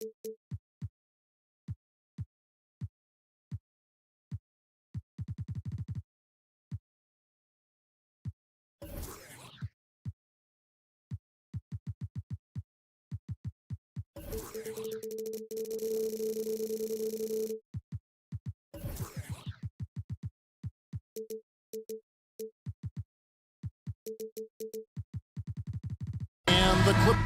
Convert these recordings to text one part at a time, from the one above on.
And the clip.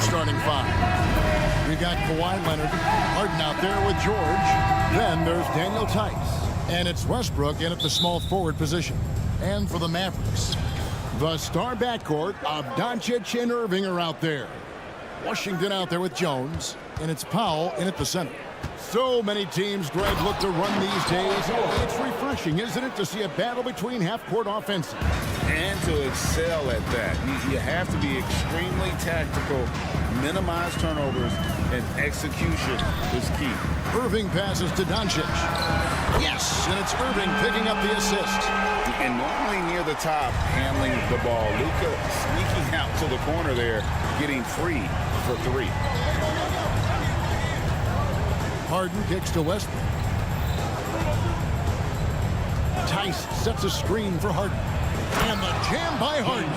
Starting five. We got Kawhi Leonard, Harden out there with George. Then there's Daniel Tice. And it's Westbrook in at the small forward position. And for the Mavericks, the star backcourt of Doncic and Irving are out there. Washington out there with Jones. And it's Powell in at the center. So many teams, Greg, look to run these days. It's refreshing, isn't it, to see a battle between half-court offenses. And to excel at that. You have to be extremely tactical, minimize turnovers, and execution is key. Irving passes to Doncic. Yes, and it's Irving picking up the assist. And normally near the top, handling the ball. Luka sneaking out to the corner there, getting free for three. Harden kicks to Westbrook. Tice sets a screen for Harden. And the jam by Harden.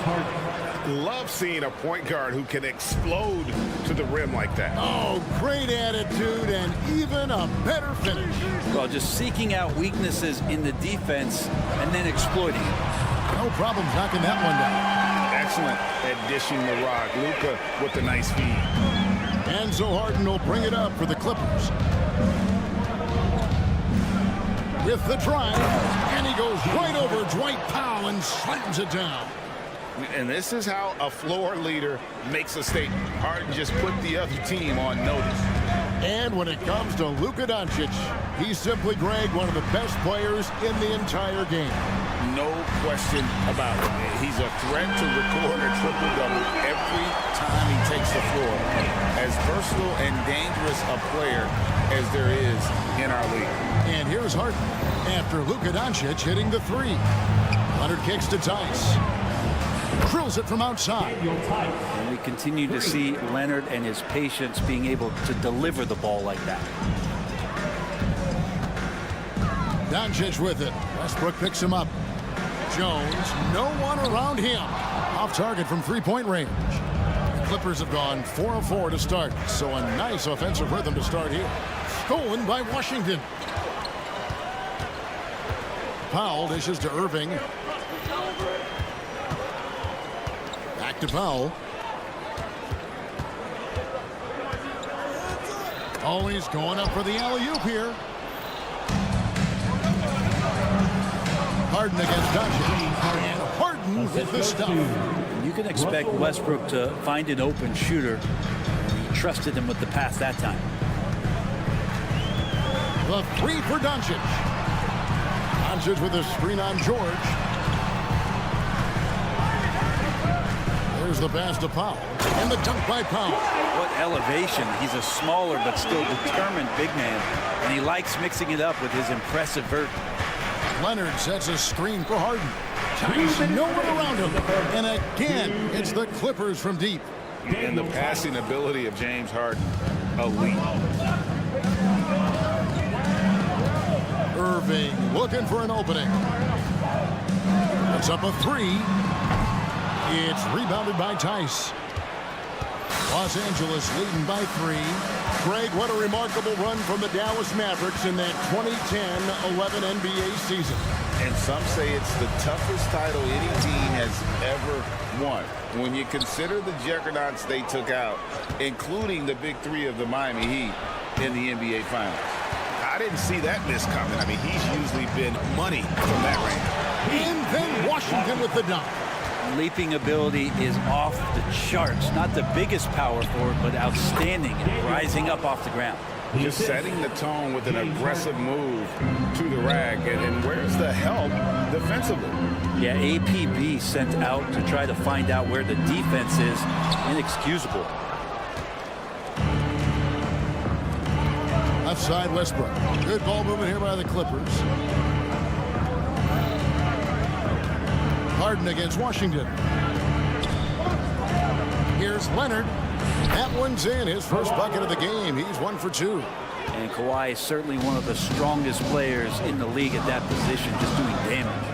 Love seeing a point guard who can explode to the rim like that. Oh, great attitude and even a better finish. Well, just seeking out weaknesses in the defense and then exploiting it. No problem knocking that one down. Excellent at dishing the rock. Luka with the nice feed. And so Harden will bring it up for the Clippers. With the drive, and he goes right over Dwight Powell and slams it down. And this is how a floor leader makes a statement. Harden just put the other team on notice. And when it comes to Luka Doncic, he's simply, Greg, one of the best players in the entire game. No question about it. He's a threat to record a triple-double every time he takes the floor. As versatile and dangerous a player as there is in our league. And here's Harden after Luka Doncic hitting the three. Leonard kicks to Tice. Drills it from outside. And we continue to see Leonard and his patience being able to deliver the ball like that. Doncic with it. Westbrook picks him up. Jones, no one around him. Off target from three-point range. The Clippers have gone 4 of 4 to start, so a nice offensive rhythm to start here. Stolen by Washington. Powell dishes to Irving. Back to Powell. Oh, he's going up for the alley-oop here. Harden against Doncic. And Harden with the stuff. You can expect Westbrook to find an open shooter. He trusted him with the pass that time. The three for Doncic. Doncic with a screen on George. There's the pass to Powell. And the dunk by Powell. What elevation. He's a smaller but still determined big man. And he likes mixing it up with his impressive vert. Leonard sets a screen for Harden. Tice, no one around him. And again, it's the Clippers from deep. And the passing ability of James Harden, elite. Irving looking for an opening. It's up a three. It's rebounded by Tice. Los Angeles leading by 3. Greg, what a remarkable run from the Dallas Mavericks in that 2010-11 NBA season. And some say it's the toughest title any team has ever one. When you consider the juggernauts they took out, including the big three of the Miami Heat in the NBA Finals. I didn't see that miss coming. I mean, he's usually been money from that range. And then Washington with the dunk. Leaping ability is off the charts. Not the biggest power forward, but outstanding and rising up off the ground. Just setting the tone with an aggressive move to the rack. And where's the help defensively? Yeah, APB sent out to try to find out where the defense is. Inexcusable. Left side, Westbrook. Good ball movement here by the Clippers. Harden against Washington. Here's Leonard. That one's in. His first bucket of the game. He's 1 for 2. And Kawhi is certainly one of the strongest players in the league at that position, just doing damage.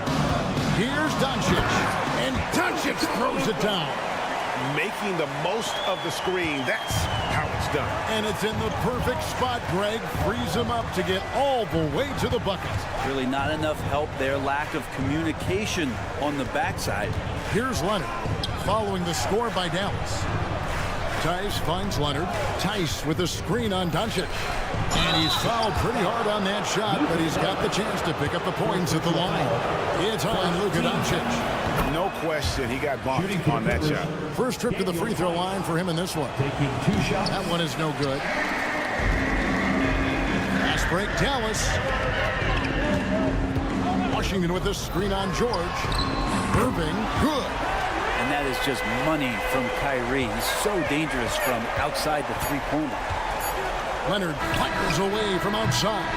Here's Doncic. And Doncic throws it down. Making the most of the screen. That's how it's done. And it's in the perfect spot. Greg frees him up to get all the way to the bucket. Really not enough help there. Lack of communication on the backside. Here's Leonard following the score by Dallas. Tice finds Leonard. Tice with a screen on Doncic. And he's fouled pretty hard on that shot, but he's got the chance to pick up the points at the line. It's on Luka Doncic. No question, he got bumped on that shot. First trip to the free throw line for him in this one. Taking 2 shots. That one is no good. Fast break, Dallas. Washington with a screen on George. Irving, good. And that is just money from Kyrie. He's so dangerous from outside the three-pointer. Leonard fires away from outside.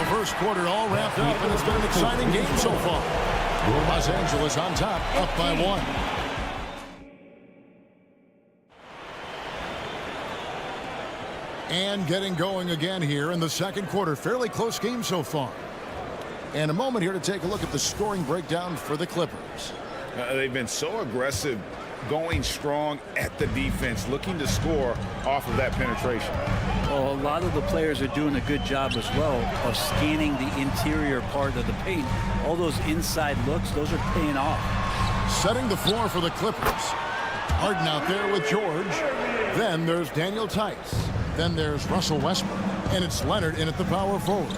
The first quarter all wrapped up, and it's been an exciting game so far. Los Angeles on top, up by 1. And getting going again here in the second quarter. Fairly close game so far. And a moment here to take a look at the scoring breakdown for the Clippers. They've been so aggressive, going strong at the defense, looking to score off of that penetration. Well, a lot of the players are doing a good job as well of scanning the interior part of the paint. All those inside looks, those are paying off. Setting the floor for the Clippers. Harden out there with George. Then there's Daniel Tice. Then there's Russell Westbrook. And it's Leonard in at the power forward.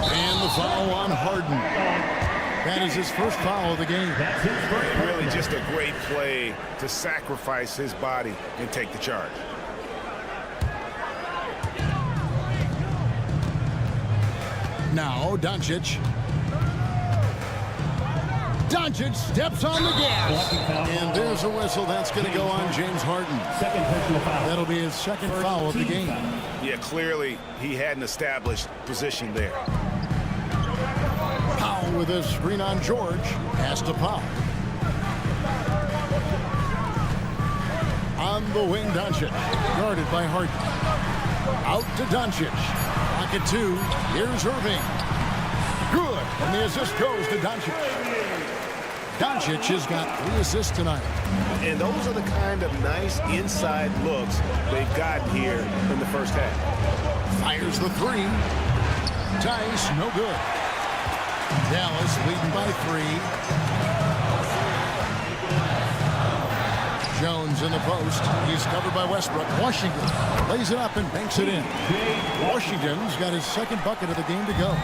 And the foul on Harden. That is his first foul of the game. Really just a great play to sacrifice his body and take the charge. Now Doncic. Doncic steps on the gas. And there's a whistle. That's going to go on James Harden. Second personal foul. That'll be his second foul of the game. Yeah, clearly he had an established position there. Powell with a screen on George. Pass to Powell. On the wing, Doncic. Guarded by Harden. Out to Doncic. Pocket 2. Here's Irving. Good. And the assist goes to Doncic. Doncic has got 3 assists tonight. And those are the kind of nice inside looks they've gotten here in the first half. Fires the 3. Tice, no good. Dallas leading by 3. Jones in the post. He's covered by Westbrook. Washington lays it up and banks it in. Washington's got his second bucket of the game to go.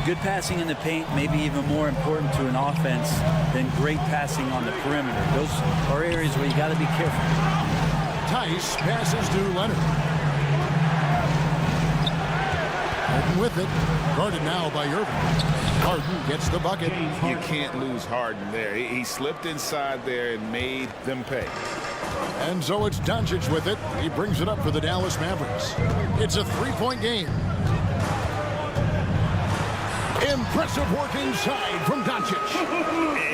Good passing in the paint may be even more important to an offense than great passing on the perimeter. Those are areas where you got to be careful. Tice passes to Leonard. Harden with it. Guarded now by Irving. Harden gets the bucket. You can't lose Harden there. He slipped inside there and made them pay. And so it's Doncic with it. He brings it up for the Dallas Mavericks. It's a 3-point game. Impressive work inside from Doncic.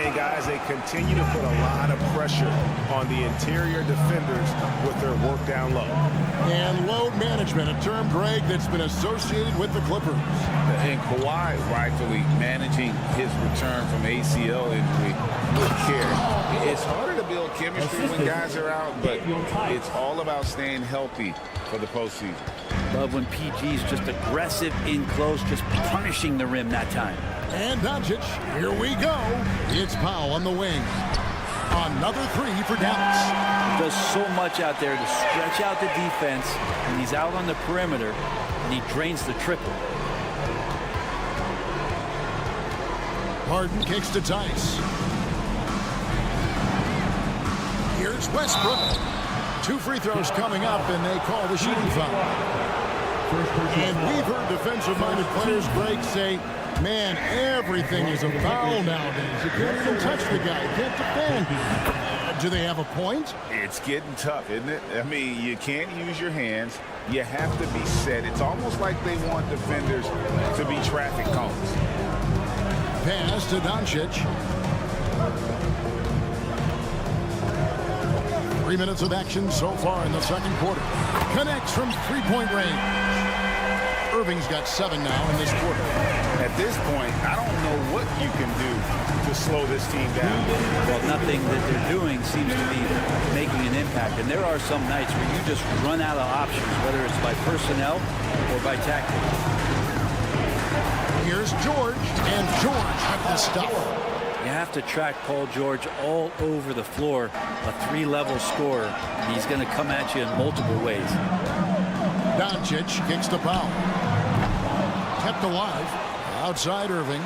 And guys, they continue to put a lot of pressure on the interior defenders with their work down low. And load management, a term, Greg, that's been associated with the Clippers. And Kawhi rightfully managing his return from ACL injury with care. It's harder to build chemistry when guys are out, but it's all about staying healthy for the postseason. Love when PG's just aggressive in close, just punishing the rim that time. And Doncic, here we go. It's Powell on the wing. Another three for Dallas. He does so much out there to stretch out the defense, and he's out on the perimeter, and he drains the triple. Harden kicks to Tice. Here's Westbrook. 2 free throws coming up, and they call the shooting foul. And we've heard defensive-minded players break say, man, everything is a foul nowadays. You can't even touch the guy. You can't defend. Do they have a point? It's getting tough, isn't it? I mean, you can't use your hands. You have to be set. It's almost like they want defenders to be traffic cones. Pass to Doncic. 3 minutes of action so far in the second quarter. Connects from three-point range. Irving's got 7 now in this quarter. At this point, I don't know what you can do to slow this team down. Well, nothing that they're doing seems to be making an impact. And there are some nights where you just run out of options, whether it's by personnel or by tactics. Here's George, and George had the stuff. You have to track Paul George all over the floor, a 3-level scorer, and he's going to come at you in multiple ways. Doncic kicks to Powell. Kept alive. Outside Irving.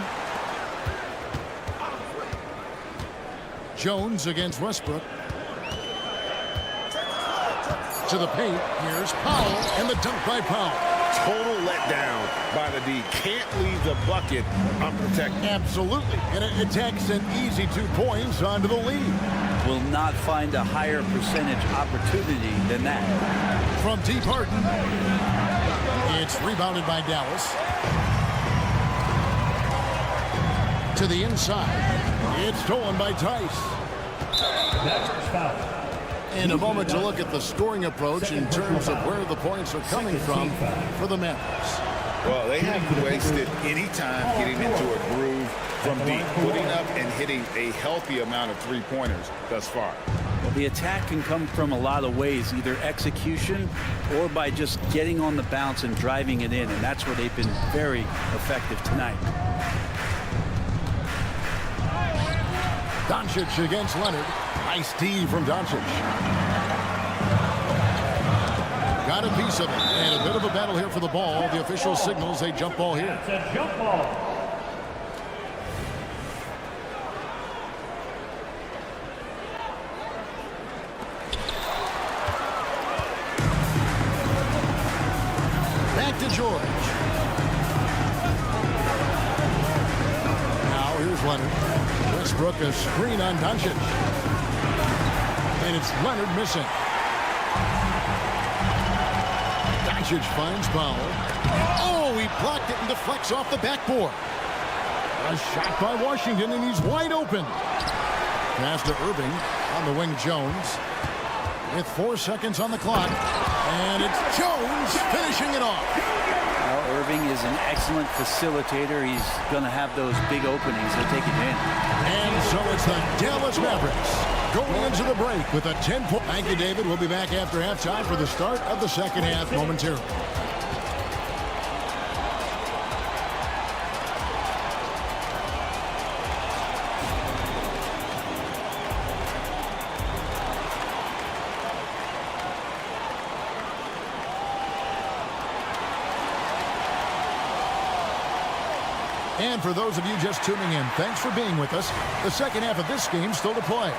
Jones against Westbrook. To the paint. Here's Powell, and the dunk by Powell. Total letdown by the D. Can't leave the bucket unprotected. Absolutely. And it takes an easy 2 points onto the lead. Will not find a higher percentage opportunity than that. From deep Harden. It's rebounded by Dallas. To the inside. It's stolen by Tice. And a moment to look at the scoring approach in terms of where the points are coming from for the Mavericks. Well, they haven't wasted any time getting into a groove from deep, putting up and hitting a healthy amount of three-pointers thus far. Well, the attack can come from a lot of ways, either execution or by just getting on the bounce and driving it in, and that's where they've been very effective tonight. Doncic against Leonard. Nice D from Doncic. Got a piece of it, and a bit of a battle here for the ball. The official signals a jump ball here. It's a jump ball. Back to George. Now here's Leonard. Westbrook a screen on Doncic. And it's Leonard missing. Doncic finds Powell. Oh, he blocked it and deflects off the backboard. A shot by Washington, and he's wide open. Pass to Irving. On the wing, Jones. With 4 seconds on the clock. And it's Jones finishing it off. Well, Irving is an excellent facilitator. He's going to have those big openings. He'll take advantage. And so it's the Dallas Mavericks going into the break with a 10-point. Thank you, David. We'll be back after halftime for the start of the second half momentarily. And for those of you just tuning in, thanks for being with us. The second half of this game still to play.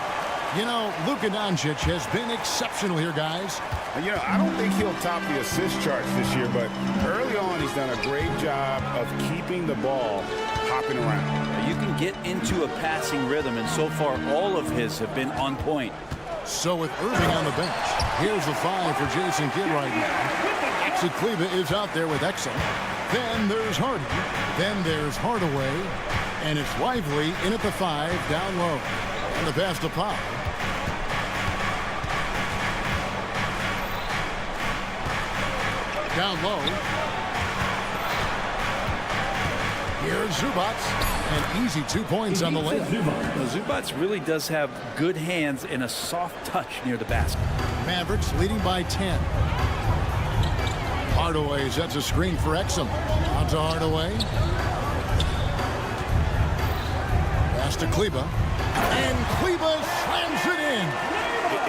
You know, Luka Doncic has been exceptional here, guys. You know, I don't think he'll top the assist charts this year, but early on he's done a great job of keeping the ball hopping around. You can get into a passing rhythm, and so far all of his have been on point. So with Irving on the bench, here's the 5 for Jason Kidd right now. Exekleva is out there with Exum. Then there's Harden. Then there's Hardaway. And it's Lively in at the 5 down low. And the pass to Pop. Down low. Here's Zubats. And easy 2 points on the layup. Well, Zubats really does have good hands and a soft touch near the basket. Mavericks leading by 10. Hardaway sets a screen for Exum. Out to Hardaway. Pass to Kleba. And Kleba slams it in.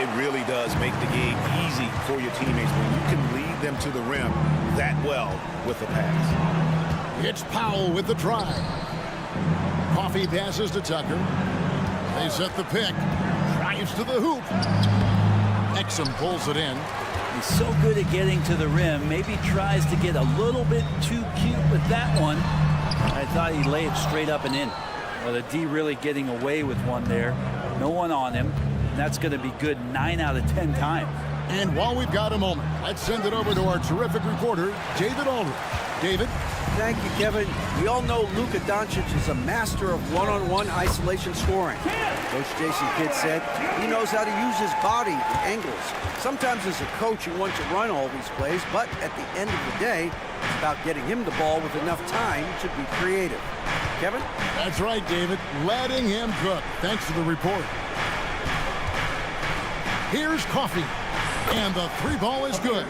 It really does make the game easy for your teammates when you can lead them to the rim that well with a pass. It's Powell with the drive. Coffee passes to Tucker. They set the pick. Drives to the hoop. Exum pulls it in. He's so good at getting to the rim. Maybe tries to get a little bit too cute with that one. I thought he laid it straight up and in. Well, the D really getting away with one there. No one on him. And that's going to be good 9 out of 10 times. And while we've got a moment, let's send it over to our terrific reporter, David Aldridge. David? Thank you, Kevin. We all know Luka Doncic is a master of one-on-one isolation scoring. Coach Jason Kidd said he knows how to use his body and angles. Sometimes as a coach you want to run all these plays, but at the end of the day, it's about getting him the ball with enough time to be creative. Kevin? That's right, David. Letting him cook. Thanks for the report. Here's Coffee. And the three ball is good.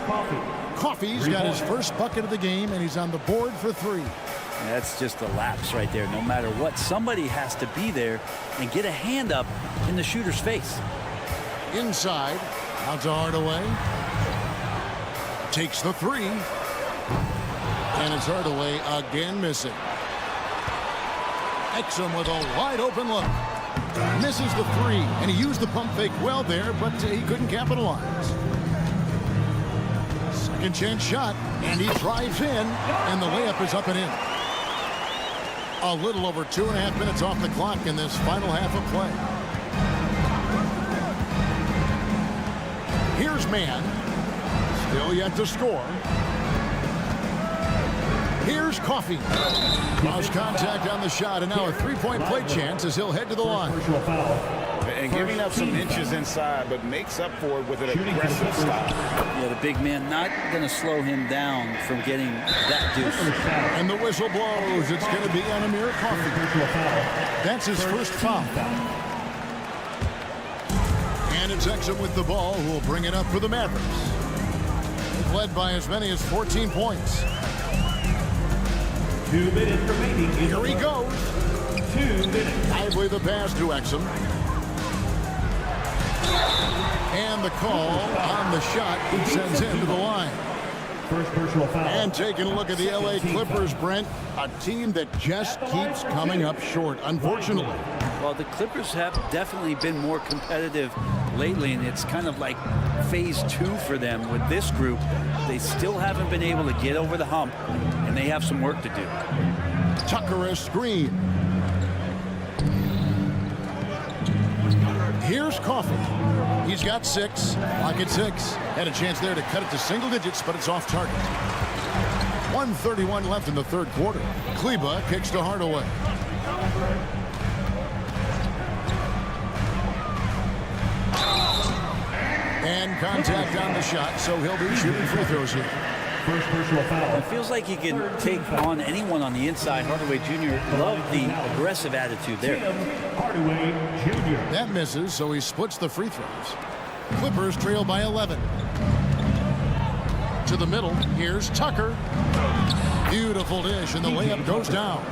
Coffee's got his first bucket of the game, and he's on the board for 3. That's just a lapse right there. No matter what, somebody has to be there and get a hand up in the shooter's face. Inside, out to Hardaway. Takes the 3. And it's Hardaway again missing. Exum with a wide open look. Misses the 3, and he used the pump fake well there, but he couldn't capitalize. Second chance shot, and he drives in, and the layup is up and in. A little over 2.5 minutes off the clock in this final half of play. Here's Mann. Still yet to score. Here's Coffee. Lost contact on the shot, and now a three-point play chance as he'll head to the line. And giving up some inches inside, but makes up for it with an aggressive style. Yeah, the big man not going to slow him down from getting that deuce. And the whistle blows. It's going to be on Amir Coffee. That's his first foul. And it's Exum with the ball, who will bring it up for the Mavericks. They've led by as many as 14 points. 2 minutes remaining. Here he goes. 2 minutes. Lively the pass to Exum. And the call on the shot sends him to the line. First personal foul. And taking a look at the LA Clippers, Brent, a team that just keeps coming up short, unfortunately. Well, the Clippers have definitely been more competitive lately, and it's kind of like phase 2 for them with this group. They still haven't been able to get over the hump, and they have some work to do. Tucker a screen. Here's Coffee. He's got 6. Lock at 6. Had a chance there to cut it to single digits, but it's off target. 1:31 left in the third quarter. Kleba kicks to Hardaway. And contact on the shot, so he'll be shooting free throws here. First personal foul. It feels like he can take on anyone on the inside. Hardaway Jr. loved the aggressive attitude there. Hardaway Jr. That misses, so he splits the free throws. Clippers trail by 11. To the middle, here's Tucker. Beautiful dish, and the layup goes down.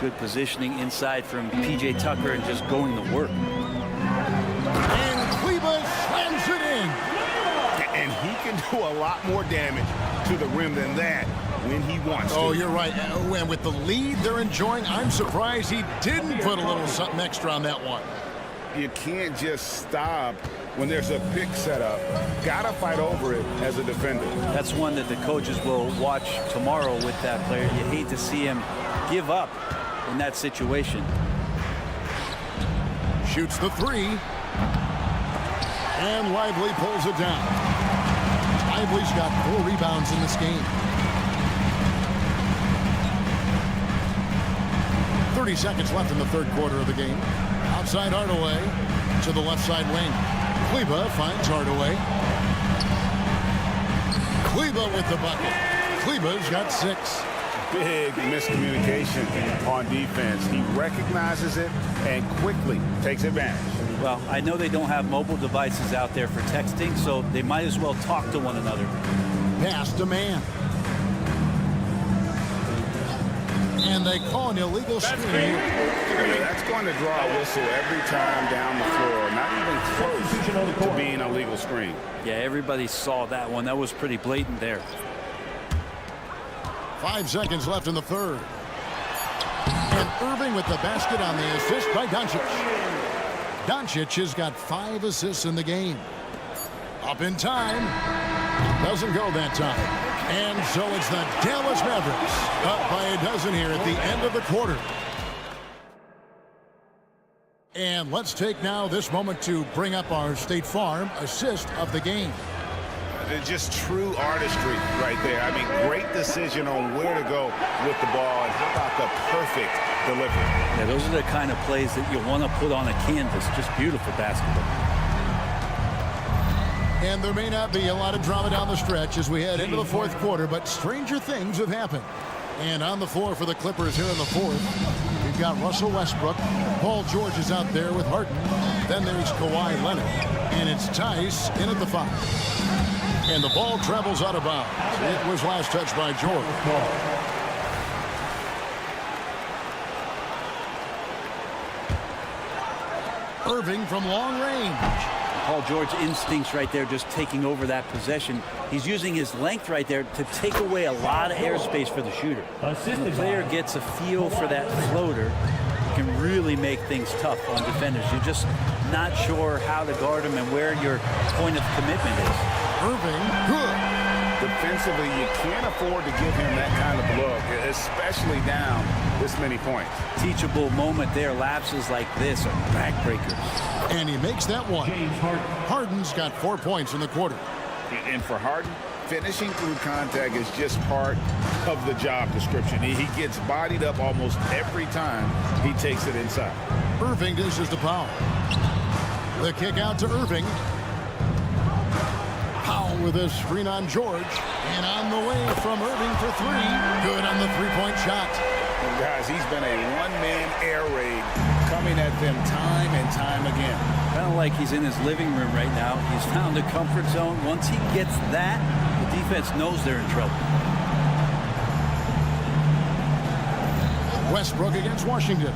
Good positioning inside from P.J. Tucker and just going to work. And Kleba slams it in. And he can do a lot more damage to the rim than that when he wants to. Oh, you're right. And with the lead they're enjoying, I'm surprised he didn't put a little something extra on that one. You can't just stop when there's a pick set up. Gotta fight over it as a defender. That's one that the coaches will watch tomorrow with that player. You hate to see him give up in that situation. Shoots the 3. And Lively pulls it down. Lively's got 4 rebounds in this game. 30 seconds left in the third quarter of the game. Outside Hardaway to the left side wing. Kleba finds Hardaway. Kleba with the bucket. Kleba's got 6. Big miscommunication on defense. He recognizes it and quickly takes advantage. Well, I know they don't have mobile devices out there for texting, so they might as well talk to one another. Pass to Mann. And they call an illegal screen. That's going to draw a whistle every time down the floor. Not even close to being a legal screen. Yeah, everybody saw that one. That was pretty blatant there. 5 seconds left in the third. And Irving with the basket on the assist by Doncic. Doncic has got 5 assists in the game. Up in time. Doesn't go that time. And so it's the Dallas Mavericks up by a dozen here at the end of the quarter. And let's take now this moment to bring up our State Farm assist of the game. Just true artistry right there. I mean, great decision on where to go with the ball, and how about the perfect delivery. Yeah, those are the kind of plays that you want to put on a canvas. Just beautiful basketball. And there may not be a lot of drama down the stretch as we head into the fourth quarter, but stranger things have happened. And on the floor for the Clippers here in the fourth, we've got Russell Westbrook. Paul George is out there with Harden. Then there's Kawhi Leonard. And it's Tice in at the 5. And the ball travels out of bounds. It was last touched by George. Irving from long range. Paul George instincts right there, just taking over that possession. He's using his length right there to take away a lot of airspace for the shooter. When the player gets a feel for that floater, it can really make things tough on defenders. You're just not sure how to guard him and where your point of commitment is. Irving, good. Defensively, you can't afford to give him that kind of look, especially down this many points. Teachable moment there. Lapses like this are backbreakers. And he makes that one. Harden's got 4 points in the quarter. And for Harden, finishing through contact is just part of the job description. He gets bodied up almost every time he takes it inside. Irving dishes to Powell. The kick out to Irving. Powell with a screen on George. And on the way from Irving for 3. Good on the three-point shot. And guys, he's been a one-man air raid coming at them time and time again. Kind of like he's in his living room right now. He's found a comfort zone. Once he gets that, the defense knows they're in trouble. Westbrook against Washington.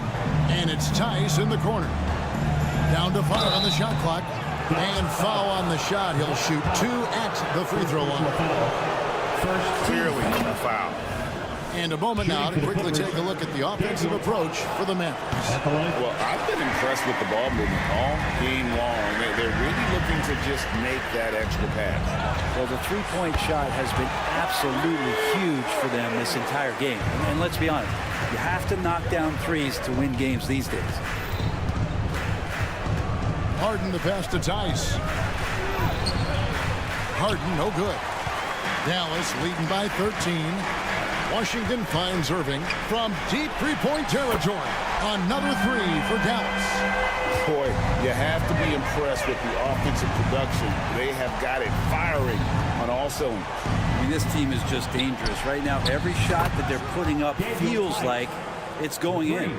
And it's Tice in the corner. Down to 5 on the shot clock. And foul on the shot. He'll shoot 2 at the free throw line. Clearly a foul. And a moment now to quickly take a look at the offensive approach for the Mavericks. Well, I've been impressed with the ball movement all game long. They're really looking to just make that extra pass. Well, the three-point shot has been absolutely huge for them this entire game. And let's be honest, you have to knock down threes to win games these days. Harden the pass to Tice. Harden no good. Dallas leading by 13. Washington finds Irving from deep three-point territory. Another 3 for Dallas. Boy, you have to be impressed with the offensive production. They have got it firing on all cylinders. I mean, this team is just dangerous. Right now, every shot that they're putting up feels like it's going in.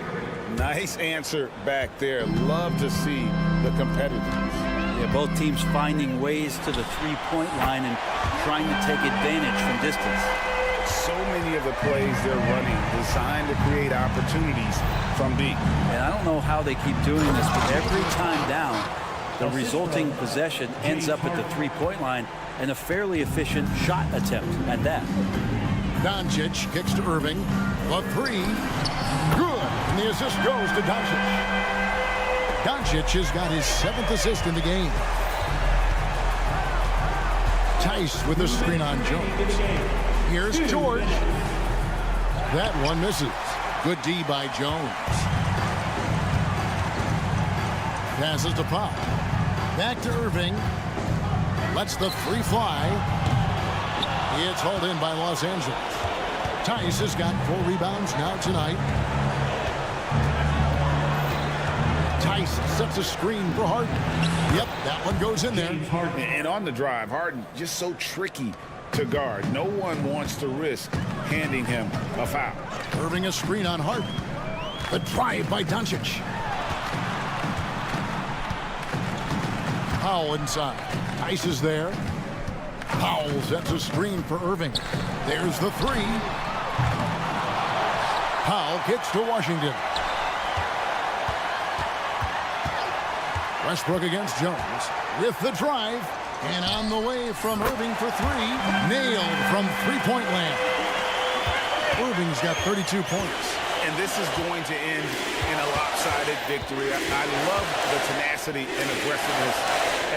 Nice answer back there. Love to see the competitiveness. Yeah, both teams finding ways to the three-point line and trying to take advantage from distance. So many of the plays they're running designed to create opportunities from deep. And I don't know how they keep doing this, but every time down, the resulting possession ends up at the three-point line and a fairly efficient shot attempt at that. Doncic kicks to Irving. The 3. Good. And the assist goes to Doncic. Doncic has got his 7th assist in the game. Tice with the screen on Jones. Here's George. That one misses. Good D by Jones. Passes to Pop. Back to Irving. Lets the 3 fly. It's hauled in by Los Angeles. Tice has got 4 rebounds now tonight. Tice sets a screen for Harden. Yep, that one goes in there. And on the drive, Harden just so tricky to guard. No one wants to risk handing him a foul. Irving a screen on Harden. The drive by Doncic. Powell inside. Tice is there. Powell sets a screen for Irving. There's the 3. Powell gets to Washington. Westbrook against Jones with the drive. And on the way from Irving for three. Nailed from three-point land. Irving's got 32 points. And this is going to end in a lopsided victory. I love the tenacity and aggressiveness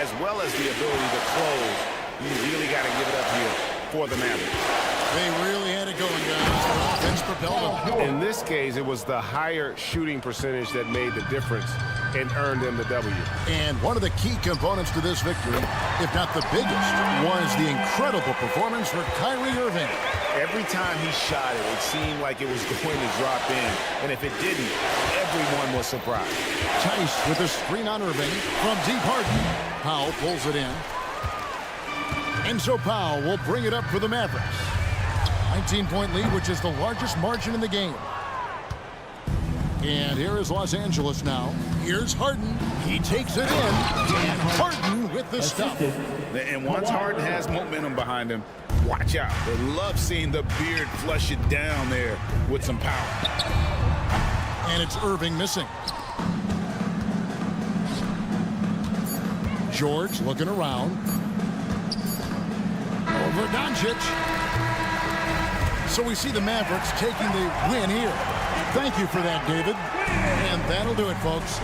as well as the ability to close. You really got to give it up here for the Mavericks. They really had it going, guys. Their offense propelled them. In this case, it was the higher shooting percentage that made the difference and earned them the W. And one of the key components to this victory, if not the biggest, was the incredible performance for Kyrie Irving. Every time he shot it, it seemed like it was going to drop in. And if it didn't, everyone was surprised. Tice with a screen on Irving from deep Harden. Powell pulls it in. And so Powell will bring it up for the Mavericks. 19-point lead, which is the largest margin in the game. And here is Los Angeles now. Here's Harden. He takes it in. And Harden with the stuff. And once Harden has momentum behind him, watch out. They love seeing the beard flush it down there with some power. And it's Irving missing. George looking around. Over Doncic. So we see the Mavericks taking the win here. Thank you for that, David. And that'll do it, folks.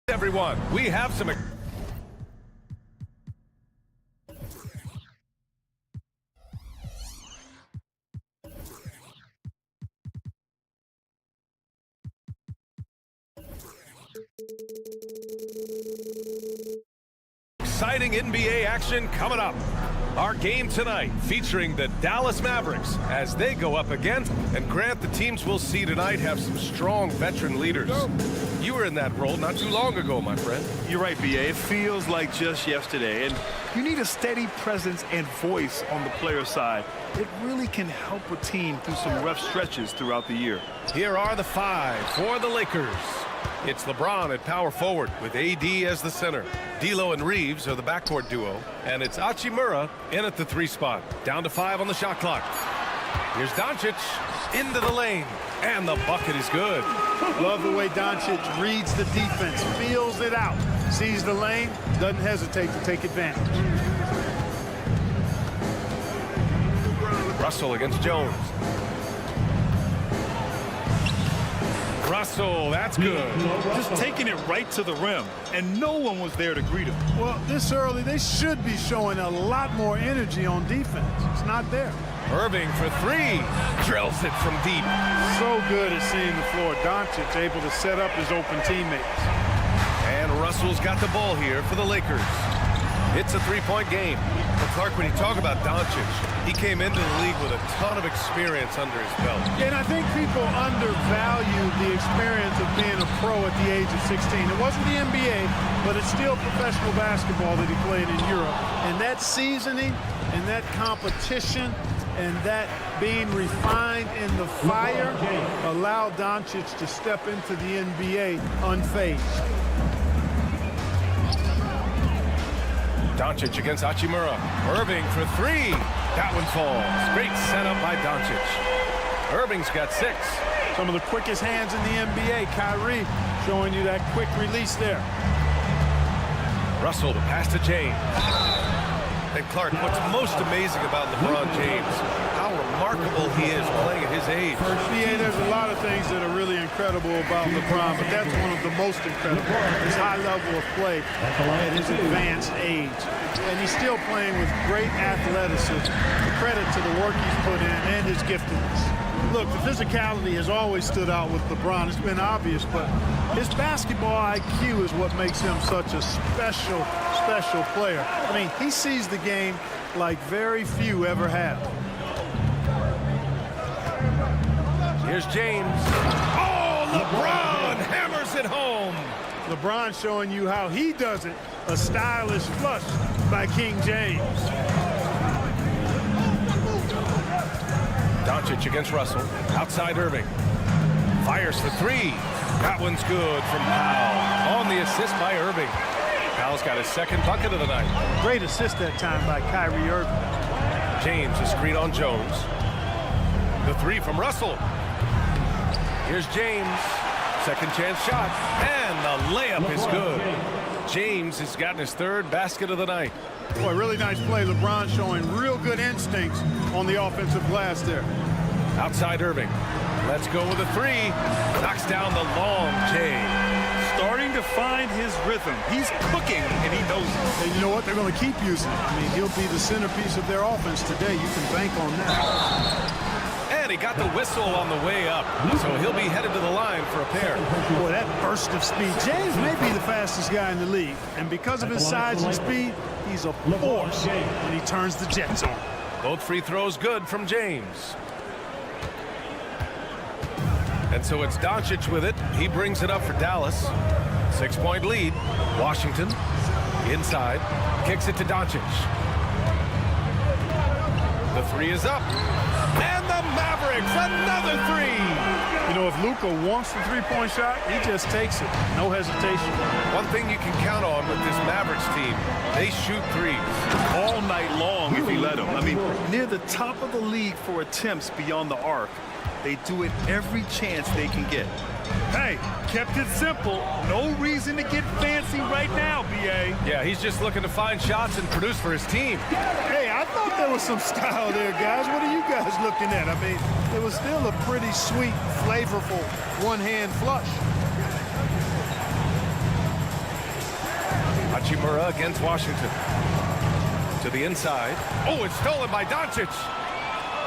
Everyone, we have some exciting NBA action coming up. Our game tonight featuring the Dallas Mavericks as they go up against, and Grant, the teams we'll see tonight have some strong veteran leaders. You were in that role not too long ago, my friend. You're right, B.A. It feels like just yesterday, and you need a steady presence and voice on the player side. It really can help a team through some rough stretches throughout the year. Here are the five for the Lakers. It's LeBron at power forward with AD as the center. D'Lo and Reeves are the backcourt duo. And it's Hachimura in at the 3 spot. Down to 5 on the shot clock. Here's Doncic into the lane. And the bucket is good. Love the way Doncic reads the defense, feels it out, sees the lane, doesn't hesitate to take advantage. Russell against Jones. Russell, that's good. Just taking it right to the rim, and no one was there to greet him. Well, this early, they should be showing a lot more energy on defense. It's not there. Irving for 3. Drills it from deep. So good at seeing the floor. Doncic able to set up his open teammates. And Russell's got the ball here for the Lakers. It's a 3-point game. But Clark, when you talk about Doncic, he came into the league with a ton of experience under his belt. And I think people undervalue the experience of being a pro at the age of 16. It wasn't the NBA, but it's still professional basketball that he played in Europe. And that seasoning and that competition and that being refined in the fire allowed Doncic to step into the NBA unfazed. Doncic against Hachimura. Irving for 3. That one falls. Great setup by Doncic. Irving's got 6. Some of the quickest hands in the NBA. Kyrie showing you that quick release there. Russell to pass to James. And Clark, what's most amazing about LeBron James, how remarkable he is playing at his age. Yeah, there's a lot of things that are really incredible about LeBron, but that's one of the most incredible. His high level of play at his advanced age. And he's still playing with great athleticism. Credit to the work he's put in and his giftedness. Look, the physicality has always stood out with LeBron. It's been obvious, but his basketball IQ is what makes him such a special player. I mean, he sees the game like very few ever have. Here's James. Oh, LeBron hammers it home. LeBron showing you how he does it. A stylish flush by King James. Doncic against Russell. Outside Irving. Fires for 3. That one's good from Powell. On the assist by Irving. Powell's got his 2nd bucket of the night. Great assist that time by Kyrie Irving. James, a screen on Jones. The 3 from Russell. Here's James. 2nd chance shot. And the layup is good. James has gotten his 3rd basket of the night. Boy, really nice play. LeBron showing real good instincts on the offensive glass there. Outside Irving. Let's go with a 3. Knocks down the long J. Starting to find his rhythm. He's cooking, and he knows it. And you know what? They're going to keep using it. I mean, he'll be the centerpiece of their offense today. You can bank on that. And he got the whistle on the way up. So he'll be headed to the line for a pair. Boy, that burst of speed. James may be the fastest guy in the league. And because of his size and speed, he's a force. And he turns the Jets on. Both free throws good from James. And so it's Doncic with it. He brings it up for Dallas. 6-point lead. Washington inside. Kicks it to Doncic. The 3 is up. And the Mavericks, another 3. You know, if Luka wants the 3-point shot, he just takes it. No hesitation. One thing you can count on with this Mavericks team, they shoot 3s. All night long if he let them. I mean, near the top of the league for attempts beyond the arc. They do it every chance they can get. Hey, kept it simple. No reason to get fancy right now, B.A. Yeah, he's just looking to find shots and produce for his team. Hey, I thought there was some style there, guys. What are you guys looking at? I mean, it was still a pretty sweet, flavorful one-hand flush. Hachimura against Washington. To the inside. Oh, it's stolen by Doncic.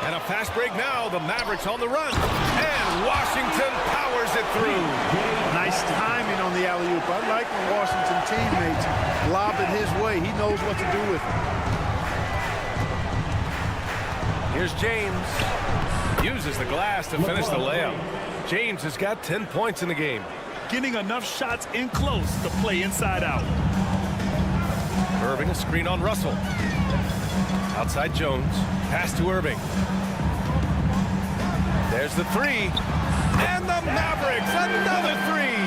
And a fast break now. The Mavericks on the run. And Washington powers it through. Nice timing on the alley-oop. I like when Washington teammates lob it his way. He knows what to do with it. Here's James. Uses the glass to finish the layup. James has got 10 points in the game. Getting enough shots in close to play inside out. Irving, a screen on Russell. Outside Jones. Pass to Irving. There's the three. And the Mavericks, another three.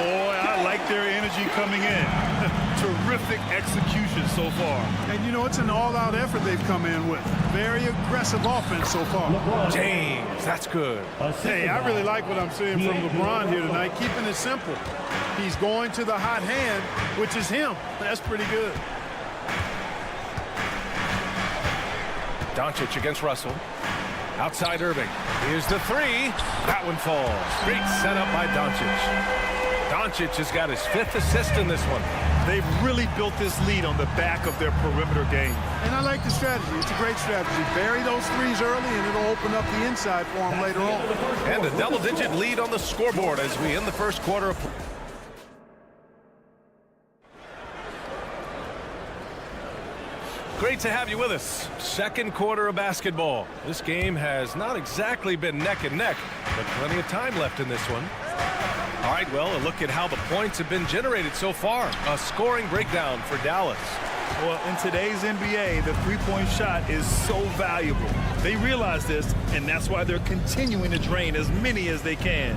Boy, I like their energy coming in. Terrific execution so far. And, you know, it's an all-out effort they've come in with. Very aggressive offense so far. James, that's good. Hey, I really like what I'm seeing from LeBron here tonight, keeping it simple. He's going to the hot hand, which is him. That's pretty good. Doncic against Russell. Outside Irving. Here's the three. That one falls. Great setup by Doncic. Doncic has got his 5th assist in this one. They've really built this lead on the back of their perimeter game. And I like the strategy. It's a great strategy. Bury those threes early, and it'll open up the inside for them later on. And a double-digit lead on the scoreboard as we end the first quarter of play. Great to have you with us. Second quarter of basketball. This game has not exactly been neck and neck, but plenty of time left in this one. All right, well, a look at how the points have been generated so far. A scoring breakdown for Dallas. Well, in today's NBA, the three-point shot is so valuable. They realize this, and that's why they're continuing to drain as many as they can.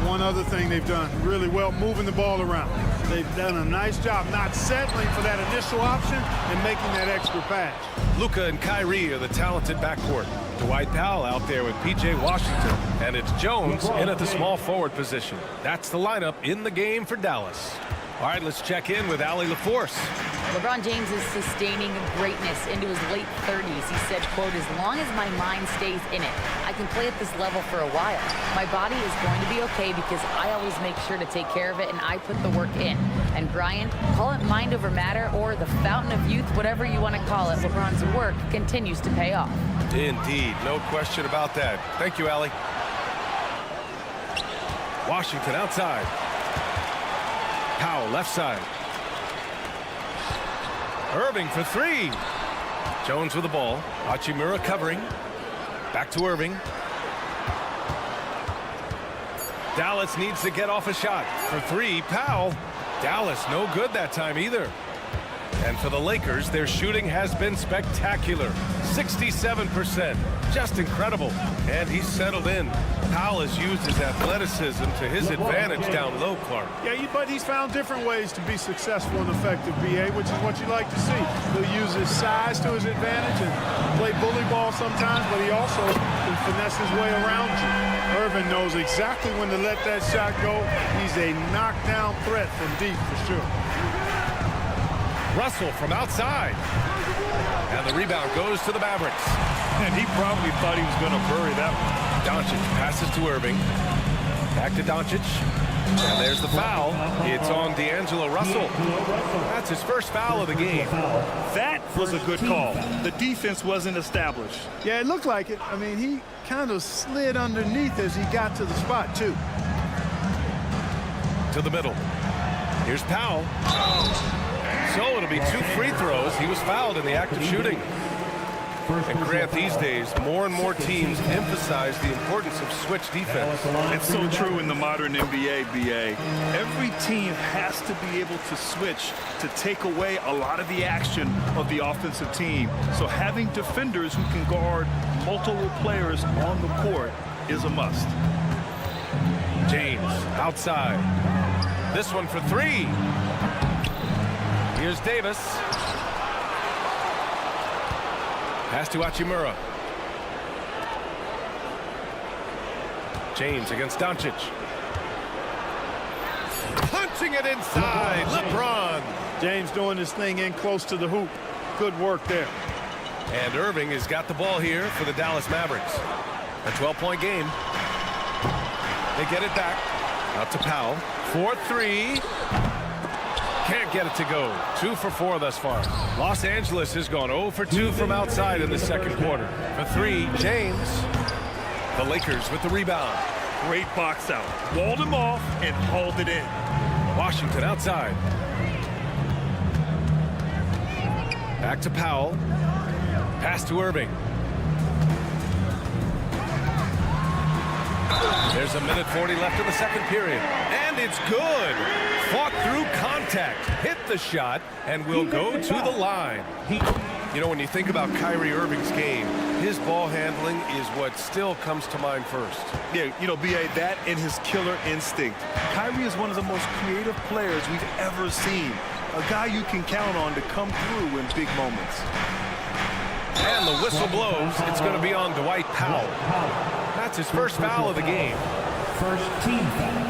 One other thing they've done really well, moving the ball around. They've done a nice job not settling for that initial option and making that extra pass. Luka and Kyrie are the talented backcourt. Dwight Powell out there with P.J. Washington. And it's Jones in at the small forward position. That's the lineup in the game for Dallas. All right, let's check in with Allie LaForce. LeBron James is sustaining greatness into his late 30s. He said, quote, "As long as my mind stays in it, I can play at this level for a while. My body is going to be okay because I always make sure to take care of it and I put the work in." And Brian, call it mind over matter or the fountain of youth, whatever you want to call it, LeBron's work continues to pay off. Indeed, no question about that. Thank you, Allie. Washington outside. Powell left side. Irving for three. Jones with the ball. Hachimura covering. Back to Irving. Dallas needs to get off a shot. For three, Powell. Dallas no good that time either. And for the Lakers, their shooting has been spectacular. 67%. Just incredible. And he's settled in. Powell has used his athleticism to his advantage down low, Clark. Yeah, but he's found different ways to be successful and effective, B.A., which is what you like to see. He'll use his size to his advantage and play bully ball sometimes, but he also can finesse his way around you. Irvin knows exactly when to let that shot go. He's a knockdown threat from deep for sure. Russell from outside. And the rebound goes to the Mavericks. And he probably thought he was going to bury that one. Doncic passes to Irving. Back to Doncic. And there's the foul. It's on D'Angelo Russell. That's his first foul of the game. That was a good call. The defense wasn't established. Yeah, it looked like it. I mean, he kind of slid underneath as he got to the spot, too. To the middle. Here's Powell. So it'll be 2 free throws. He was fouled in the act of shooting. And Grant, these days, more and more teams emphasize the importance of switch defense. It's so true in the modern NBA, B.A. Every team has to be able to switch to take away a lot of the action of the offensive team. So having defenders who can guard multiple players on the court is a must. James outside. This one for three. Here's Davis. Pass to Hachimura. James against Doncic. Punching it inside. LeBron. James doing his thing in close to the hoop. Good work there. And Irving has got the ball here for the Dallas Mavericks. A 12-point game. They get it back. Out to Powell. 4-3. Can't get it to go. 2 for 4 thus far. Los Angeles has gone 0 for 2 from outside in the second quarter. For 3, James. The Lakers with the rebound. Great box out. Walled him off and hauled it in. Washington outside. Back to Powell. Pass to Irving. There's 1:40 left in the second period. And it's good. Fought through contact. Hit the shot and will go to the line. You know, when you think about Kyrie Irving's game, his ball handling is what still comes to mind first. Yeah, you know, B.A., that and his killer instinct. Kyrie is one of the most creative players we've ever seen. A guy you can count on to come through in big moments. And the whistle blows. It's going to be on Dwight Powell. That's his first foul of the game. First team foul.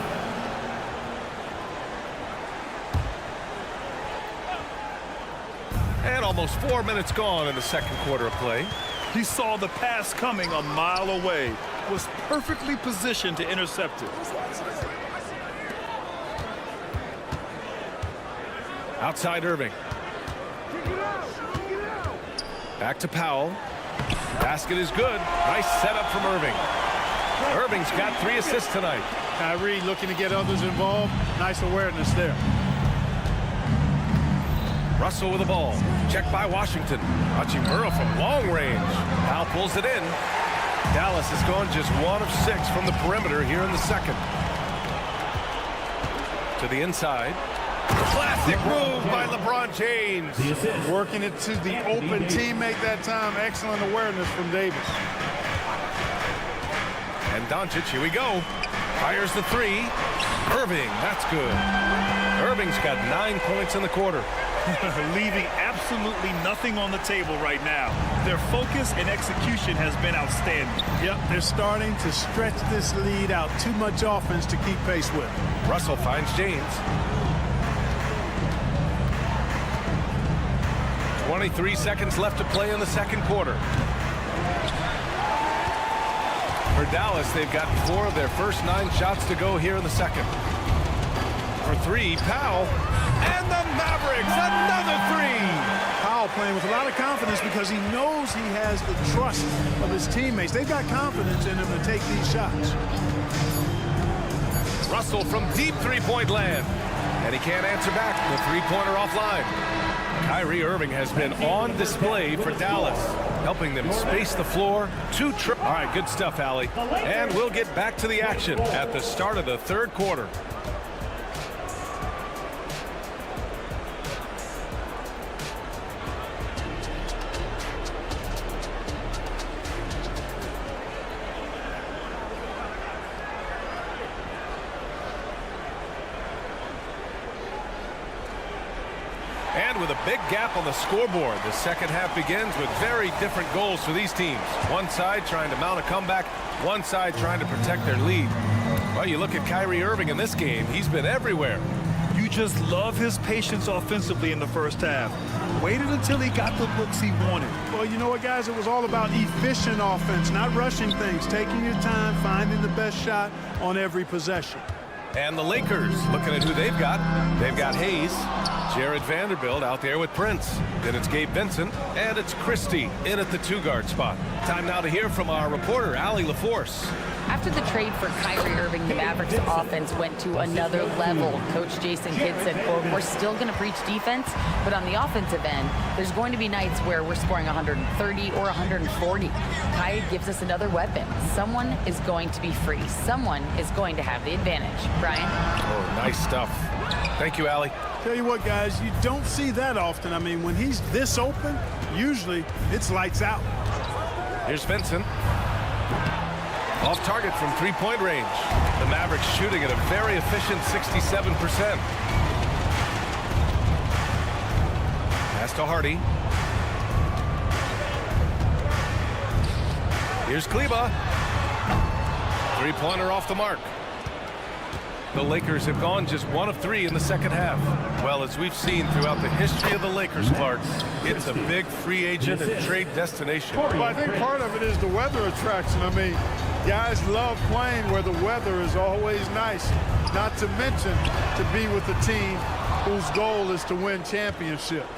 And almost 4 minutes gone in the second quarter of play. He saw the pass coming a mile away. Was perfectly positioned to intercept it. Outside Irving. Back to Powell. Basket is good. Nice setup from Irving. Irving's got 3 assists tonight. Kyrie looking to get others involved. Nice awareness there. Russell with the ball. Checked by Washington. Hachimura from long range. Powell pulls it in. Dallas has gone just 1 of 6 from the perimeter here in the second. To the inside. Classic move by LeBron James. Working it to the open teammate that time. Excellent awareness from Davis. And Doncic, here we go. Fires the 3. Irving, that's good. Irving's got 9 points in the quarter. Leaving absolutely nothing on the table right now. Their focus and execution has been outstanding. Yep, they're starting to stretch this lead out. Too much offense to keep pace with. Russell finds James. 23 seconds left to play in the second quarter. For Dallas, they've gotten 4 of their first 9 shots to go here in the second. For 3, Powell. And the Mavericks, another 3. Powell playing with a lot of confidence because he knows he has the trust of his teammates. They've got confidence in him to take these shots. Russell from deep 3-point land. And he can't answer back. The 3-pointer offline. Kyrie Irving has been on display for Dallas, helping them space the floor. 2 trips. All right, good stuff, Allie. And we'll get back to the action at the start of the third quarter. And with a big gap on the scoreboard, the second half begins with very different goals for these teams. One side trying to mount a comeback, one side trying to protect their lead. Well, you look at Kyrie Irving in this game, he's been everywhere. You just love his patience offensively in the first half. Waited until he got the looks he wanted. Well, you know what, guys? It was all about efficient offense, not rushing things, taking your time, finding the best shot on every possession. And the Lakers, looking at who they've got. They've got Hayes, Jared Vanderbilt out there with Prince. Then it's Gabe Vincent, and it's Christie in at the 2-guard spot. Time now to hear from our reporter, Allie LaForce. After the trade for Kyrie Irving, the Mavericks offense went to another level. Coach Jason Kidd said, quote, "We're still going to preach defense, but on the offensive end, there's going to be nights where we're scoring 130 or 140. Kyrie gives us another weapon. Someone is going to be free. Someone is going to have the advantage." Brian? Oh, nice stuff. Thank you, Allie. Tell you what, guys, you don't see that often. I mean, when he's this open, usually it's lights out. Here's Vincent. Off target from 3-point range. The Mavericks shooting at a very efficient 67%. Pass to Hardy. Here's Kleba. 3-pointer off the mark. The Lakers have gone just 1 of 3 in the second half. Well, as we've seen throughout the history of the Lakers, Clark, it's a big free agent and trade destination. Well, I think part of it is the weather attraction. I mean, guys love playing where the weather is always nice, not to mention to be with a team whose goal is to win championships.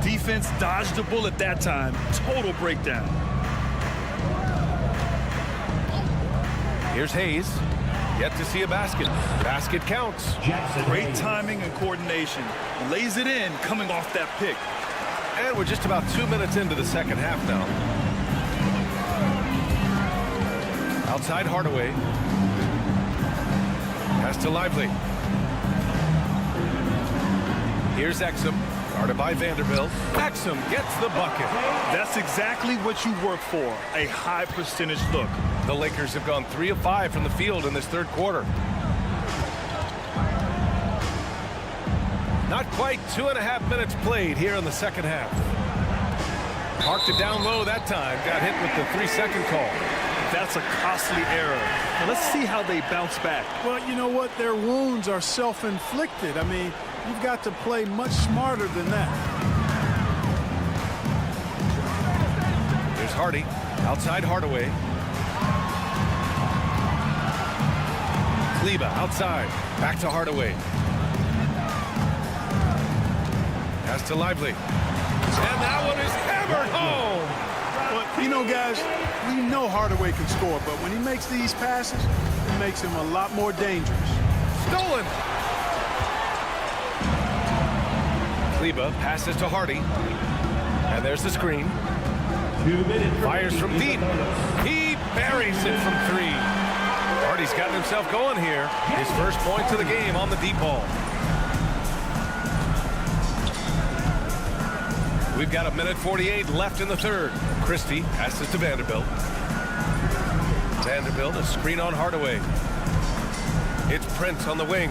Defense dodged the bullet that time. Total breakdown. Here's Hayes. Yet to see a basket. Basket counts. Great timing and coordination. Lays it in coming off that pick. And we're just about 2 minutes into the second half now. Outside Hardaway. Pass to Lively. Here's Exum. Guarded by Vanderbilt. Exum gets the bucket. That's exactly what you work for. A high percentage look. The Lakers have gone 3 of 5 from the field in this third quarter. Not quite 2.5 minutes played here in the second half. Parked it down low that time. Got hit with the 3-second call. That's a costly error. Now let's see how they bounce back. Well, you know what? Their wounds are self-inflicted. I mean, you've got to play much smarter than that. There's Hardy. Outside Hardaway. Kleber outside. Back to Hardaway. Pass to Lively. And that one is hammered home. But, you know, guys, we know Hardaway can score, but when he makes these passes, it makes him a lot more dangerous. Stolen. Kleber passes to Hardy. And there's the screen. Fires from deep. He buries it from 3. Hardy's gotten himself going here. His first points of the game on the deep ball. We've got 1:48 left in the third. Christie passes to Vanderbilt. Vanderbilt, a screen on Hardaway. It's Prince on the wing.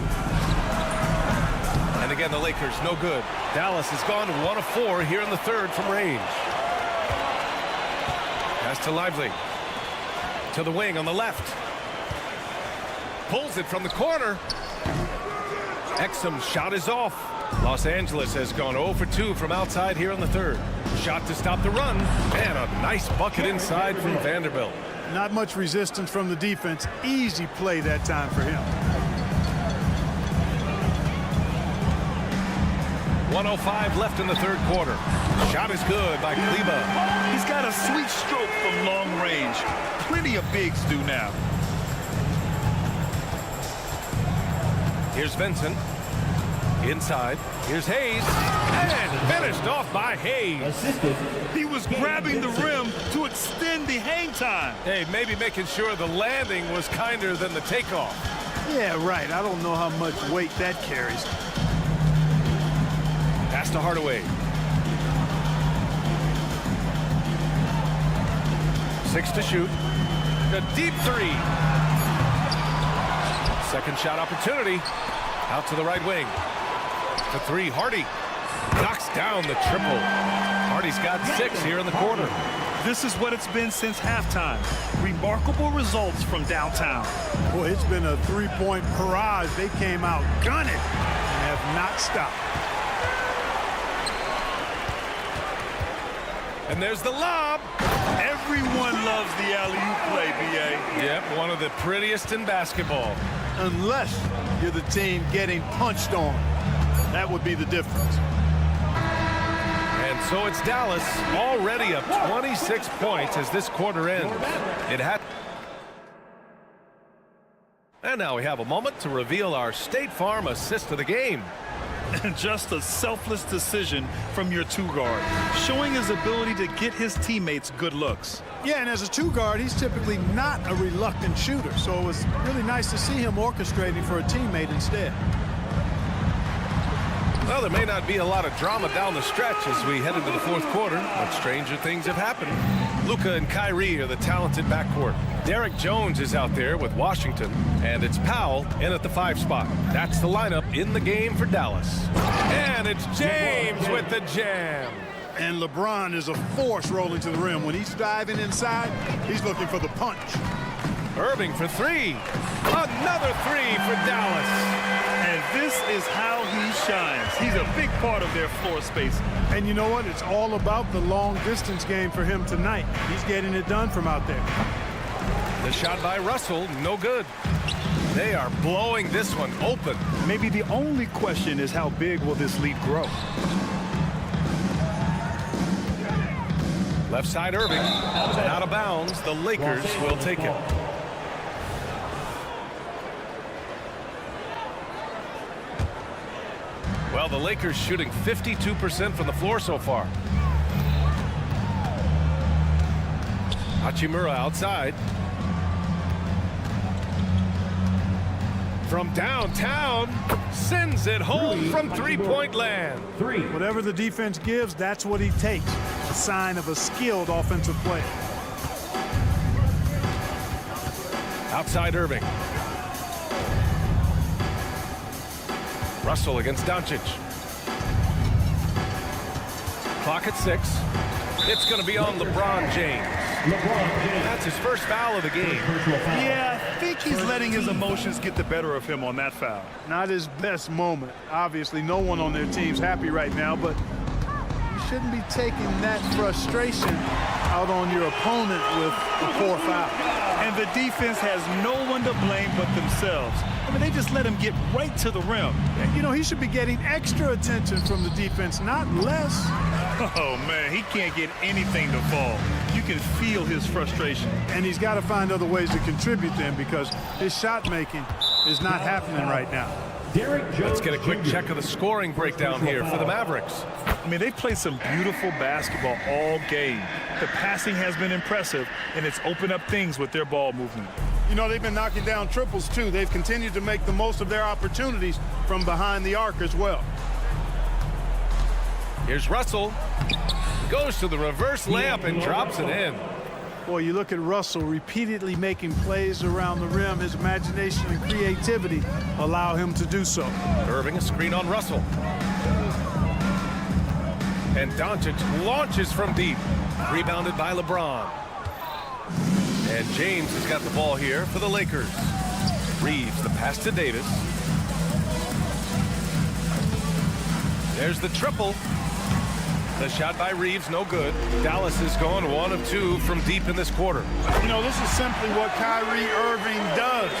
And again, the Lakers, no good. Dallas has gone 1 of 4 here in the third from range. Pass to Lively. To the wing on the left. Pulls it from the corner. Exum's shot is off. Los Angeles has gone 0 for 2 from outside here in the third. Shot to stop the run. And a nice bucket inside from Vanderbilt. Not much resistance from the defense. Easy play that time for him. 1:05 left in the third quarter. Shot is good by Kleber. He's got a sweet stroke from long range. Plenty of bigs do now. Here's Vincent. Inside. Here's Hayes. And finished off by Hayes. He was grabbing the rim to extend the hang time. Hey, maybe making sure the landing was kinder than the takeoff. Yeah, right. I don't know how much weight that carries. Pass to Hardaway. 6 to shoot. A deep 3. Second shot opportunity. Out to the right wing. To 3, Hardy. Knocks down the triple. Hardy's got 6 here in the quarter. This is what it's been since halftime. Remarkable results from downtown. Boy, it's been a 3-point barrage. They came out gunning and have not stopped. And there's the lob. Everyone loves the alley-oop play, B.A. Yep, one of the prettiest in basketball. Unless you're the team getting punched on. That would be the difference. And so it's Dallas already up 26 points as this quarter ends. It had. And now we have a moment to reveal our State Farm assist of the game. Just a selfless decision from your 2-guard, showing his ability to get his teammates good looks. Yeah, and as a 2-guard, he's typically not a reluctant shooter, so it was really nice to see him orchestrating for a teammate instead. Well, there may not be a lot of drama down the stretch as we head into the fourth quarter, but stranger things have happened. Luka and Kyrie are the talented backcourt. Derek Jones is out there with Washington, and it's Powell in at the 5 spot. That's the lineup in the game for Dallas. And it's James with the jam. And LeBron is a force rolling to the rim. When he's diving inside, he's looking for the punch. Irving for three. Another three for Dallas. And this is how he shines. He's a big part of their floor space. And you know what? It's all about the long distance game for him tonight. He's getting it done from out there. The shot by Russell, no good. They are blowing this one open. Maybe the only question is how big will this lead grow? Left side Irving, out of bounds. The Lakers will take it. Well, the Lakers shooting 52% from the floor so far. Hachimura outside. From downtown, sends it home from three-point land. Whatever the defense gives, that's what he takes. A sign of a skilled offensive player. Outside Irving. Russell against Doncic. Clock at 6. It's going to be on LeBron James. That's his first foul of the game. Yeah, I think he's letting his emotions get the better of him on that foul. Not his best moment. Obviously, no one on their team's happy right now, but you shouldn't be taking that frustration out on your opponent with a poor foul. And the defense has no one to blame but themselves. I mean, they just let him get right to the rim. You know, he should be getting extra attention from the defense, not less. Oh, man, he can't get anything to fall. You can feel his frustration. And he's got to find other ways to contribute then, because his shot making is not happening right now. Let's get a quick check of the scoring breakdown here for the Mavericks. I mean, they played some beautiful basketball all game. The passing has been impressive, and it's opened up things with their ball movement. You know, they've been knocking down triples, too. They've continued to make the most of their opportunities from behind the arc as well. Here's Russell. Goes to the reverse layup and drops it in. Boy, you look at Russell repeatedly making plays around the rim. His imagination and creativity allow him to do so. Irving, a screen on Russell. And Doncic launches from deep. Rebounded by LeBron. And James has got the ball here for the Lakers. Reeves, the pass to Davis. There's the triple. The shot by Reeves, no good. Dallas is going 1 of 2 from deep in this quarter. You know, this is simply what Kyrie Irving does.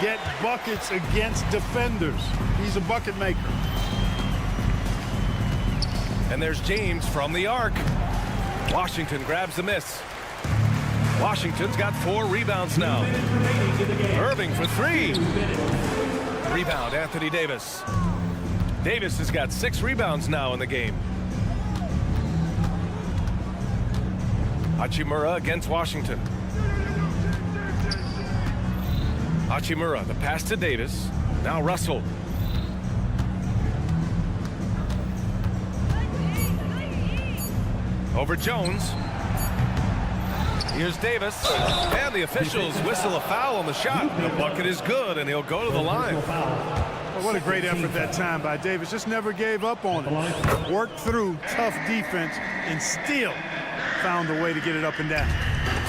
Get buckets against defenders. He's a bucket maker. And there's James from the arc. Washington grabs the miss. Washington's got 4 rebounds now. Irving for 3. Rebound, Anthony Davis. Davis has got 6 rebounds now in the game. Hachimura against Washington. Hachimura, the pass to Davis. Now Russell. Over Jones. Here's Davis. And the officials whistle a foul on the shot. The bucket is good, and he'll go to the line. Well, what a great effort that time by Davis. Just never gave up on it. Worked through tough defense and still found a way to get it up and down.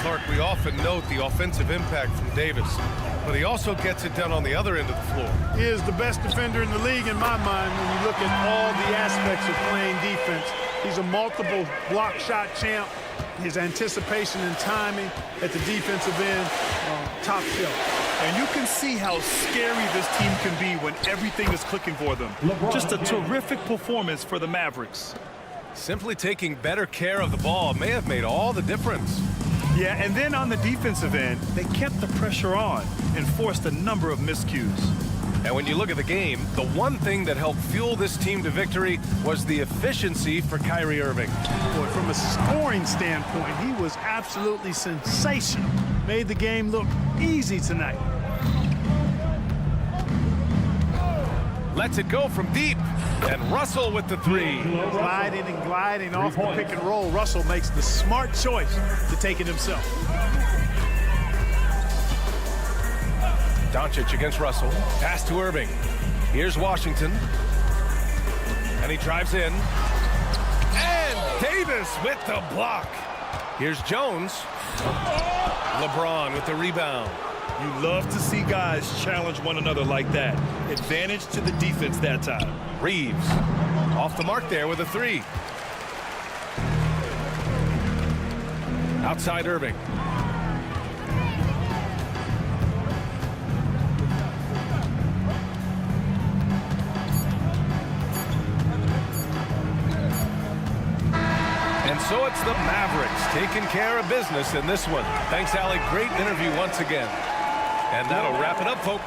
Clark, we often note the offensive impact from Davis, but he also gets it done on the other end of the floor. He is the best defender in the league in my mind when you look at all the aspects of playing defense. He's a multiple block shot champ. His anticipation and timing at the defensive end, top shelf. And you can see how scary this team can be when everything is clicking for them. Just a terrific performance for the Mavericks. Simply taking better care of the ball may have made all the difference. Yeah, and then on the defensive end, they kept the pressure on and forced a number of miscues. And when you look at the game, the one thing that helped fuel this team to victory was the efficiency for Kyrie Irving. Boy, from a scoring standpoint, he was absolutely sensational. Made the game look easy tonight. Lets it go from deep. And Russell with the 3. Gliding and gliding off the pick and roll. Russell makes the smart choice to take it himself. Doncic against Russell. Pass to Irving. Here's Washington. And he drives in. And Davis with the block. Here's Jones. LeBron with the rebound. You love to see guys challenge one another like that. Advantage to the defense that time. Reeves off the mark there with a three. Outside Irving. And so it's the Mavericks taking care of business in this one. Thanks, Allie. Great interview once again. And that'll wrap it up, folks.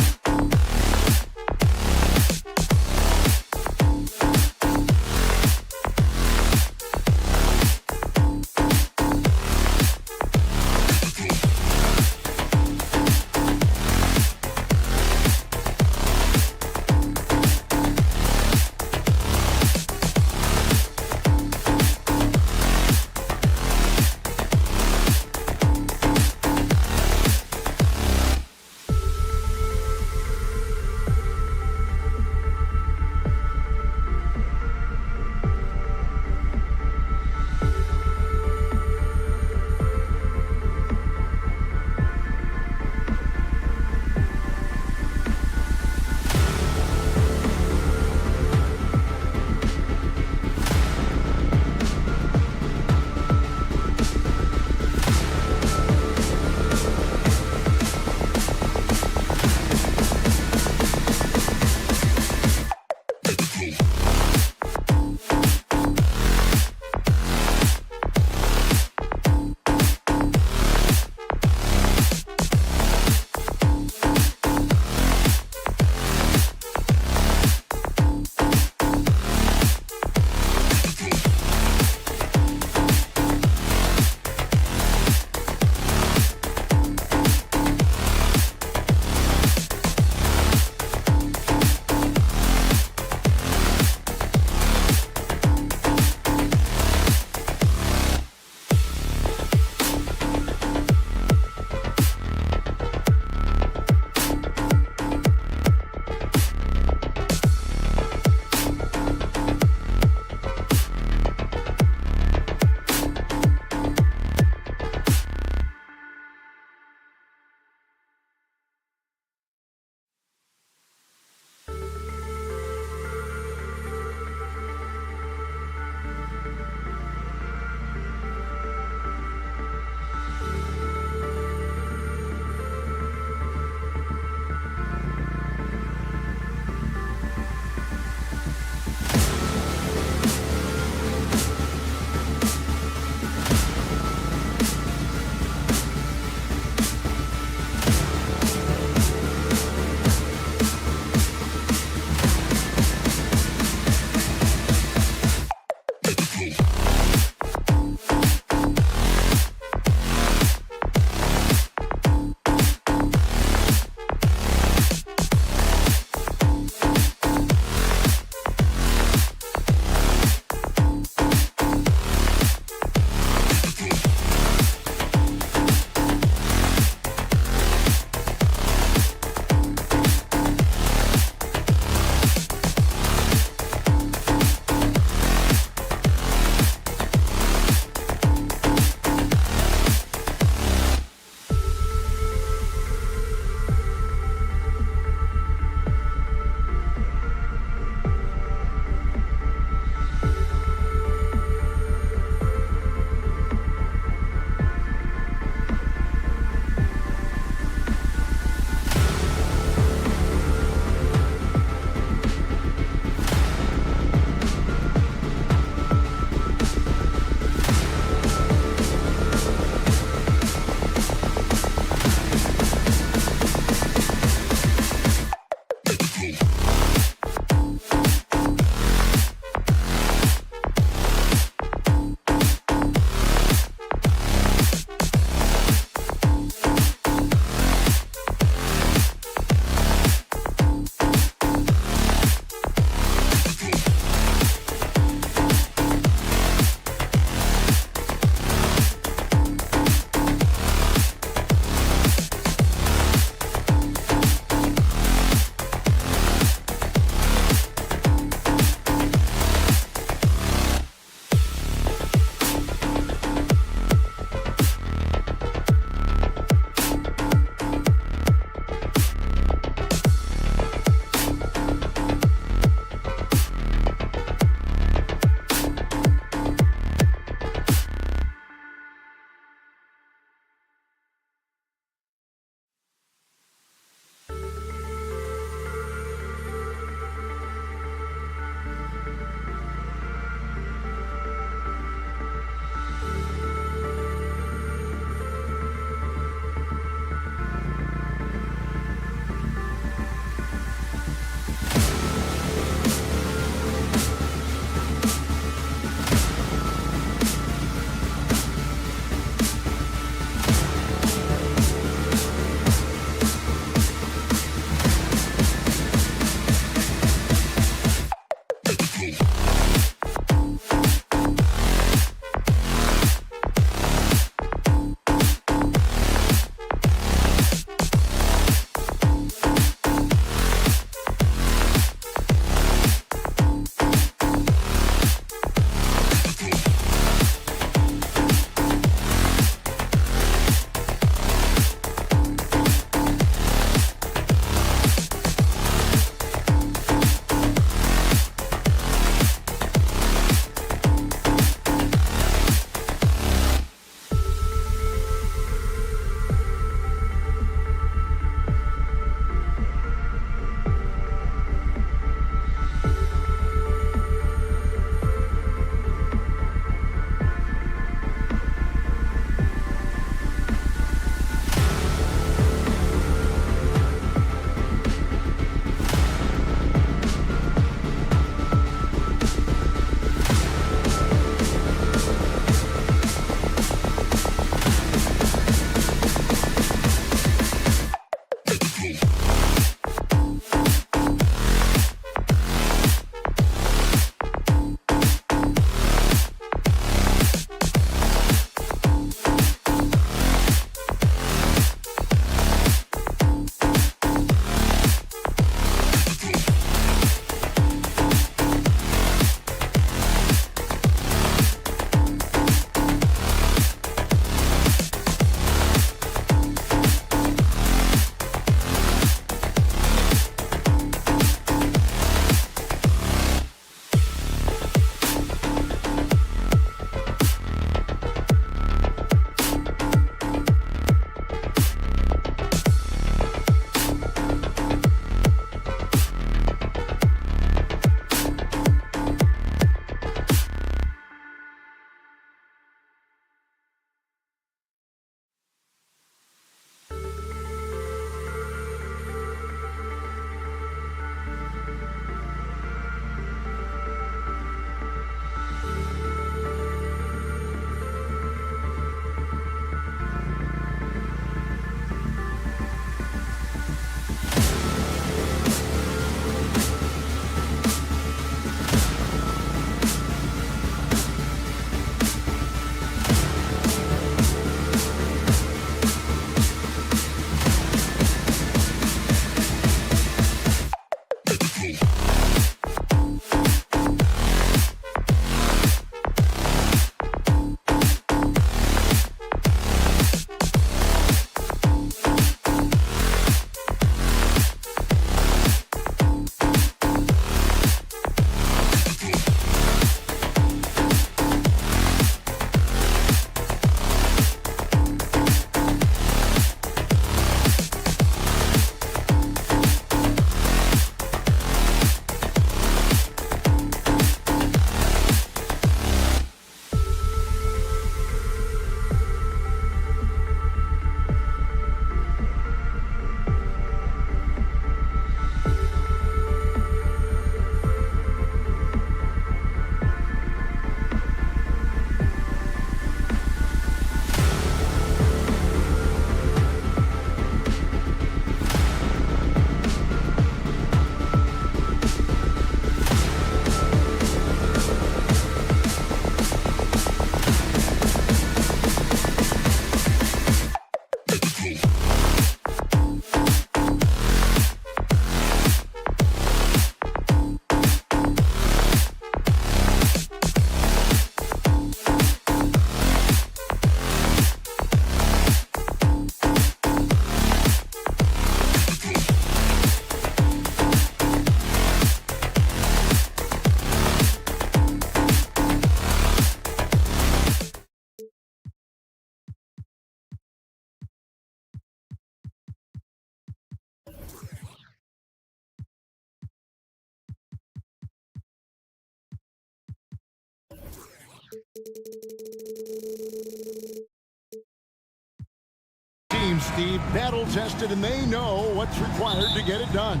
team, Steve, battle-tested, and they know what's required to get it done.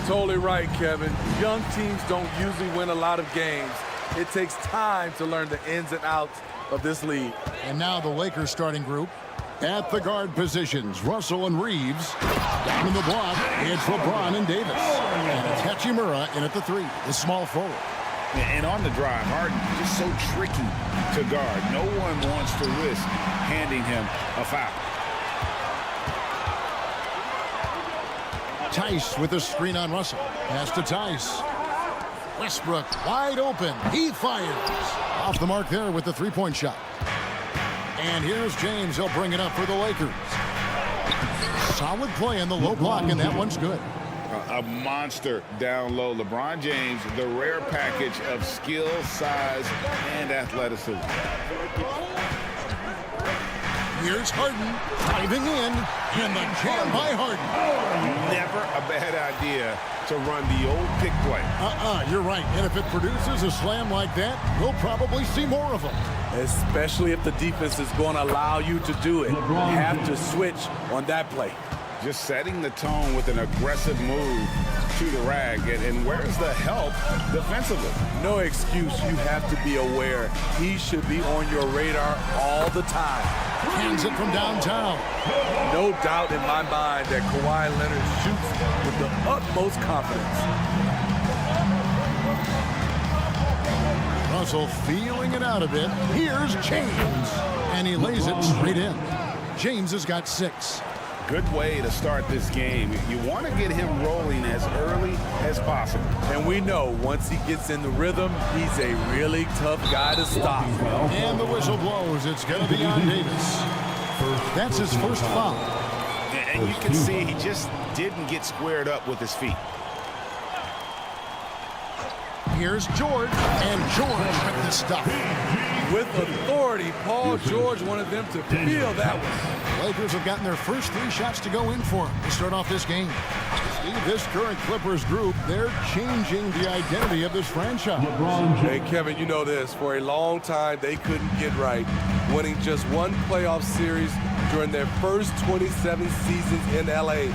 Totally right, Kevin. Young teams don't usually win a lot of games. It takes time to learn the ins and outs of this league. And now the Lakers starting group. At the guard positions, Russell and Reeves. Down in the block, it's LeBron and Davis. And it's Hachimura in at the 3, the small forward. And on the drive, Harden just so tricky to guard. No one wants to risk handing him a foul. Tice with a screen on Russell. Pass to Tice. Westbrook wide open. He fires. Off the mark there with the three-point shot. And here's James. He'll bring it up for the Lakers. Solid play in the low block, and that one's good. A monster down low. LeBron James, the rare package of skill, size, and athleticism. Here's Harden diving in, and the jam by Harden. Never a bad idea to run the old pick play. You're right. And if it produces a slam like that, we'll probably see more of them. Especially if the defense is going to allow you to do it. You have to switch on that play. Just setting the tone with an aggressive move to the rag. And where's the help defensively? No excuse. You have to be aware. He should be on your radar all the time. Hands it from downtown. No doubt in my mind that Kawhi Leonard shoots with the utmost confidence. Russell feeling it out a bit. Here's James. And he lays it straight in. James has got 6. Good way to start this game. You want to get him rolling as early as possible. And we know once he gets in the rhythm, he's a really tough guy to stop. And the whistle blows. It's going to be on Davis. That's his first foul. And you can see he just didn't get squared up with his feet. Here's George. And George with the stuff. With authority, Paul George wanted them to feel that one. Lakers have gotten their first 3 shots to go in for him to start off this game. Steve, this current Clippers group, they're changing the identity of this franchise. Hey, Kevin, you know this. For a long time, they couldn't get right, winning just one playoff series during their first 27 seasons in L.A.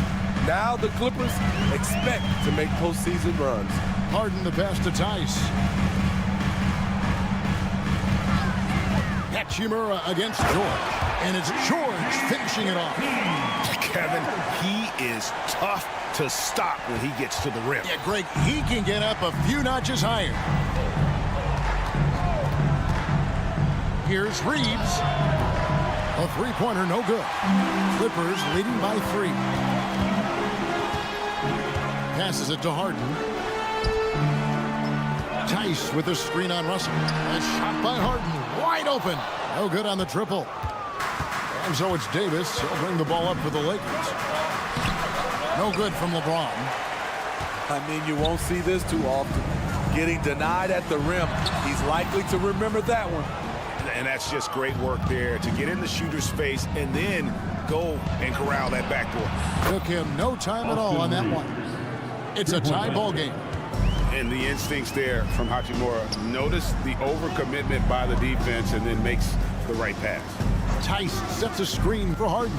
Now the Clippers expect to make postseason runs. Harden the pass to Tice. Hachimura against George. And it's George finishing it off. Kevin, he is tough to stop when he gets to the rim. Yeah, Greg, he can get up a few notches higher. Here's Reeves. A three-pointer, no good. Clippers leading by 3. Passes it to Harden. Tice with a screen on Russell. A shot by Harden. Wide open. No good on the triple. And so it's Davis. He'll bring the ball up for the Lakers. No good from LeBron. I mean, you won't see this too often. Getting denied at the rim. He's likely to remember that one. And that's just great work there to get in the shooter's face and then go and corral that backboard. Took him no time at all on that one. It's a tie ball game. And the instincts there from Hachimura. Notice the overcommitment by the defense and then makes the right pass. Tice sets a screen for Harden.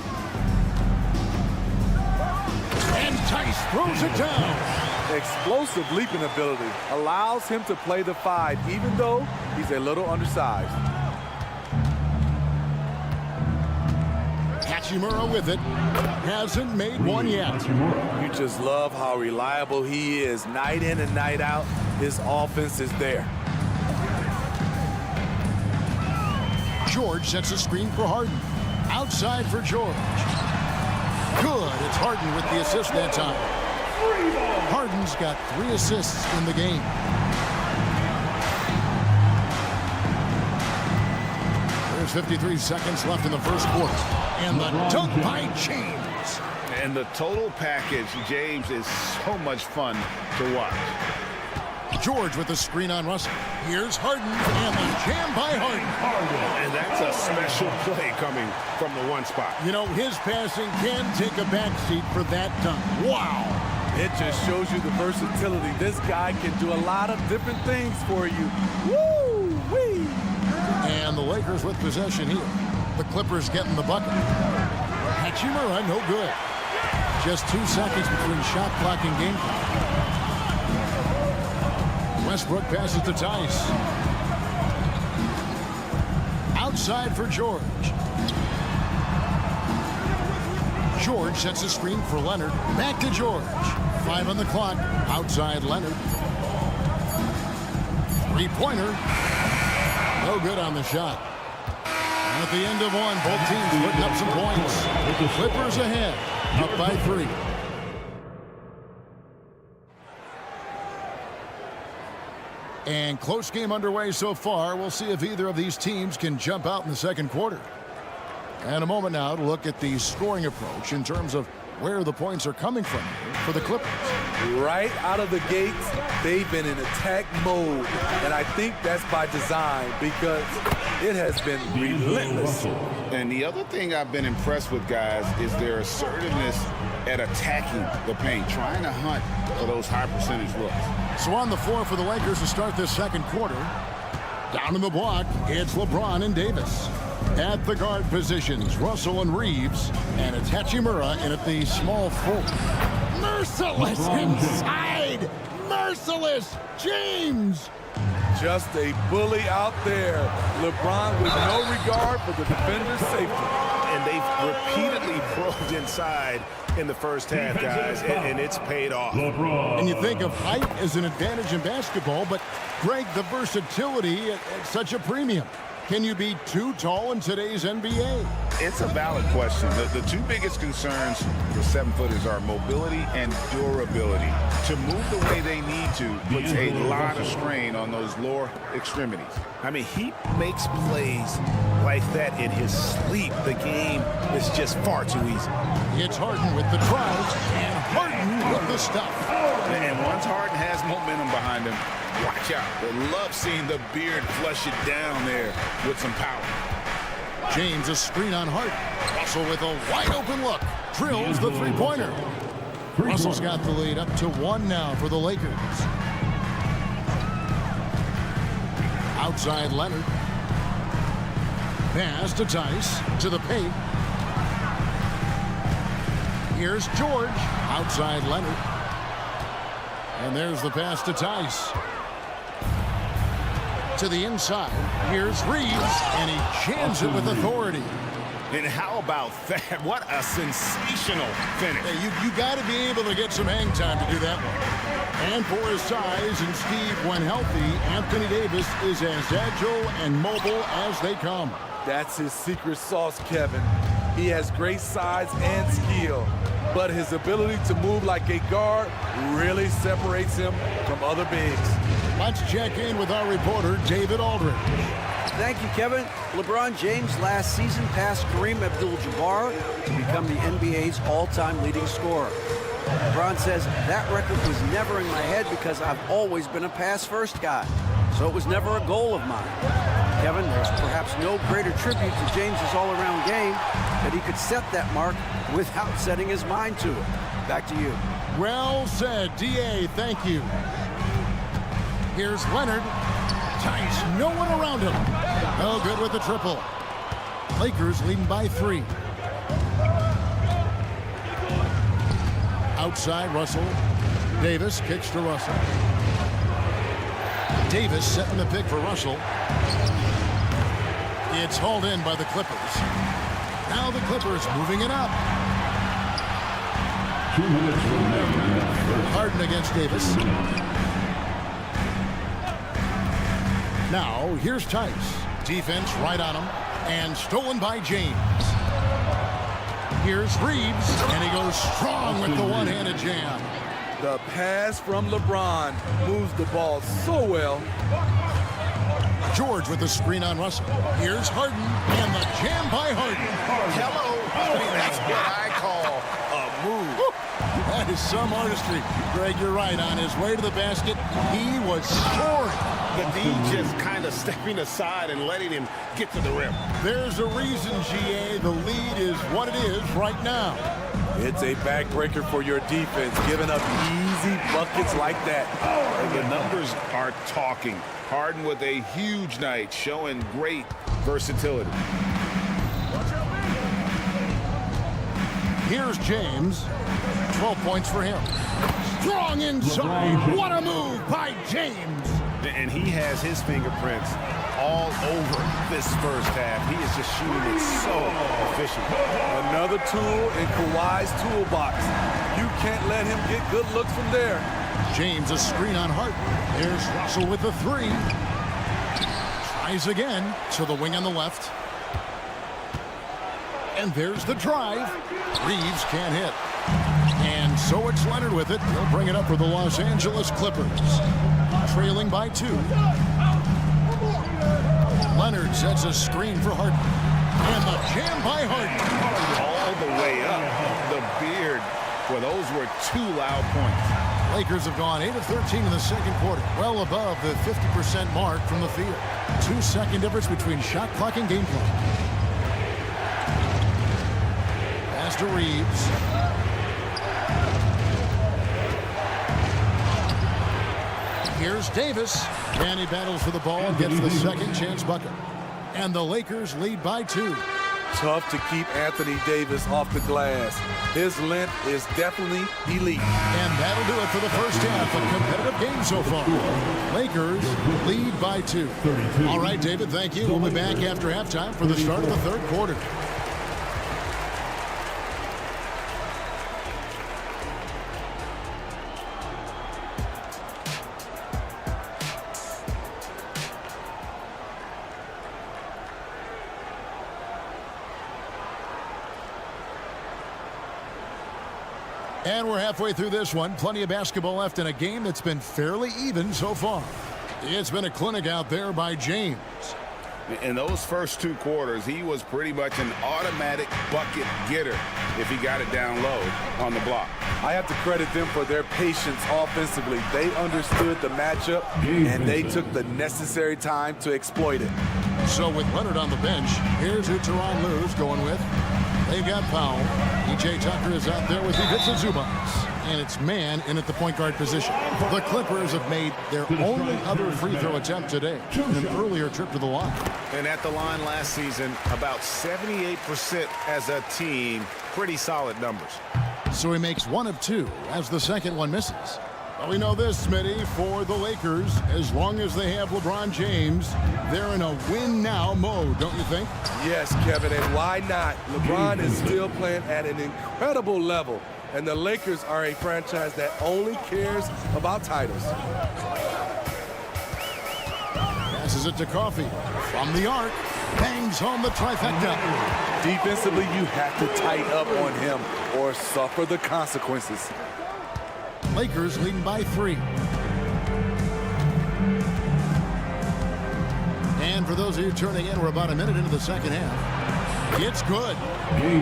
And Tice throws it down. Explosive leaping ability allows him to play the 5, even though he's a little undersized. Hachimura with it. Hasn't made one yet. You just love how reliable he is. Night in and night out, his offense is there. George sets a screen for Harden. Outside for George. Good. It's Harden with the assist that time. Harden's got 3 assists in the game. There's 53 seconds left in the first quarter. And the dunk by James. And the total package, James, is so much fun to watch. George with the screen on Russell. Here's Harden, and the jam by Harden. And that's a special play coming from the 1 spot. You know, his passing can take a backseat for that dunk. Wow. It just shows you the versatility. This guy can do a lot of different things for you. Woo-wee! And the Lakers with possession here. The Clippers getting the bucket. Hachimura, no good. Just 2 seconds between shot clock and game clock. Westbrook passes to Tice. Outside for George. George sets a screen for Leonard. Back to George. 5 on the clock. Outside Leonard. Three-pointer. No good on the shot. And at the end of one, both teams putting up some points. The Clippers ahead, up by 3. And close game underway so far. We'll see if either of these teams can jump out in the second quarter. And a moment now to look at the scoring approach in terms of where the points are coming from for the Clippers. Right out of the gates, they've been in attack mode. And I think that's by design because it has been relentless. And the other thing I've been impressed with, guys, is their assertiveness at attacking the paint, trying to hunt for those high percentage looks. So on the floor for the Lakers to start this second quarter. Down in the block, it's LeBron and Davis. At the guard positions, Russell and Reeves. And it's Hachimura in at the small forward. Merciless inside! Merciless James! Just a bully out there. LeBron with no regard for the defender's safety. And they've repeatedly probed inside in the first half, guys, and it's paid off. And you think of height as an advantage in basketball, but Greg, the versatility at such a premium. Can you be too tall in today's NBA? It's a valid question. The 2 biggest concerns for 7-footers are mobility and durability. To move the way they need to puts a lot of strain on those lower extremities. I mean, he makes plays like that in his sleep. The game is just far too easy. It's Harden with the drive and Harden with the stuff. And once Harden has momentum behind him, watch out. They love seeing the beard flush it down there with some power. James a screen on Harden. Russell with a wide open look. Drills the three-pointer. Russell's got the lead up to 1 now for the Lakers. Outside Leonard. Pass to Tice. To the paint. Here's George. Outside Leonard. And there's the pass to Tice. To the inside. Here's Reeves. And he jams it with authority. And how about that? What a sensational finish. Hey, you got to be able to get some hang time to do that one. And for his size and speed when healthy, Anthony Davis is as agile and mobile as they come. That's his secret sauce, Kevin. He has great size and skill, but his ability to move like a guard really separates him from other bigs. Let's check in with our reporter, David Aldridge. Thank you, Kevin. LeBron James last season passed Kareem Abdul-Jabbar to become the NBA's all-time leading scorer. LeBron says that record was never in my head because I've always been a pass-first guy, so it was never a goal of mine. Kevin, there's perhaps no greater tribute to James's all-around game that he could set that mark without setting his mind to it. Back to you. Well said, D.A. Thank you. Here's Leonard. Tice, no one around him. No good with the triple. Lakers leading by 3. Outside Russell. Davis kicks to Russell. Davis setting the pick for Russell. It's hauled in by the Clippers. Now the Clippers moving it up. 2 minutes remaining. Harden against Davis. Now, here's Tice. Defense right on him. And stolen by James. Here's Reeves. And he goes strong with the one-handed jam. The pass from LeBron moves the ball so well. George with the screen on Russell. Here's Harden. And the jam by Harden. Hello. That's what I call a move. That is some artistry. Greg, you're right. On his way to the basket, he was scoring. The D just kind of stepping aside and letting him get to the rim. There's a reason, GA. The lead is what it is right now. It's a backbreaker for your defense, giving up easy buckets like that. The numbers are talking. Harden with a huge night, showing great versatility. Here's James. 12 points for him. Strong inside. What a move by James. And he has his fingerprints all over this first half. He is just shooting it so efficient. Another tool in Kawhi's toolbox. You can't let him get good looks from there. James, a screen on Harden. There's Russell with the three. Tries again to the wing on the left. And there's the drive. Reeves can't hit. And so it's Leonard with it. He'll bring it up for the Los Angeles Clippers. Trailing by 2. Leonard sets a screen for Harden. And the jam by Harden. All the way up. The beard. Well, those were 2 loud points. Lakers have gone 8 of 13 in the second quarter. Well above the 50% mark from the field. 2-second difference between shot clock and game clock. Pass to Reeves. Here's Davis. And he battles for the ball and gets the second chance bucket. And the Lakers lead by 2. Tough to keep Anthony Davis off the glass. His length is definitely elite. And that'll do it for the first half. A competitive game so far. Lakers lead by 2. All right, David, thank you. We'll be back after halftime for the start of the third quarter. And we're halfway through this one. Plenty of basketball left in a game that's been fairly even so far. It's been a clinic out there by James. In those first 2 quarters, he was pretty much an automatic bucket getter if he got it down low on the block. I have to credit them for their patience offensively. They understood the matchup, and they took the necessary time to exploit it. So with Leonard on the bench, here's who Tyronn Lue's going with. They've got Powell. P.J. Tucker is out there with Ivica Zubac. And it's man in at the point guard position. The Clippers have made their only other free throw attempt today in an earlier trip to the line. And at the line last season, about 78% as a team. Pretty solid numbers. So he makes 1 of 2 as the second one misses. Well, we know this, Smitty, for the Lakers, as long as they have LeBron James, they're in a win-now mode, don't you think? Yes, Kevin, and why not? LeBron is still playing at an incredible level, and the Lakers are a franchise that only cares about titles. Passes it to Coffee. From the arc, bangs home the trifecta. Defensively, you have to tighten up on him or suffer the consequences. Lakers leading by 3. And for those of you turning in, we're about a minute into the second half. It's good.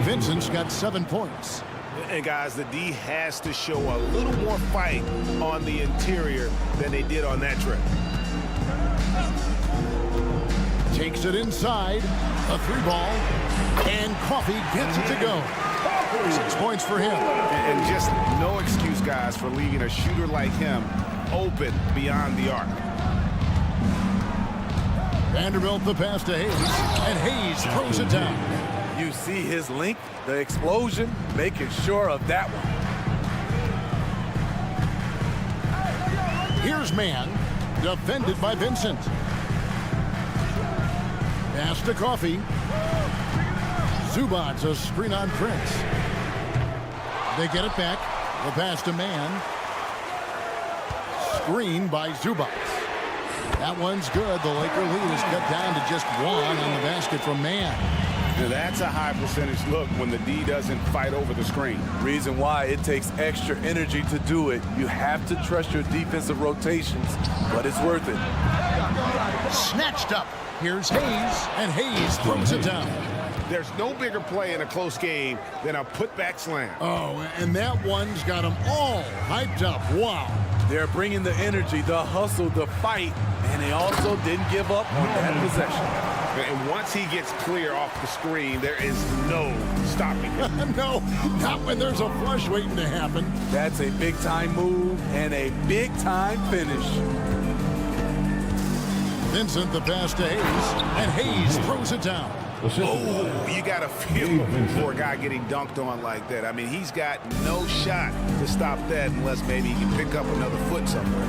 Vincent's got 7 points. And guys, the D has to show a little more fight on the interior than they did on that trip. Takes it inside. A 3-ball. And Coffee gets it to go. 6 points for him. And just no excuse, guys, for leaving a shooter like him open beyond the arc. Vanderbilt the pass to Hayes. And Hayes throws it down. You see his length, the explosion, making sure of that one. Here's man. Defended by Vincent. Pass to Coffee. Zubac, a screen on Prince. They get it back. The pass to man. Screen by Zubac. That one's good. The Laker lead is cut down to just 1 on the basket from man. Now that's a high percentage look when the D doesn't fight over the screen. Reason why it takes extra energy to do it. You have to trust your defensive rotations, but it's worth it. Snatched up. Here's Hayes, and Hayes throws it down. There's no bigger play in a close game than a putback slam. Oh, and that one's got them all hyped up. Wow. They're bringing the energy, the hustle, the fight, and they also didn't give up on that possession. And once he gets clear off the screen, there is no stopping him. No, not when there's a flush waiting to happen. That's a big-time move and a big-time finish. Vincent the pass to Hayes, and Hayes throws it down. Oh, you got to feel for a guy getting dunked on like that. I mean, he's got no shot to stop that unless maybe he can pick up another foot somewhere.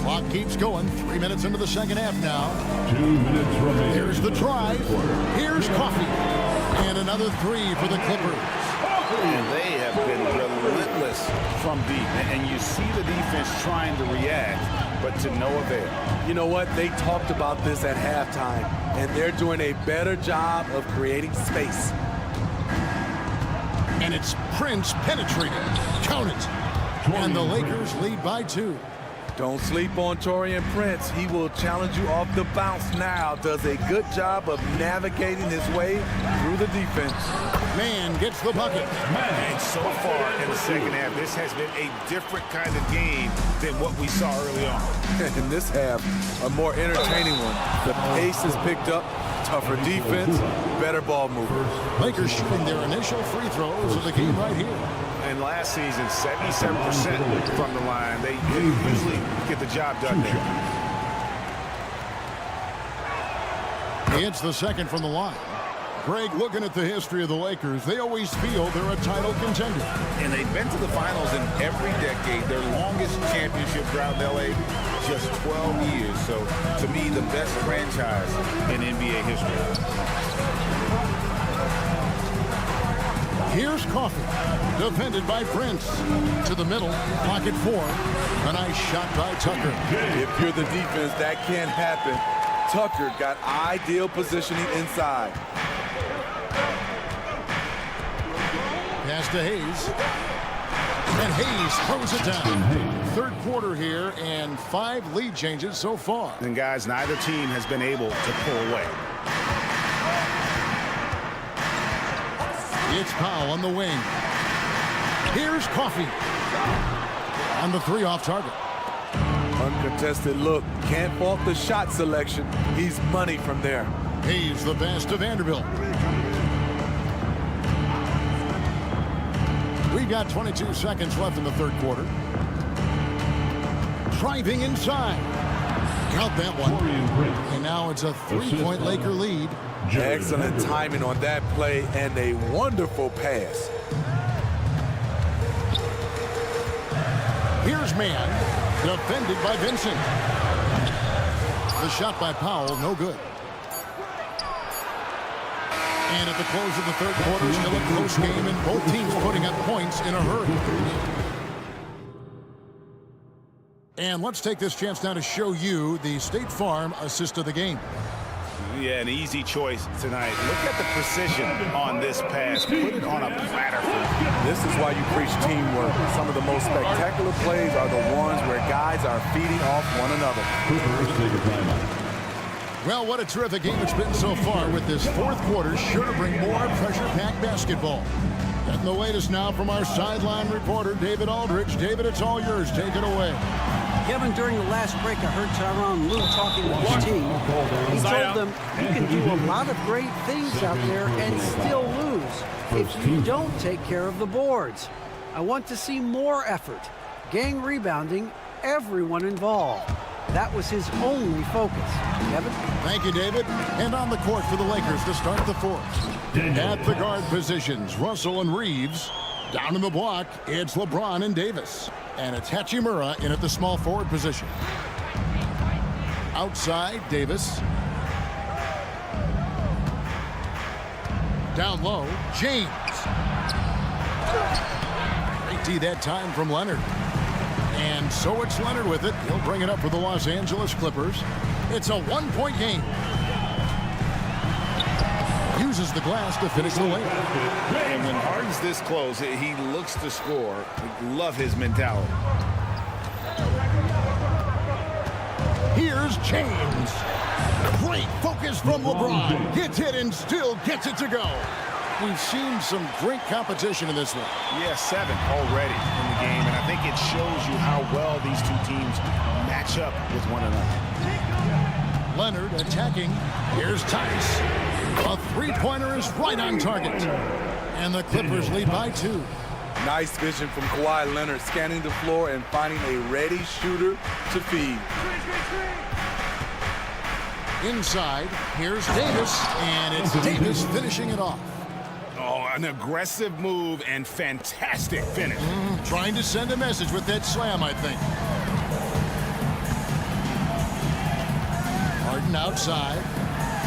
Clock keeps going. 3 minutes into the second half now. 2 minutes remaining. Here's the drive. Here's Coffee. And another three for the Clippers. And they have been relentless from deep. And you see the defense trying to react, but to no avail. You know what? They talked about this at halftime, and they're doing a better job of creating space. And it's Prince penetrating. Count it. And the Lakers lead by 2. Don't sleep on Taurean Prince. He will challenge you off the bounce now. Does a good job of navigating his way through the defense. Man gets the bucket. And so far in the second half, this has been a different kind of game than what we saw early on. In this half, a more entertaining one. The pace is picked up, tougher defense, better ball movers. Lakers shooting their initial free throws of the game right here. And last season, 77% from the line. They usually get the job done there. It's the second from the line. Greg, looking at the history of the Lakers, they always feel they're a title contender. And they've been to the finals in every decade. Their longest championship drought in L.A., just 12 years. So, to me, the best franchise in NBA history. Here's Coffee, defended by Prince. To the middle, pocket 4. A nice shot by Tucker. If you're the defense, that can't happen. Tucker got ideal positioning inside. Pass to Hayes. And Hayes throws it down. Third quarter here, and 5 lead changes so far. And guys, neither team has been able to pull away. It's Powell on the wing. Here's Coffee. On the 3 off target. Uncontested look. Can't fault the shot selection. He's money from there. Hayes the pass to Vanderbilt. We've got 22 seconds left in the third quarter. Driving inside. Count that one. And now it's a 3-point Laker lead. Excellent timing on that play and a wonderful pass. Here's Man, defended by Vincent. The shot by Powell, no good. And at the close of the third quarter, still a close game, and both teams putting up points in a hurry. And let's take this chance now to show you the State Farm assist of the game. Yeah, an easy choice tonight. Look at the precision on this pass. Put it on a platter. This is why you preach teamwork. Some of the most spectacular plays are the ones where guys are feeding off one another. Well, what a terrific game it's been so far, with this fourth quarter sure to bring more pressure-packed basketball. Getting the latest now from our sideline reporter, David Aldridge. David, it's all yours. Take it away. Kevin, during the last break, I heard Tyronn Lue talking with his team. He told them you can do a lot of great things out there and still lose if you don't take care of the boards. I want to see more effort, gang rebounding, everyone involved. That was his only focus. Kevin? Thank you, David. And on the court for the Lakers to start the fourth. At the guard positions, Russell and Reeves. Down in the block, it's LeBron and Davis. And it's Hachimura in at the small forward position. Outside, Davis. Down low, James. Great D that time from Leonard. And so it's Leonard with it. He'll bring it up for the Los Angeles Clippers. It's a one-point game. Uses the glass to finish the lane. And when Harden's this close, he looks to score. Love his mentality. Here's James. Great focus from LeBron. Gets it and still gets it to go. We've seen some great competition in this one. Yeah, 7 already in the game, and I think it shows you how well these two teams match up with one another. Leonard attacking. Here's Tice. A three-pointer is right on target. And the Clippers lead by 2. Nice vision from Kawhi Leonard, scanning the floor and finding a ready shooter to feed. Inside, here's Davis, and it's Davis finishing it off. Oh, an aggressive move and fantastic finish. Trying to send a message with that slam, I think. Harden outside.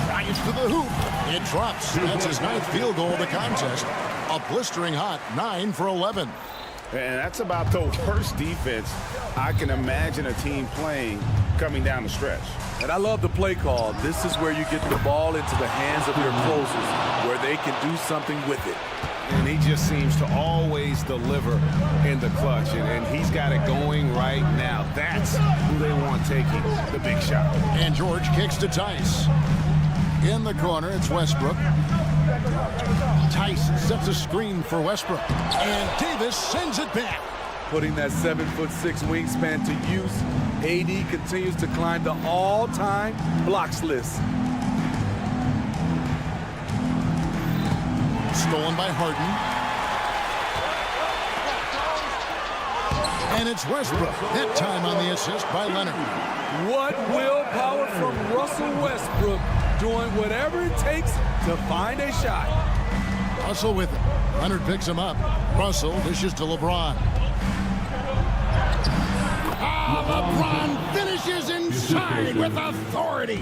Drives to the hoop. It drops. That's his 9th field goal of the contest. A blistering hot 9 for 11. And that's about the worst defense I can imagine a team playing coming down the stretch. And I love the play call. This is where you get the ball into the hands of your closers, where they can do something with it. And he just seems to always deliver in the clutch. And he's got it going right now. That's who they want taking the big shot. And George kicks to Tice. In the corner, it's Westbrook. Tice sets a screen for Westbrook. And Davis sends it back. Putting that 7'6" wingspan to use, AD continues to climb the all-time blocks list. Stolen by Harden. And it's Westbrook. That time on the assist by Leonard. What willpower from Russell Westbrook, doing whatever it takes to find a shot. Russell with it. Leonard picks him up. Russell dishes to LeBron. LeBron finishes inside with authority.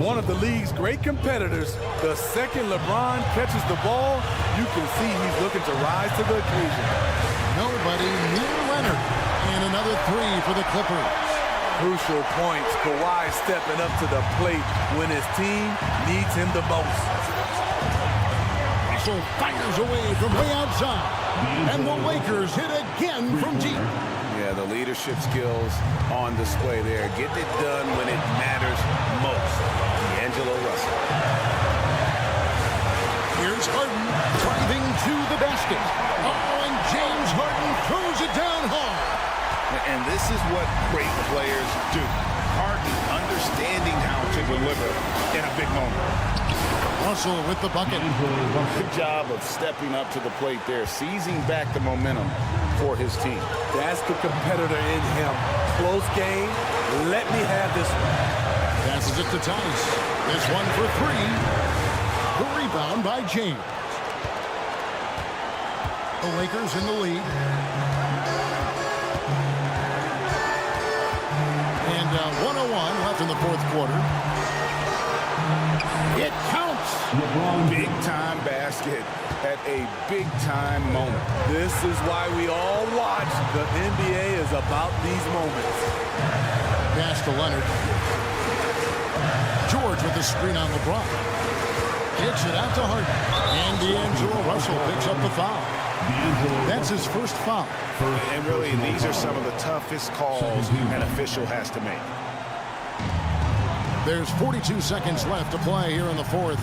One of the league's great competitors. The second LeBron catches the ball, you can see he's looking to rise to the occasion. Nobody near Leonard. And another 3 for the Clippers. Crucial points. Kawhi stepping up to the plate when his team needs him the most. Russell fires away from way outside. And the Lakers hit again from deep. Yeah, the leadership skills on display there. Getting it done when it matters most. D'Angelo Russell. Here's Harden driving to the basket. Oh, and James Harden throws it down hard. And this is what great players do. Harden understanding how to deliver in a big moment. Russell with the bucket. Good job of stepping up to the plate there, seizing back the momentum for his team. That's the competitor in him. Close game. Let me have this one. Passes it to Tice. This one for 3. The rebound by James. The Lakers in the lead. And 1:01 left in the 4th quarter. It counts. Big-time basket at a big-time moment. This is why we all watch. The NBA is about these moments. Pass to Leonard. George with the screen on LeBron. Kicks it out to Harden. And D'Angelo Russell picks up the foul. That's his first foul. And really, these are some of the toughest calls an official has to make. There's 42 seconds left to play here in the 4th.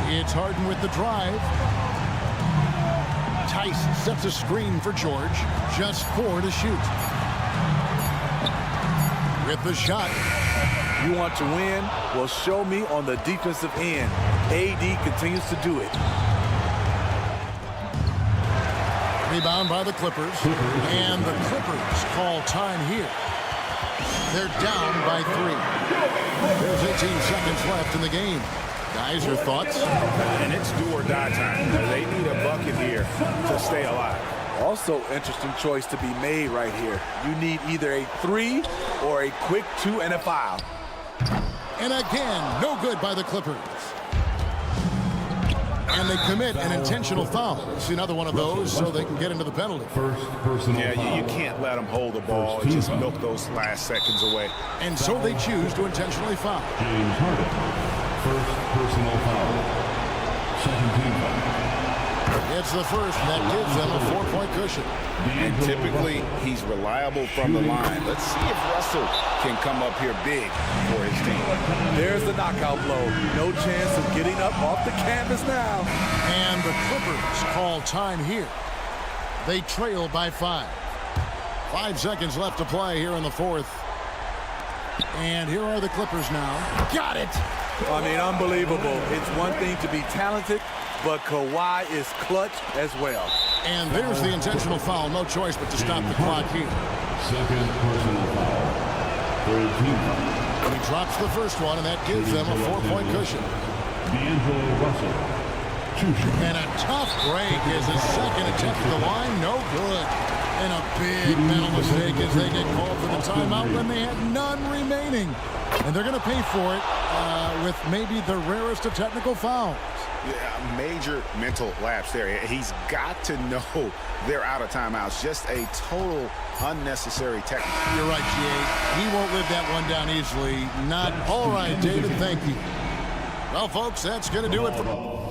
It's Harden with the drive. Tice sets a screen for George. Just 4 to shoot. With the shot. You want to win? Well, show me on the defensive end. AD continues to do it. Rebound by the Clippers. And the Clippers call time here. They're down by 3. There's 18 seconds left in the game. Guys, your thoughts? And it's do or die time. They need a bucket here to stay alive. Also, interesting choice to be made right here. You need either a 3 or a quick 2 and a foul. And again, no good by the Clippers. And they commit an intentional foul. It's another one of those so they can get into the penalty. Yeah, you can't let them hold the ball and just milk those last seconds away. And so they choose to intentionally foul. James Harden, first personal foul. Second team foul. It's the first, and that gives them a 4-point cushion. And typically, he's reliable from the line. Let's see if Russell can come up here big for his team. There's the knockout blow. No chance of getting up off the canvas now. And the Clippers call time here. They trail by 5. 5 seconds left to play here in the 4th. And here are the Clippers now. Got it! I mean, unbelievable. It's one thing to be talented, but Kawhi is clutch as well. And there's the intentional foul. No choice but to stop the clock here. Second personal foul. Third team foul. And he drops That's the first one, and that gives them a 4-point cushion. And a tough break is his second attempt at the line. No good. And a big mental mistake as they get called for the timeout when they had none remaining. And they're going to pay for it with maybe the rarest of technical fouls. Yeah, major mental lapse there. He's got to know they're out of timeouts. Just a total unnecessary technical. You're right, G.A. He won't live that one down easily. Not all right, David. Thank you. Well, folks, that's going to do it for...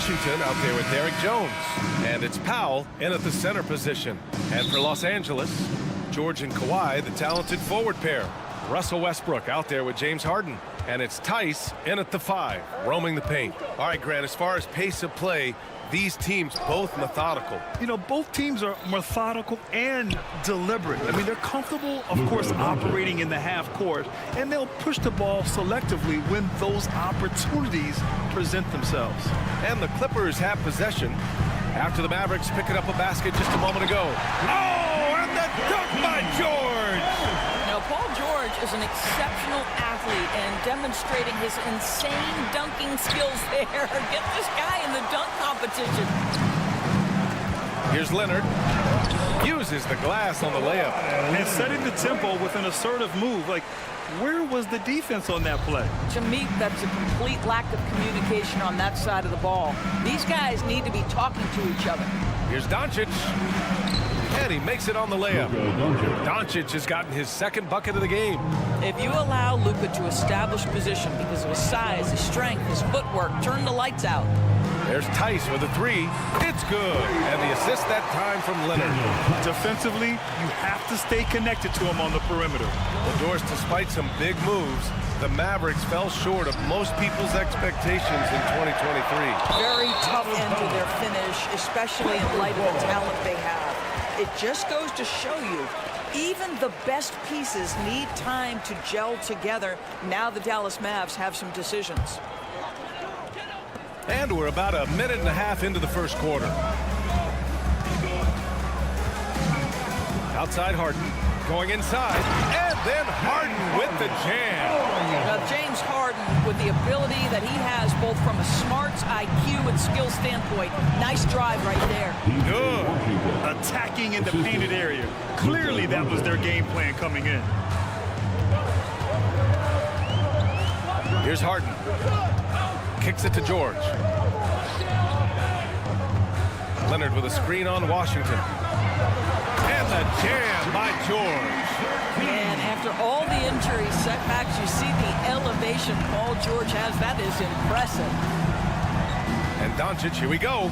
Washington out there with Derek Jones. And it's Powell in at the center position. And for Los Angeles, George and Kawhi, the talented forward pair. Russell Westbrook out there with James Harden. And it's Tice in at the 5, roaming the paint. All right, Grant, as far as pace of play, these teams both methodical. You know, both teams are methodical and deliberate. I mean, they're comfortable, of course, operating in the half court, and they'll push the ball selectively when those opportunities present themselves. And the Clippers have possession after the Mavericks picking up a basket just a moment ago. Oh, and the dunk by George! Now, Paul George is an exceptional athlete and demonstrating his insane dunking skills there. Get this guy in the dunk competition. Here's Leonard. Uses the glass on the layup. And setting the tempo with an assertive move. Like, where was the defense on that play? To me, that's a complete lack of communication on that side of the ball. These guys need to be talking to each other. Here's Doncic. And he makes it on the layup. Doncic has gotten his second bucket of the game. If you allow Luka to establish position because of his size, his strength, his footwork, turn the lights out. There's Tice with a 3. It's good. And the assist that time from Leonard. Defensively, you have to stay connected to him on the perimeter. Well, Doris, despite some big moves, the Mavericks fell short of most people's expectations in 2023. Very tough end to their finish, especially in light of the talent they have. It just goes to show you, even the best pieces need time to gel together. Now the Dallas Mavs have some decisions. And we're about a minute and a half into the first quarter. Outside Harden, going inside, and then Harden with the jam. Now James Harden, with the ability that he has both from a smarts, IQ, and skill standpoint, nice drive right there. Good. Attacking in the painted area. Clearly that was their game plan coming in. Here's Harden. Kicks it to George. Leonard with a screen on Washington. And the jam by George. And after all the injury setbacks, you see the elevation Paul George has. That is impressive. And Doncic, here we go.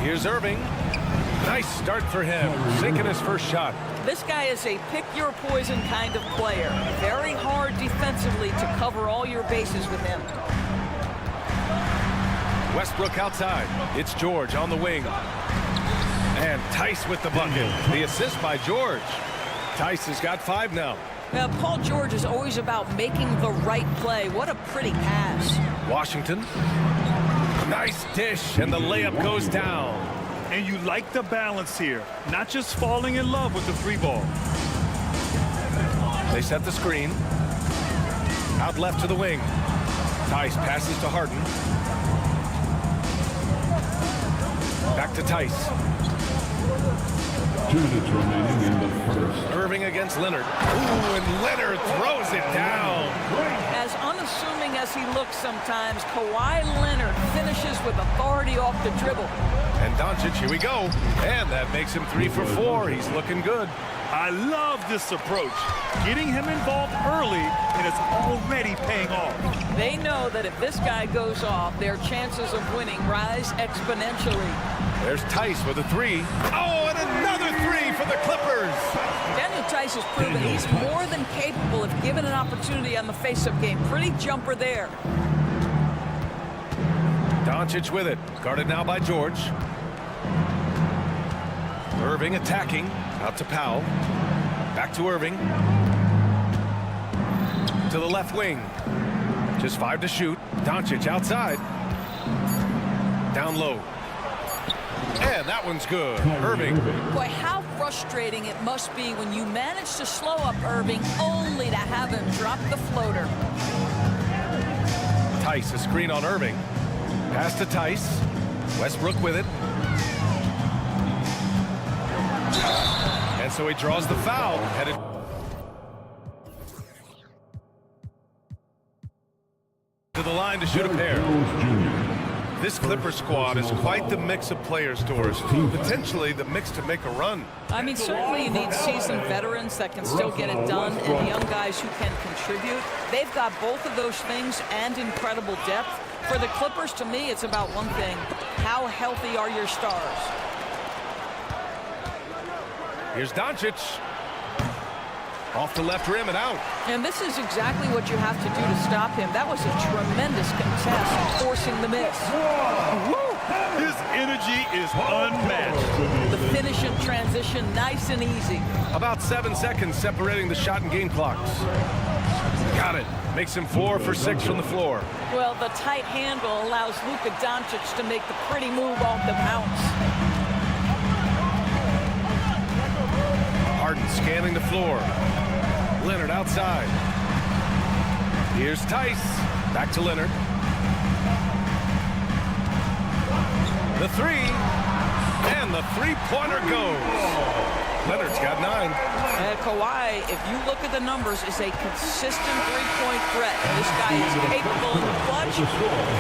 Here's Irving. Nice start for him, sinking his first shot. This guy is a pick-your-poison kind of player. Very hard defensively to cover all your bases with him. Westbrook outside. It's George on the wing. And Tice with the bucket. The assist by George. Tice has got 5 now. Now, Paul George is always about making the right play. What a pretty pass. Washington. Nice dish, and the layup goes down. And you like the balance here. Not just falling in love with the 3-ball. They set the screen. Out left to the wing. Tice passes to Harden. Back to Tice. 2 minutes remaining in the first. Irving against Leonard. Ooh, and Leonard throws it down. As unassuming as he looks sometimes. Kawhi Leonard finishes with authority off the dribble. And Doncic, here we go. And that makes him 3 for 4. He's looking good. I love this approach. Getting him involved early, and it's already paying off. They know that if this guy goes off, their chances of winning rise exponentially. There's Tice with a 3. Oh, and another 3 for the Clippers. Daniel Tice has proven he's more than capable if given an opportunity on the face-up game. Pretty jumper there. Doncic with it. Guarded now by George. Irving attacking. Out to Powell. Back to Irving. To the left wing. Just 5 to shoot. Doncic outside. Down low. And that one's good. Irving. Boy, how frustrating it must be when you manage to slow up Irving only to have him drop the floater. Tice, a screen on Irving. Pass to Tice. Westbrook with it. And so he draws the foul. Headed to the line to shoot a pair. This Clipper squad is quite the mix of players, Doris. Potentially the mix to make a run. I mean, certainly you need seasoned veterans that can still get it done and young guys who can contribute. They've got both of those things and incredible depth. For the Clippers, to me, it's about one thing. How healthy are your stars? Here's Doncic. Off the left rim and out. And this is exactly what you have to do to stop him. That was a tremendous contest, forcing the miss. His energy is unmatched. The finish in transition, nice and easy. About 7 seconds separating the shot and game clocks. Got it. Makes him 4 for 6 from the floor. Well, the tight handle allows Luka Doncic to make the pretty move off the bounce. Harden scanning the floor. Leonard outside. Here's Tice. Back to Leonard. The 3. And the three-pointer goes. Leonard's got 9. Kawhi, if you look at the numbers, is a consistent three-point threat. This guy is capable in the clutch.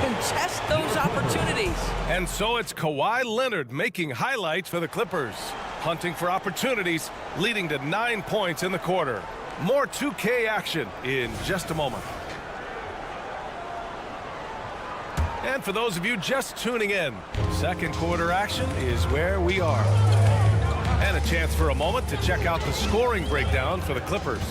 Contest those opportunities. And so it's Kawhi Leonard making highlights for the Clippers. Hunting for opportunities, leading to 9 points in the quarter. More 2K action in just a moment. And for those of you just tuning in, second quarter action is where we are. And a chance for a moment to check out the scoring breakdown for the Clippers.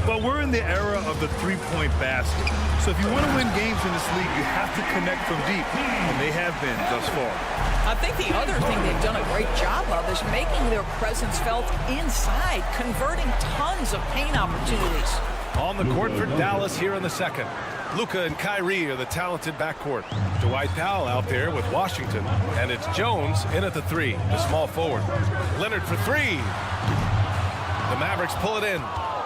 But we're in the era of the three-point basket. So if you want to win games in this league, you have to connect from deep. And they have been thus far. I think the other thing they've done a great job of is making their presence felt inside, converting tons of paint opportunities. On the court for Dallas here in the second. Luka and Kyrie are the talented backcourt. Dwight Powell out there with Washington. And it's Jones in at the 3, the small forward. Leonard for 3. The Mavericks pull it in.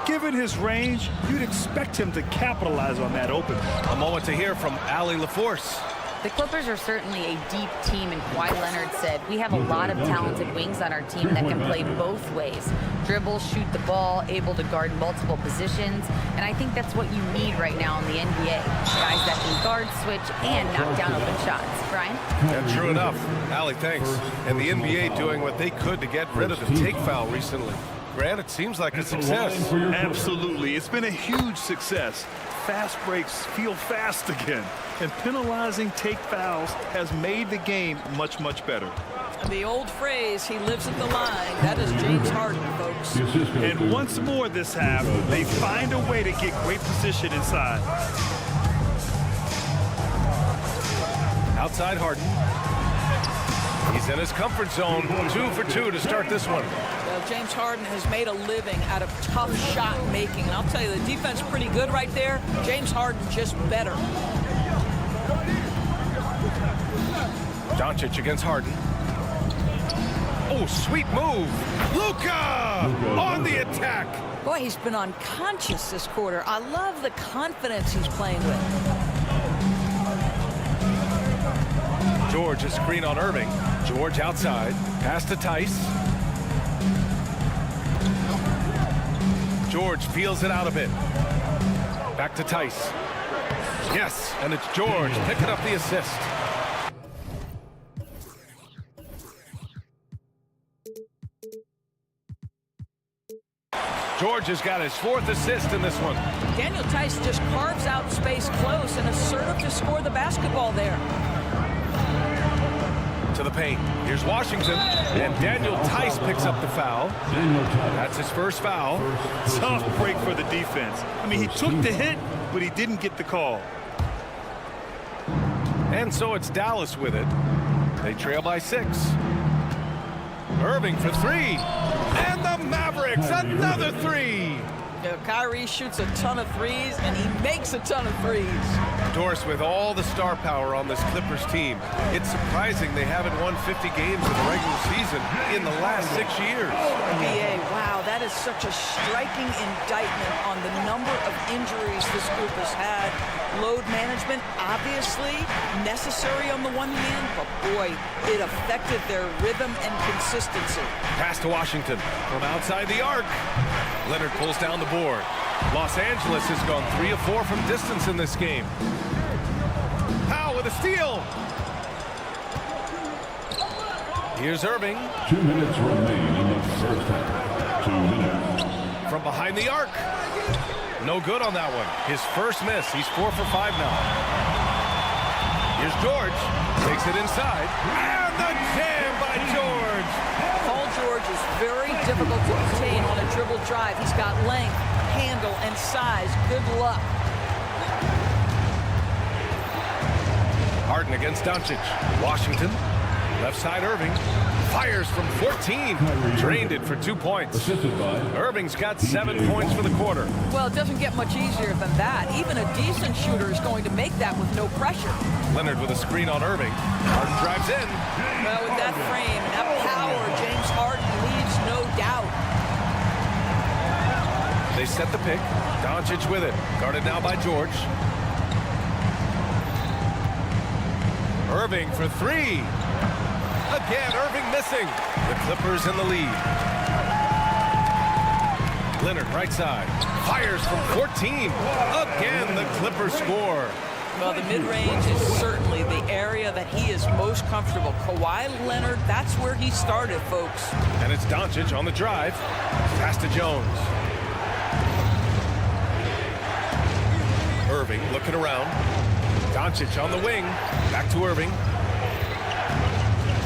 Given his range, you'd expect him to capitalize on that open. A moment to hear from Allie LaForce. The Clippers are certainly a deep team, and Kawhi Leonard said, we have a lot of talented wings on our team that can play both ways. Dribble, shoot the ball, able to guard multiple positions, and I think that's what you need right now in the NBA. Guys that can guard, switch, and knock down open shots. Brian? Yeah, true enough. Allie, thanks. And the NBA doing what they could to get rid of the take foul recently. Grant, it seems like a success. Absolutely. It's been a huge success. Fast breaks feel fast again. And penalizing take fouls has made the game much, much better. The old phrase, he lives at the line. That is James Harden, folks. And once more this half, they find a way to get great position inside. Outside Harden. He's in his comfort zone. 2 for 2 to start this one. Well, James Harden has made a living out of tough shot making. And I'll tell you, the defense pretty good right there. James Harden just better. Doncic against Harden. Oh, sweet move. Luka on the attack. Boy, he's been unconscious this quarter. I love the confidence he's playing with. George, a screen on Irving. George outside. Pass to Tice. George feels it out a bit. Back to Tice. Yes, and it's George picking up the assist. George has got his 4th assist in this one. Daniel Tice just carves out space close and assertive to score the basketball there. To the paint. Here's Washington, and Daniel Tice picks up the foul. That's his first foul. Tough break for the defense. I mean, he took the hit, but he didn't get the call. And so it's Dallas with it. They trail by 6. Irving for 3. And the Mavericks, another 3. You know, Kyrie shoots a ton of threes, and he makes a ton of threes. Doris, with all the star power on this Clippers team, it's surprising they haven't won 50 games in the regular season in the last 6 years. NBA, wow, that is such a striking indictment on the number of injuries this group has had. Load management, obviously, necessary on the one hand, but boy, it affected their rhythm and consistency. Pass to Washington from outside the arc. Leonard pulls down the board. Los Angeles has gone 3 of 4 from distance in this game. Powell with a steal. Here's Irving. 2 minutes remain in the first half. 2 minutes. From behind the arc. No good on that one. His first miss. He's 4 for 5 now. Here's George. Takes it inside. And the jam by George. Paul George is very difficult to contain on a dribble drive. He's got length, handle, and size. Good luck. Harden against Doncic. Washington. Left side Irving. Fires from 14. Drained it for 2 points. Irving's got 7 points for the quarter. Well, it doesn't get much easier than that. Even a decent shooter is going to make that with no pressure. Leonard with a screen on Irving. Harden drives in. Well, with that frame and that power, James Harden leaves no doubt. They set the pick. Doncic with it. Guarded now by George. Irving for 3. Again, Irving missing. The Clippers in the lead. Leonard right side. Fires from 14. Again, the Clippers score. Well, the mid-range is certainly the area that he is most comfortable. Kawhi Leonard, that's where he started, folks. And it's Doncic on the drive. Pass to Jones. Irving looking around. Doncic on the wing. Back to Irving.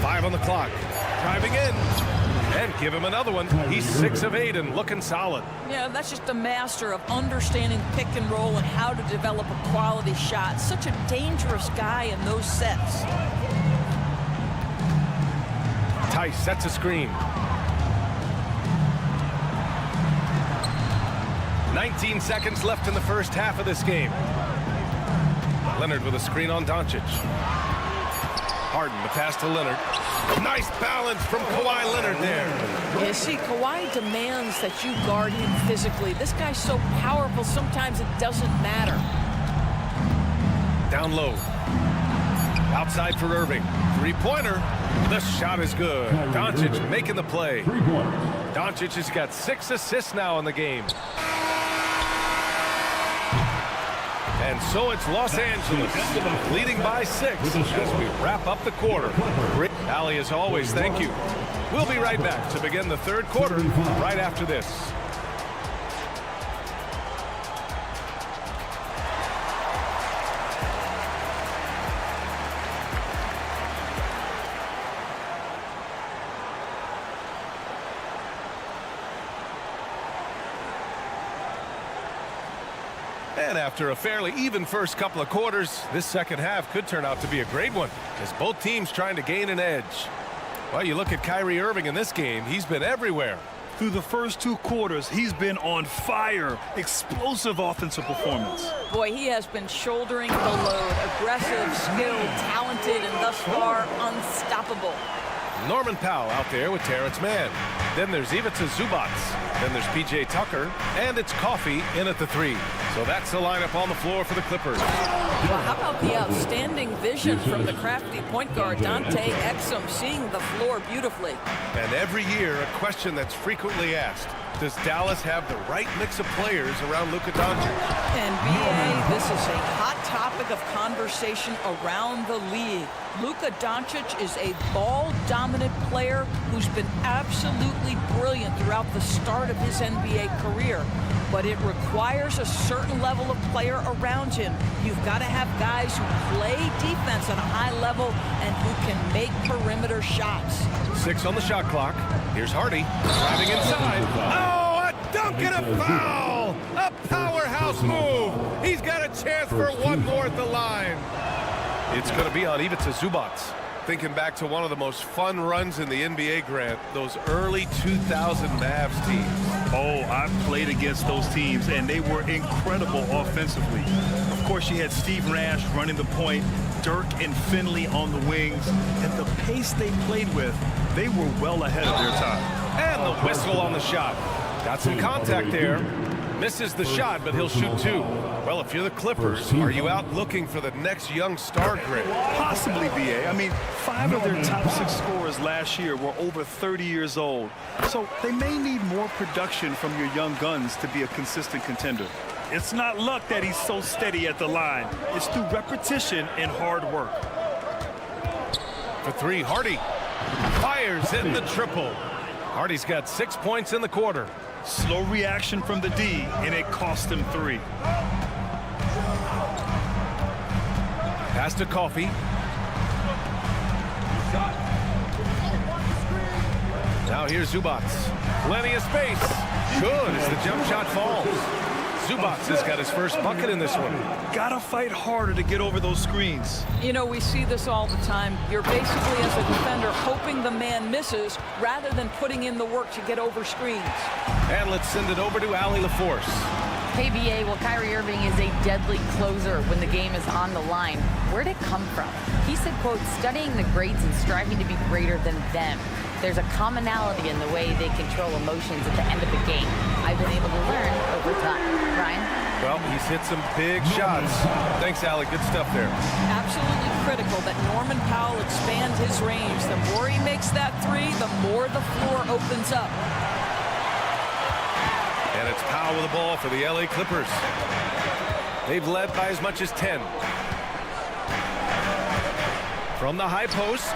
5 on the clock. Driving in. And give him another one. He's 6 of 8 and looking solid. Yeah, that's just a master of understanding pick and roll and how to develop a quality shot. Such a dangerous guy in those sets. Tice sets a screen. 19 seconds left in the first half of this game. Leonard with a screen on Doncic. Harden, the pass to Leonard. Nice balance from Kawhi Leonard there. Yeah, see, Kawhi demands that you guard him physically. This guy's so powerful, sometimes it doesn't matter. Down low. Outside for Irving. 3-pointer. The shot is good. Doncic making the play. Doncic has got 6 assists now in the game. And so it's Los Angeles leading by 6 as we wrap up the quarter. Ali, as always, thank you. We'll be right back to begin the third quarter right after this. And after a fairly even first couple of quarters, this second half could turn out to be a great one as both teams trying to gain an edge. Well, you look at Kyrie Irving in this game, he's been everywhere. Through the first 2 quarters, he's been on fire. Explosive offensive performance. Boy, he has been shouldering the load. Aggressive, skilled, talented, and thus far unstoppable. Norman Powell out there with Terrence Mann. Then there's Ivica Zubac. Then there's P.J. Tucker. And it's Coffey in at the 3. So that's the lineup on the floor for the Clippers. Well, how about the outstanding vision from the crafty point guard, Dante Exum, seeing the floor beautifully. And every year, a question that's frequently asked. Does Dallas have the right mix of players around Luka Doncic? And B.A., this is a hot topic topic of conversation around the league. Luka Doncic is a ball-dominant player who's been absolutely brilliant throughout the start of his NBA career. But it requires a certain level of player around him. You've got to have guys who play defense at a high level and who can make perimeter shots. 6 on the shot clock. Here's Hardy driving inside. Oh, a dunk and a foul! A powerhouse move. He's got a chance for one more at the line. It's going to be on Ivica Zubac. Thinking back to one of the most fun runs in the NBA, Grant, those early 2000 Mavs teams. Oh, I've played against those teams, and they were incredible offensively. Of course, you had Steve Nash running the point, Dirk and Finley on the wings, and the pace they played with, they were well ahead of their time. And the whistle on the shot. Got some contact there. Misses the shot, but he'll shoot 2. Well, if you're the Clippers, are you out looking for the next young star, Grant? Possibly, BA. I mean, 5 of their top 6 scorers last year were over 30 years old. So they may need more production from your young guns to be a consistent contender. It's not luck that he's so steady at the line. It's through repetition and hard work. For 3, Hardy fires in the triple. Hardy's got 6 points in the quarter. Slow reaction from the D, and it cost him 3. Pass to Coffey. Now here's Zubac. Plenty of space. Good as the jump shot falls. Zubac has got his first bucket in this one. Gotta fight harder to get over those screens. You know, we see this all the time. You're basically, as a defender, hoping the man misses rather than putting in the work to get over screens. And let's send it over to Allie LaForce. KBA, well, Kyrie Irving is a deadly closer when the game is on the line. Where'd it come from? He said, quote, studying the greats and striving to be greater than them. There's a commonality in the way they control emotions at the end of the game. I've been able to learn over time. Ryan? Well, he's hit some big shots. Thanks, Allie. Good stuff there. Absolutely critical that Norman Powell expand his range. The more he makes that 3, the more the floor opens up. And it's Powell with the ball for the LA Clippers. They've led by as much as 10. From the high post.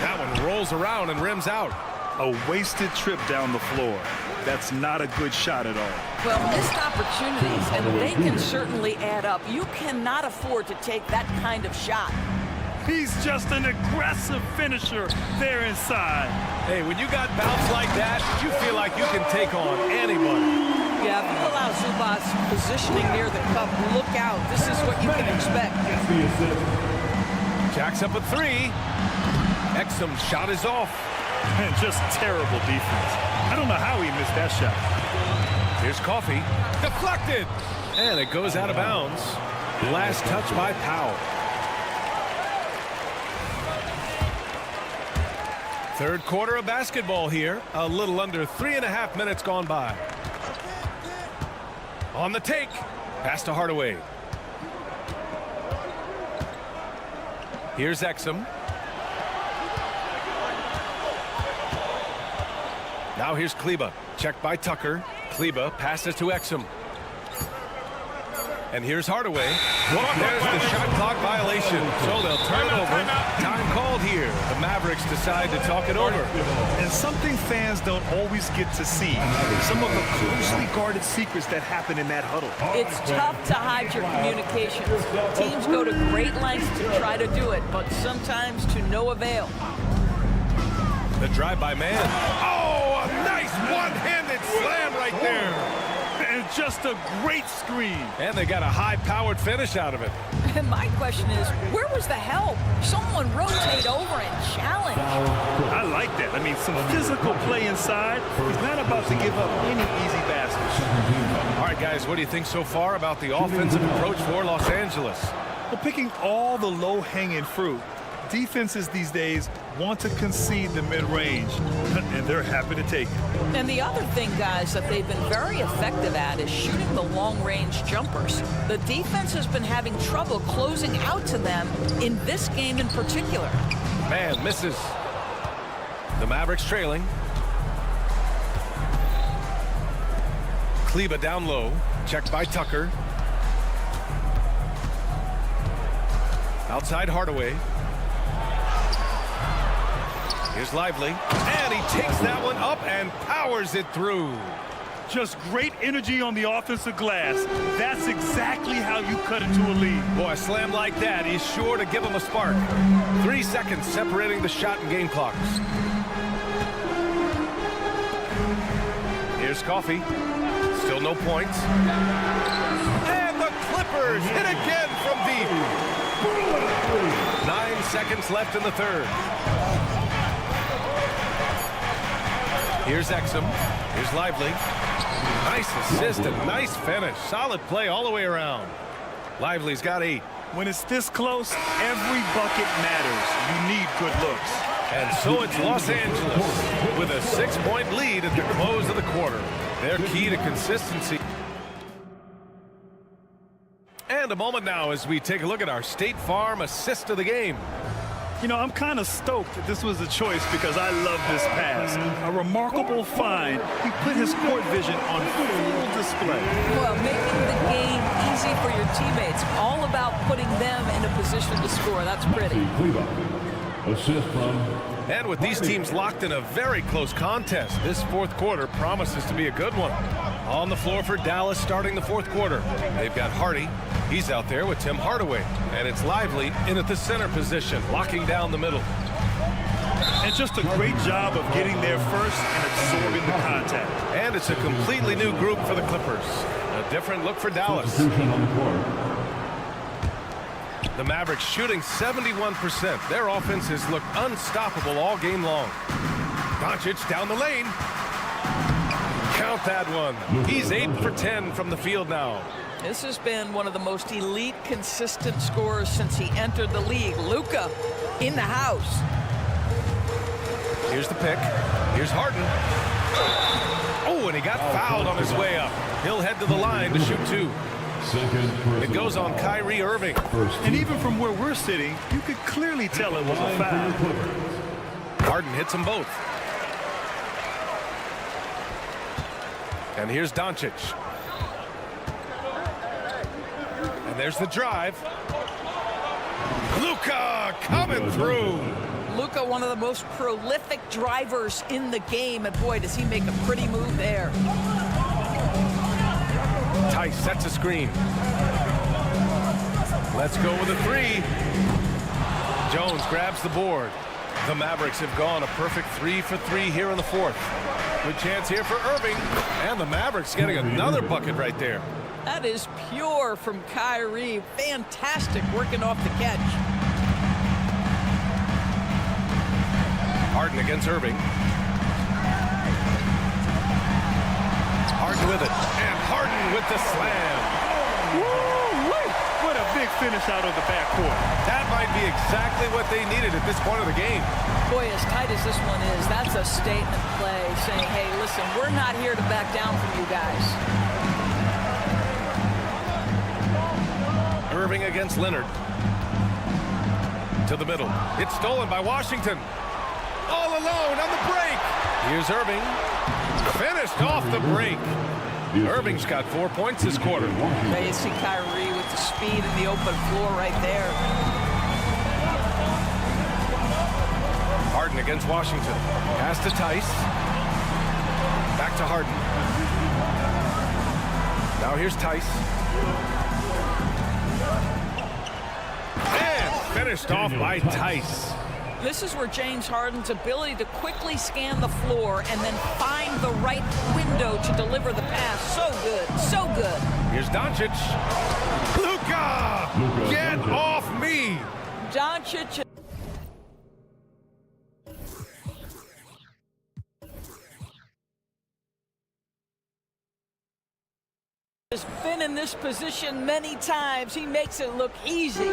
That one rolls around and rims out. A wasted trip down the floor. That's not a good shot at all. Well, missed opportunities, and they can certainly add up. You cannot afford to take that kind of shot. He's just an aggressive finisher there inside. Hey, when you got bounce like that, you feel like you can take on anybody. Yeah, if you allow Zubac positioning near the cup, look out. This is what you can expect. Jacks up a 3. Exum's shot is off. And just terrible defense. I don't know how he missed that shot. Here's Coffey. Deflected. And it goes out of bounds. Last touch by Powell. Third quarter of basketball here. A little under 3.5 minutes gone by. On the take. Pass to Hardaway. Here's Exum. Now here's Kleba. Checked by Tucker. Kleba passes to Exum. And here's Hardaway. There's the shot clock violation. So they'll turn it over. Time called here. The Mavericks decide to talk it over. And something fans don't always get to see. Some of the closely guarded secrets that happen in that huddle. It's tough to hide your communications. Teams go to great lengths to try to do it, but sometimes to no avail. The drive by man. Oh, a nice one-handed slam right there. And just a great screen. And they got a high-powered finish out of it. And my question is, where was the help? Someone rotate over and challenge. I like that. I mean, some physical play inside. He's not about to give up any easy baskets. All right, guys, what do you think so far about the offensive approach for Los Angeles? Well, picking all the low-hanging fruit. Defenses these days want to concede the mid-range, and they're happy to take it. And the other thing, guys, that they've been very effective at is shooting the long-range jumpers. The defense has been having trouble closing out to them in this game in particular. Man misses. The Mavericks trailing. Kleba down low. Checked by Tucker. Outside Hardaway. Here's Lively. And he takes that one up and powers it through. Just great energy on the offensive glass. That's exactly how you cut into a lead. Boy, a slam like that, he's sure to give him a spark. 3 seconds separating the shot and game clocks. Here's Coffee. Still no points. And the Clippers hit again from deep. 9 seconds left in the third. Here's Exum. Here's Lively. Nice assist and nice finish. Solid play all the way around. Lively's got 8. When it's this close, every bucket matters. You need good looks. And so it's Los Angeles with a 6-point lead at the close of the quarter. Their key to consistency. And a moment now as we take a look at our State Farm assist of the game. You know, I'm kind of stoked that this was a choice because I love this pass. A remarkable find. He put his court vision on full display. Well, making the game easy for your teammates. All about putting them in a position to score. That's pretty. Assist from. And with these teams locked in a very close contest, this fourth quarter promises to be a good one. On the floor for Dallas starting the fourth quarter. They've got Hardy. He's out there with Tim Hardaway. And it's Lively in at the center position, locking down the middle. And just a great job of getting there first and absorbing the contact. And it's a completely new group for the Clippers. A different look for Dallas. The Mavericks shooting 71%. Their offense has looked unstoppable all game long. Doncic down the lane. Count that one. He's 8 for 10 from the field now. This has been one of the most elite, consistent scorers since he entered the league. Luka in the house. Here's the pick. Here's Harden. Oh, and he got fouled on his way up. He'll head to the line to shoot 2. It goes on Kyrie Irving. And even from where we're sitting, you could clearly tell it was a foul. Harden hits them both. And here's Doncic. And there's the drive. Luka coming through. Luka, one of the most prolific drivers in the game, and boy, does he make a pretty move there. Tice sets a screen. Let's go with a 3. Jones grabs the board. The Mavericks have gone a perfect 3 for 3 here in the fourth. Good chance here for Irving. And the Mavericks getting another bucket right there. That is pure from Kyrie. Fantastic working off the catch. Harden against Irving. Harden with it. And Harden with the slam. Woo-wee! What a big finish out of the backcourt. That might be exactly what they needed at this point of the game. Boy, as tight as this one is, that's a statement play saying, hey, listen, we're not here to back down from you guys. Irving against Leonard. To the middle. It's stolen by Washington. All alone on the break. Here's Irving. Finished off the break. Irving's got 4 points this quarter. There you see Kyrie with the speed and the open floor right there. Harden against Washington. Pass to Tice. Back to Harden. Now here's Tice. And finished off by Tice. This is where James Harden's ability to quickly scan the floor and then find the right window to deliver the pass. So good, so good. Here's Doncic. Luka, get off me. Doncic. Has been in this position many times. He makes it look easy.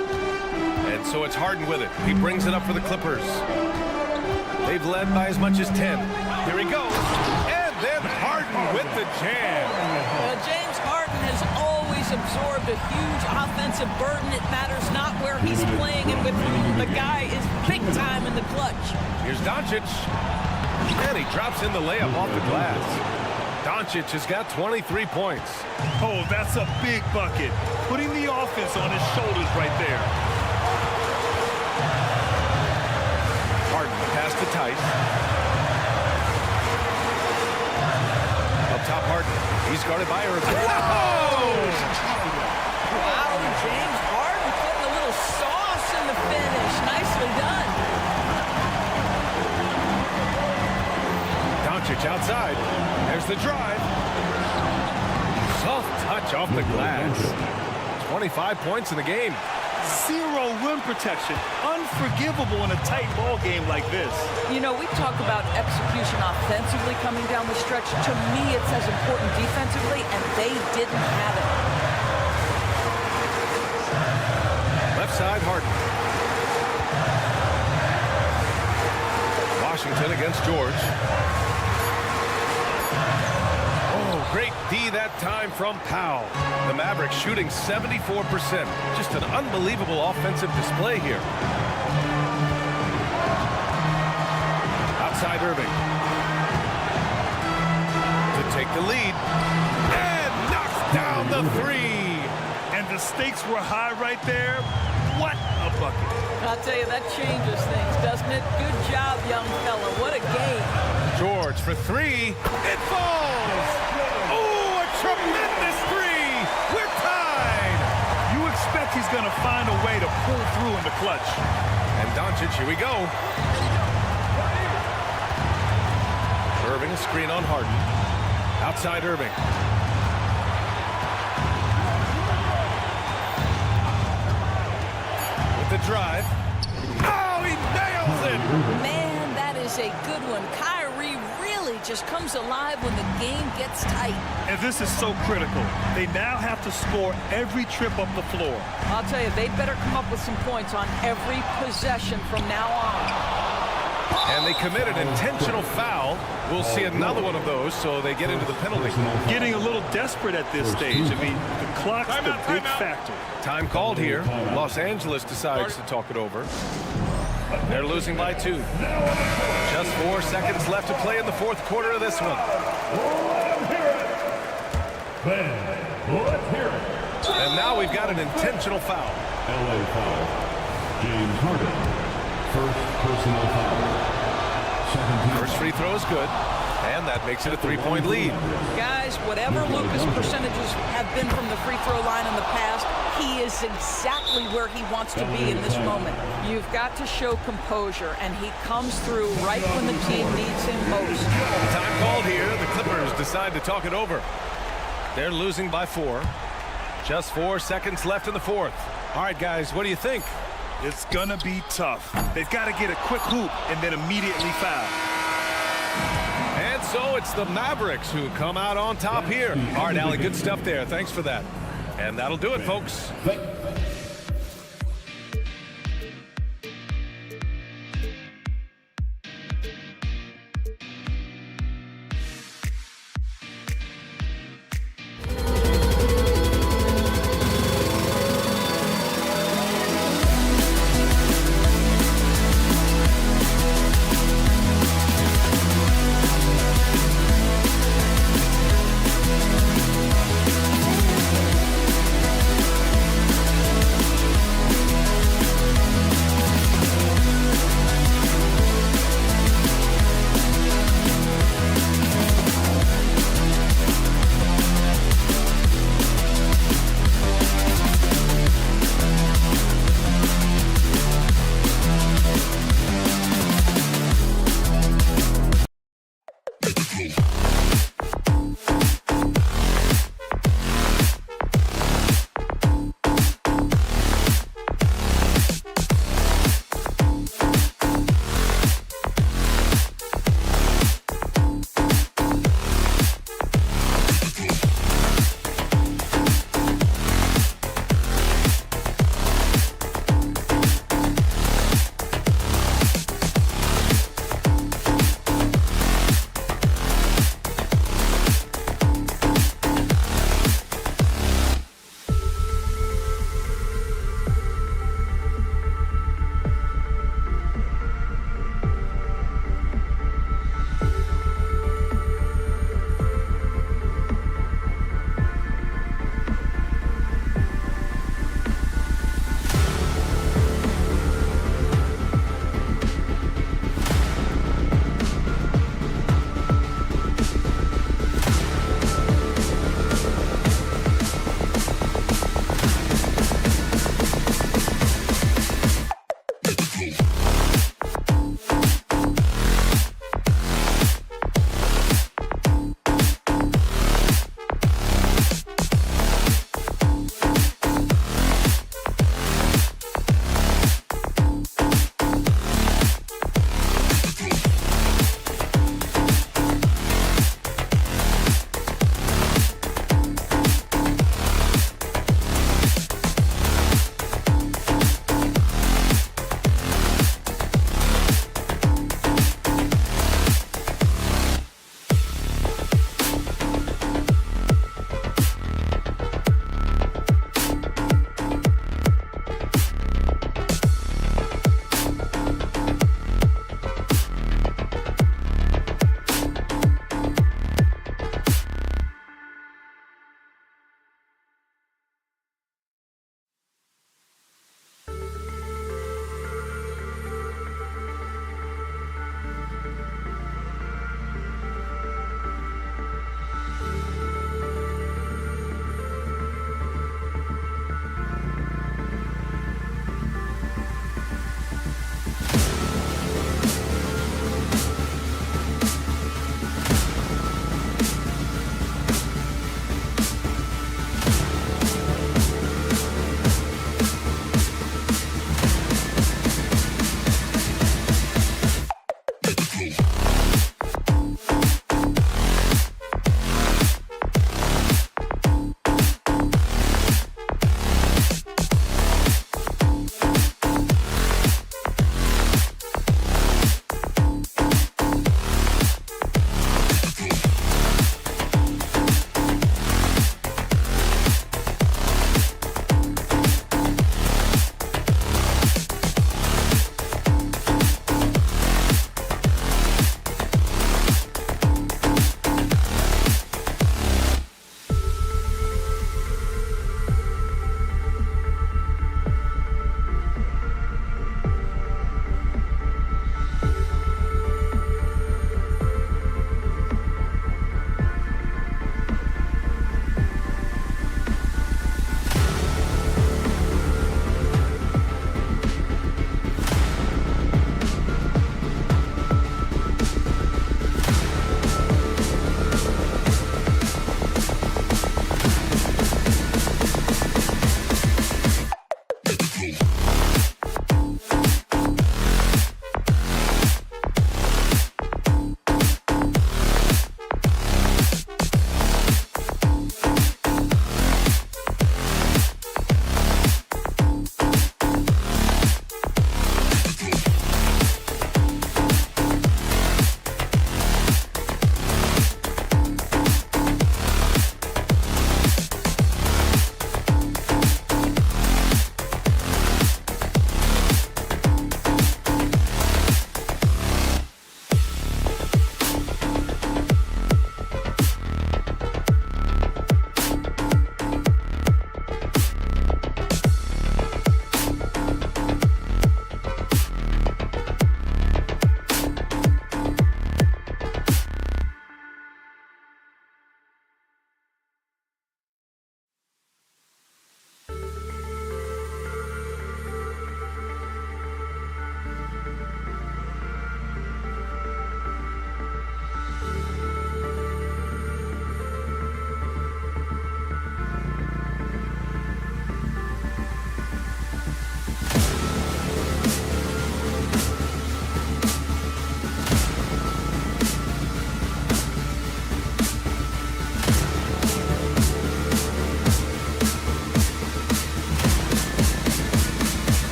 And so it's Harden with it. He brings it up for the Clippers. They've led by as much as 10. Here he goes. And then Harden with the jam. James Harden has always absorbed a huge offensive burden. It matters not where he's playing and with whom. The guy is big time in the clutch. Here's Doncic. And he drops in the layup off the glass. Doncic has got 23 points. Oh, that's a big bucket. Putting the offense on his shoulders right there. pass to Tice. Up top, Harden. He's guarded by Irving. Wow, James Harden putting a little sauce in the finish. Nicely done. Doncic outside. There's the drive. Soft touch off the glass. 25 points in the game. Zero rim protection. Unforgivable in a tight ball game like this. You know, we talk about execution offensively coming down the stretch. To me, it's as important defensively, and they didn't have it. Left side, Harden. Washington against George. Oh, great D that time from Powell. The Mavericks shooting 74%. Just an unbelievable offensive display here. Outside Irving. To take the lead. And knocks down the three. And the stakes were high right there. What a bucket. I'll tell you, that changes things, doesn't it? Good job, young fella. What a game. George for three. It falls. Oh, a tremendous three. We're tied. You expect he's going to find a way to pull through in the clutch. And Doncic, here we go. Irving, a screen on Harden. Outside Irving. With the drive. Oh, he nails it. Man, that is a good one. Kyrie really just comes alive when the game gets tight. And this is so critical. They now have to score every trip up the floor. I'll tell you, they better come up with some points on every possession from now on. And they commit an intentional foul. We'll see another one of those, so they get into the penalty. Getting a little desperate at this stage. I mean, the clock's the big factor. Time called here. Los Angeles decides to talk it over. They're losing by 2. Just 4 seconds left to play in the fourth quarter of this one. And now we've got an intentional foul. LA foul. James Harden. First personal foul. First free throw is good. And that makes it a 3-point lead. Guys, whatever Luka's percentages have been from the free throw line in the past, he is exactly where he wants to be in this moment. You've got to show composure, and he comes through right when the team needs him most. Time called here. The Clippers decide to talk it over. They're losing by 4. Just 4 seconds left in the fourth. All right, guys, what do you think? It's going to be tough. They've got to get a quick hoop and then immediately foul. And so it's the Mavericks who come out on top here. All right, Allie, good stuff there. Thanks for that. And that'll do it, folks.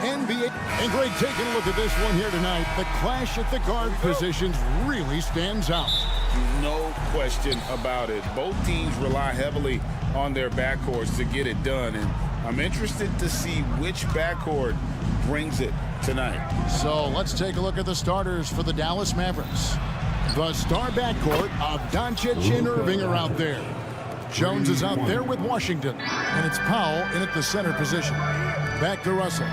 NBA. And Greg, taking a look at this one here tonight, the clash at the guard positions really stands out. No question about it. Both teams rely heavily on their backcourts to get it done, and I'm interested to see which backcourt brings it tonight. So let's take a look at the starters for the Dallas Mavericks. The star backcourt of Doncic and Irving are out there. Jones is out there with Washington, and it's Powell in at the center position. Back to Russell.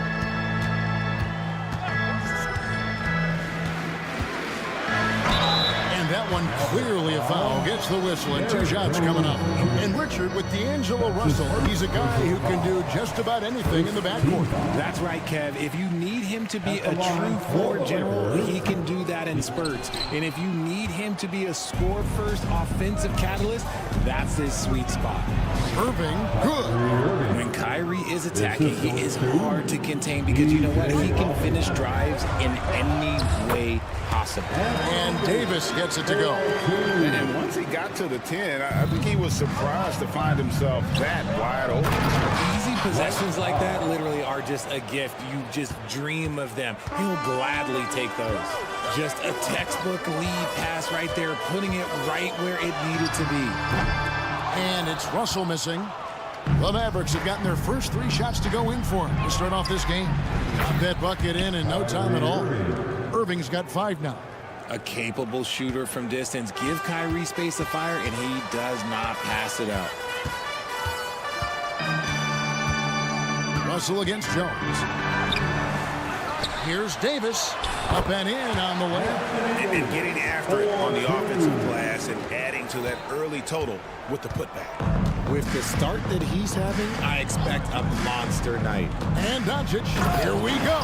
That one clearly a foul. Gets the whistle and 2 shots coming up. And Richard with D'Angelo Russell. He's a guy who can do just about anything in the backcourt. That's right, Kev. If you need him to be a true floor general, he can do that in spurts. And if you need him to be a score-first offensive catalyst, that's his sweet spot. Irving, good. When Kyrie is attacking, he is hard to contain because you know what? He can finish drives in any way possible. And Davis gets it to go. And once he got to the 10, I think he was surprised to find himself that wide open. Easy possessions like that literally are just a gift. You just dream of them. He'll gladly take those. Just a textbook lead pass right there, putting it right where it needed to be. And it's Russell missing. The Mavericks have gotten their first 3 shots to go in for him to start off this game. Got that bucket in no time at all. Irving's got 5 now. A capable shooter from distance. Give Kyrie space to fire, and he does not pass it up. Russell against Jones. Here's Davis. Up and in on the way. And getting after it on the offensive glass and adding to that early total with the putback. With the start that he's having, I expect a monster night. And Doncic, here we go.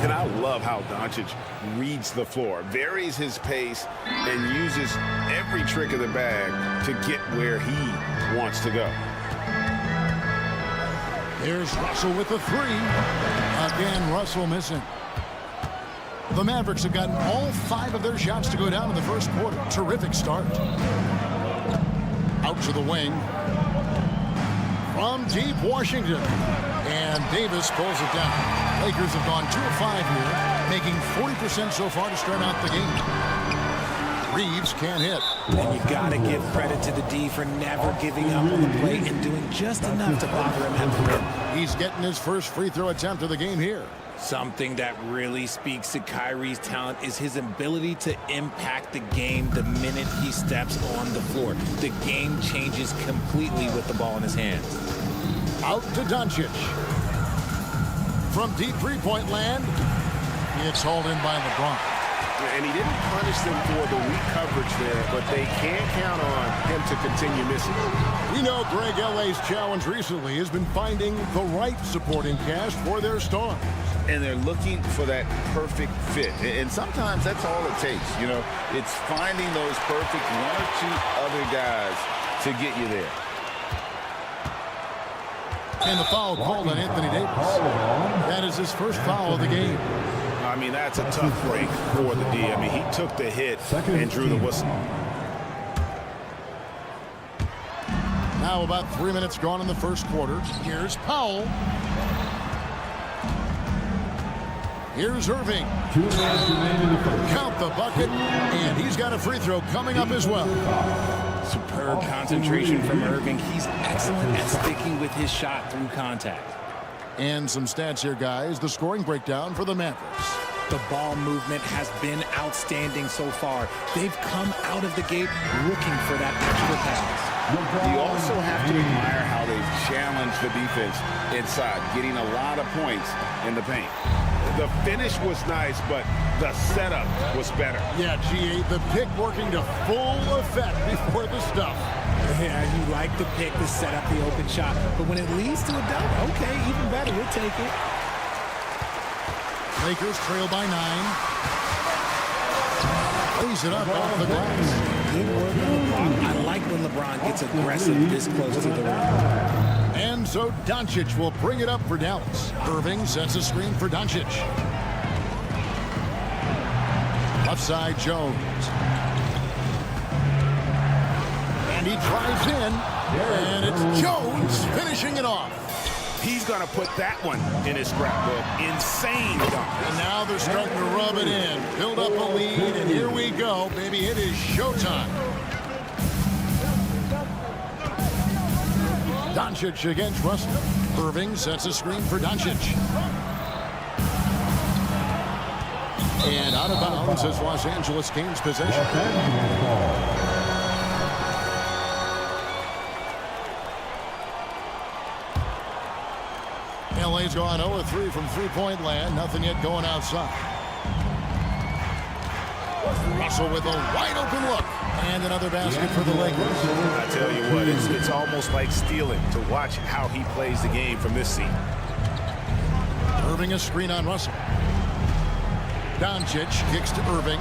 And I love how Doncic reads the floor, varies his pace, and uses every trick of the bag to get where he wants to go. Here's Russell with the 3. Again, Russell missing. The Mavericks have gotten all 5 of their shots to go down in the first quarter. Terrific start. Out to the wing. From deep Washington. And Davis pulls it down. Lakers have gone 2 of 5 here, making 40% so far to start out the game. Reeves can't hit. And you got to give credit to the D for never giving up on the plate and doing just enough to bother him at the rim. He's getting his first free throw attempt of the game here. Something that really speaks to Kyrie's talent is his ability to impact the game the minute he steps on the floor. The game changes completely with the ball in his hands. Out to Doncic. From deep three-point land, it's hauled in by LeBron. And he didn't punish them for the weak coverage there, but they can't count on him to continue missing. We know Greg LA's challenge recently has been finding the right supporting cast for their stars. And they're looking for that perfect fit. And sometimes that's all it takes. You know, it's finding those perfect 1 or 2 other guys to get you there. And the foul called on Anthony Davis. That is his first foul of the game. I mean, that's a tough break for the D. I mean, he took the hit and drew the whistle. Now about 3 minutes gone in the first quarter. Here's Powell. Here's Irving. Count the bucket, and he's got a free throw coming up as well. Superb concentration from Irving. He's excellent at sticking with his shot through contact. And some stats here, guys. The scoring breakdown for the Mavericks. The ball movement has been outstanding so far. They've come out of the gate looking for that extra pass. You also have to admire how they've challenged the defense inside, getting a lot of points in the paint. The finish was nice, but the setup was better. Yeah, GA, the pick working to full effect before the stuff. Yeah, you like the pick to set up the open shot, but when it leads to a dunk, okay, even better, we'll take it. Lakers trail by 9. Lays it up off the glass. Good work on LeBron. I like when LeBron gets aggressive this close to the rim. And so Doncic will bring it up for Dallas. Irving sets a screen for Doncic. Left side, Jones. And he drives in. And it's Jones finishing it off. He's going to put that one in his scrapbook. Insane dunk. And now they're starting to rub it in. Build up a lead, and here we go, baby. It is showtime. Doncic against Russell. Irving sets a screen for Doncic. And out of bounds as Los Angeles gains possession. LA's gone 0-3 from three-point land. Nothing yet going outside. Russell with a wide-open look. And another basket for the Lakers. I tell you what, it's almost like stealing to watch how he plays the game from this seat. Irving a screen on Russell. Doncic kicks to Irving.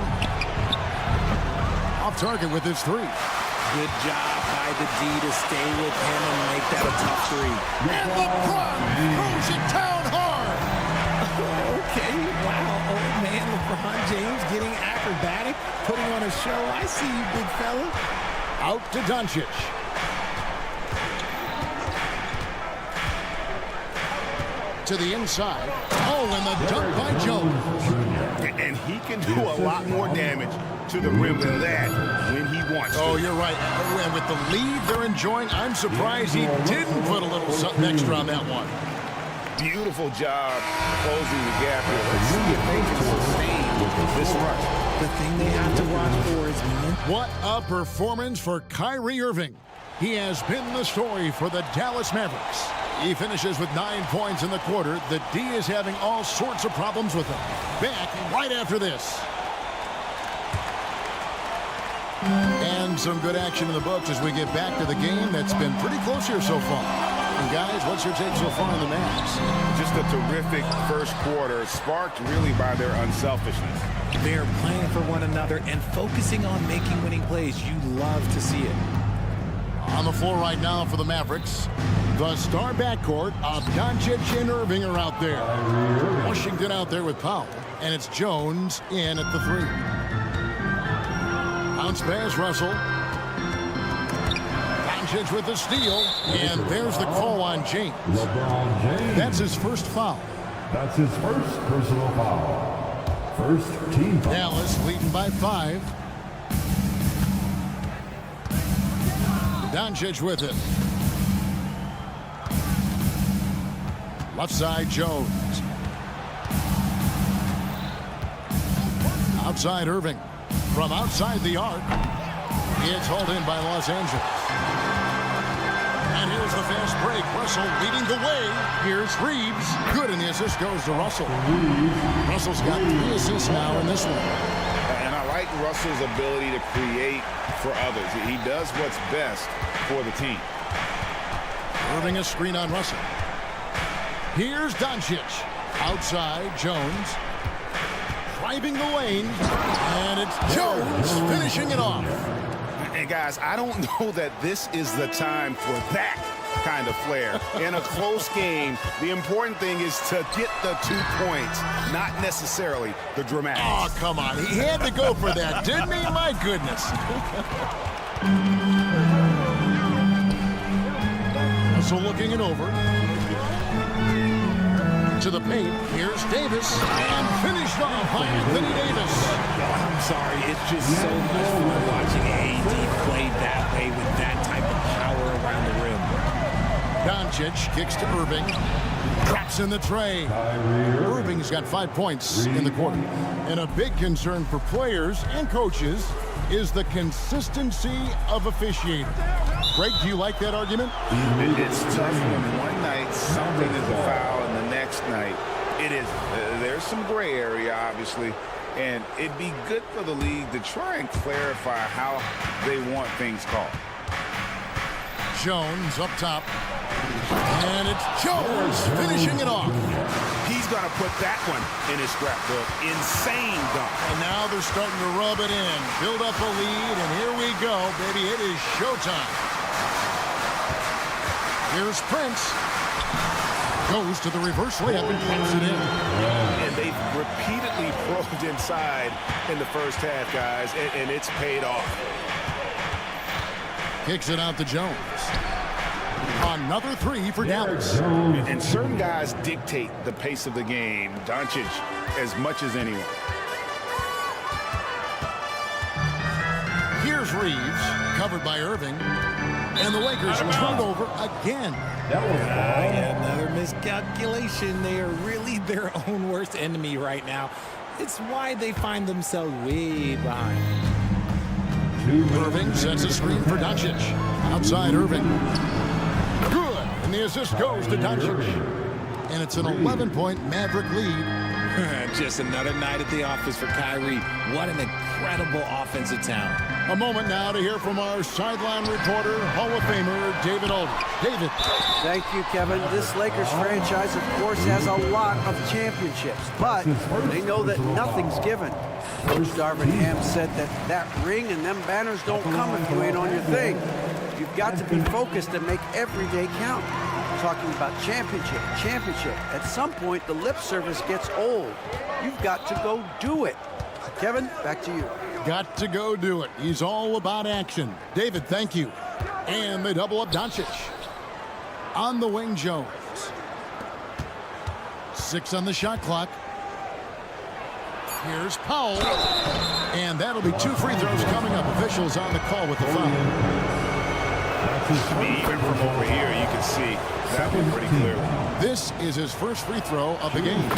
Off target with his three. Good job by the D to stay with him and make that a tough three. And LeBron throws it down hard. Okay, wow, old man LeBron James getting acrobatic, putting on a show. I see you, big fella. Out to Doncic. To the inside. Oh, and the dunk by Jones. And he can do a lot more damage to the rim than that when he wants to. Oh, you're right. And with the lead they're enjoying, I'm surprised he didn't put a little something extra on that one. Beautiful job closing the gap here. Let's see if they can sustain this run. The thing they have to watch for is, man. What a performance for Kyrie Irving. He has been the story for the Dallas Mavericks. He finishes with 9 points in the quarter. The D is having all sorts of problems with him. Back right after this. And some good action in the books as we get back to the game that's been pretty close here so far. And guys, what's your take so far on the Mavs? Just a terrific first quarter, sparked really by their unselfishness. They're playing for one another and focusing on making winning plays. You love to see it. On the floor right now for the Mavericks, the star backcourt of Doncic and Irving are out there. Washington out there with Powell, and it's Jones in at the three. Bounce pass, Russell. Doncic with the steal, and there's the call on James. LeBron James. That's his first foul. That's his first personal foul. First team foul. Dallas leading by 5. Doncic with it. Left side, Jones. Outside, Irving. From outside the arc. It's hauled in by Los Angeles. And here's the fast break. Russell leading the way. Here's Reeves. Good, and the assist goes to Russell. Russell's got 3 assists now in this one. And I like Russell's ability to create for others. He does what's best for the team. Irving a screen on Russell. Here's Doncic. Outside, Jones. Driving the lane. And it's Jones finishing it off. And guys, I don't know that this is the time for that kind of flair. In a close game, the important thing is to get the 2 points, not necessarily the dramatics. Oh, come on. He had to go for that, didn't he? My goodness. Russell looking it over. To the paint. Here's Davis. And finished off by Anthony Davis. I'm sorry. It's just so much fun watching AD play that way with that type of power around the rim. Doncic kicks to Irving. Drops in the tray. Irving's got 5 points in the quarter. And a big concern for players and coaches is the consistency of officiating. Greg, do you like that argument? It's tough when one night something is a foul and the next night it is. There's some gray area, obviously, and it'd be good for the league to try and clarify how they want things called. Jones up top. And it's Jones finishing it off. He's going to put that one in his scrapbook. Insane dunk. And now they're starting to rub it in. Build up a lead, and here we go, baby. It is showtime. Here's Prince. Goes to the reverse layup and pops it in. And they've repeatedly probed inside in the first half, guys, and it's paid off. Kicks it out to Jones. Another three for Dallas. And certain guys dictate the pace of the game. Doncic as much as anyone. Here's Reeves, covered by Irving. And the Lakers turned over again. Another miscalculation. They are really their own worst enemy right now. It's why they find themselves way behind. Irving sets a screen for Doncic. Outside Irving. Good. And the assist goes to Doncic. And it's an 11-point Maverick lead. Just another night at the office for Kyrie. What an incredible offensive talent. A moment now to hear from our sideline reporter, Hall of Famer David Aldridge. David. Thank you, Kevin. This Lakers franchise, of course, has a lot of championships, but they know that nothing's given. Coach Darvin Ham said that ring and them banners don't come if you ain't on your thing. You've got to be focused and make every day count. Talking about championship. At some point, the lip service gets old. You've got to go do it. Kevin, back to you. Got to go do it. He's all about action. David, thank you. And they double up Doncic. On the wing, Jones. 6 on the shot clock. Here's Powell. And that'll be 2 free throws coming up. Officials on the call with the foul. Even from over here, you can see that one pretty clearly. This is his first free throw of the game.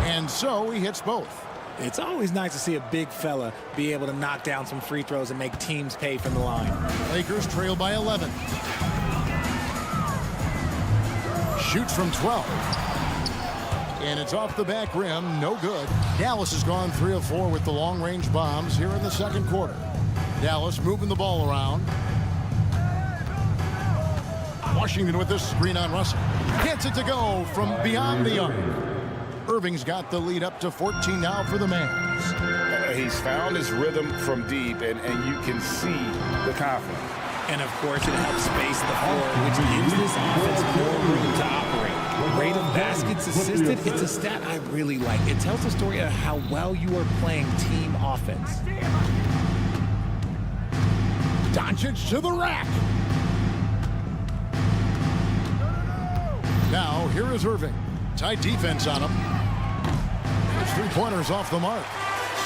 And so he hits both. It's always nice to see a big fella be able to knock down some free throws and make teams pay from the line. Lakers trail by 11. Shoots from 12. And it's off the back rim, no good. Dallas has gone 3 of 4 with the long-range bombs here in the second quarter. Dallas moving the ball around. Washington with this screen on Russell. Gets it to go from beyond the arc. Irving's got the lead up to 14 now for the Mavs. He's found his rhythm from deep, and you can see the confidence. And, of course, it helps space the floor, which gives this offense more room to operate. Rate of baskets assisted, it's a stat I really like. It tells the story of how well you are playing team offense. Doncic to the rack. Now, here is Irving. Tight defense on him. His 3-pointers off the mark.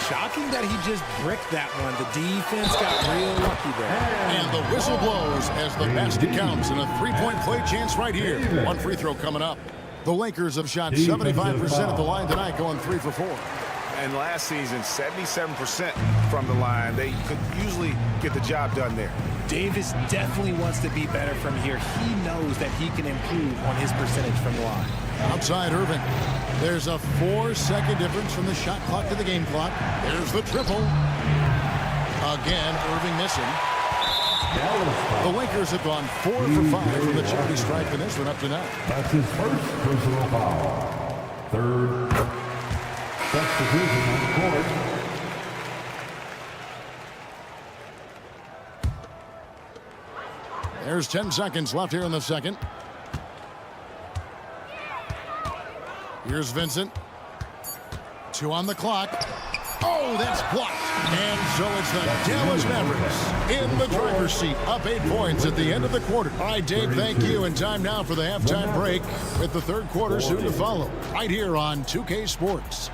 Shocking that he just bricked that one. The defense got real lucky there. And the whistle blows as the basket counts and a 3-point play chance right here. 1 free throw coming up. The Lakers have shot 75% at the line tonight, going 3 for 4. And last season, 77% from the line. They could usually get the job done there. Davis definitely wants to be better from here. He knows that he can improve on his percentage from the line. Outside Irving. There's a 4-second difference from the shot clock to the game clock. There's the triple. Again, Irving missing. The Lakers have gone 4 for 5 from the charity stripe in this one up to now. That's his first personal foul. Third substitution on the court. There's 10 seconds left here in the second. Here's Vincent. 2 on the clock. Oh, that's blocked. And so it's the Dallas Mavericks in the driver's seat, up 8 points at the end of the quarter. All right, Dave, thank you. And time now for the halftime break with the third quarter soon to follow right here on 2K Sports.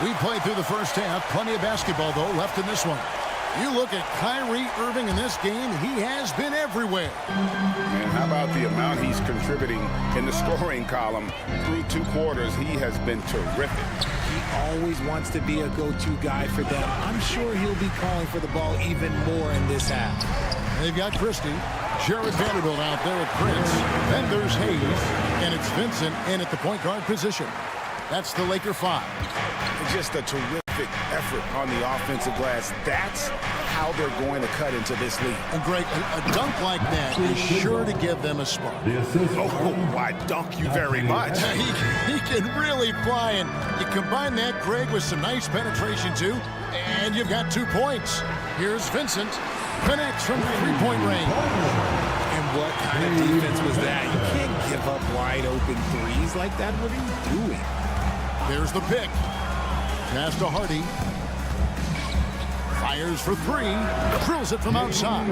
We played through the first half. Plenty of basketball, though, left in this one. You look at Kyrie Irving in this game, he has been everywhere. And how about the amount he's contributing in the scoring column through 2 quarters? He has been terrific. He always wants to be a go-to guy for them. I'm sure he'll be calling for the ball even more in this half. They've got Christie. Jared Vanderbilt out there at Prince. Then there's Hayes. And it's Vincent in at the point guard position. That's the Laker 5. Just a terrific effort on the offensive glass. That's how they're going to cut into this league. And Greg, a dunk like that is sure to give them a spark. Oh, why dunk you very much. He can really fly, and you combine that, Greg, with some nice penetration too, and you've got 2 points. Here's Vincent. Connects from three-point range. And what kind of defense was that? You can't give up wide open threes like that. What are you doing? There's the pick. Pass to Hardy. Fires for three. Drills it from outside.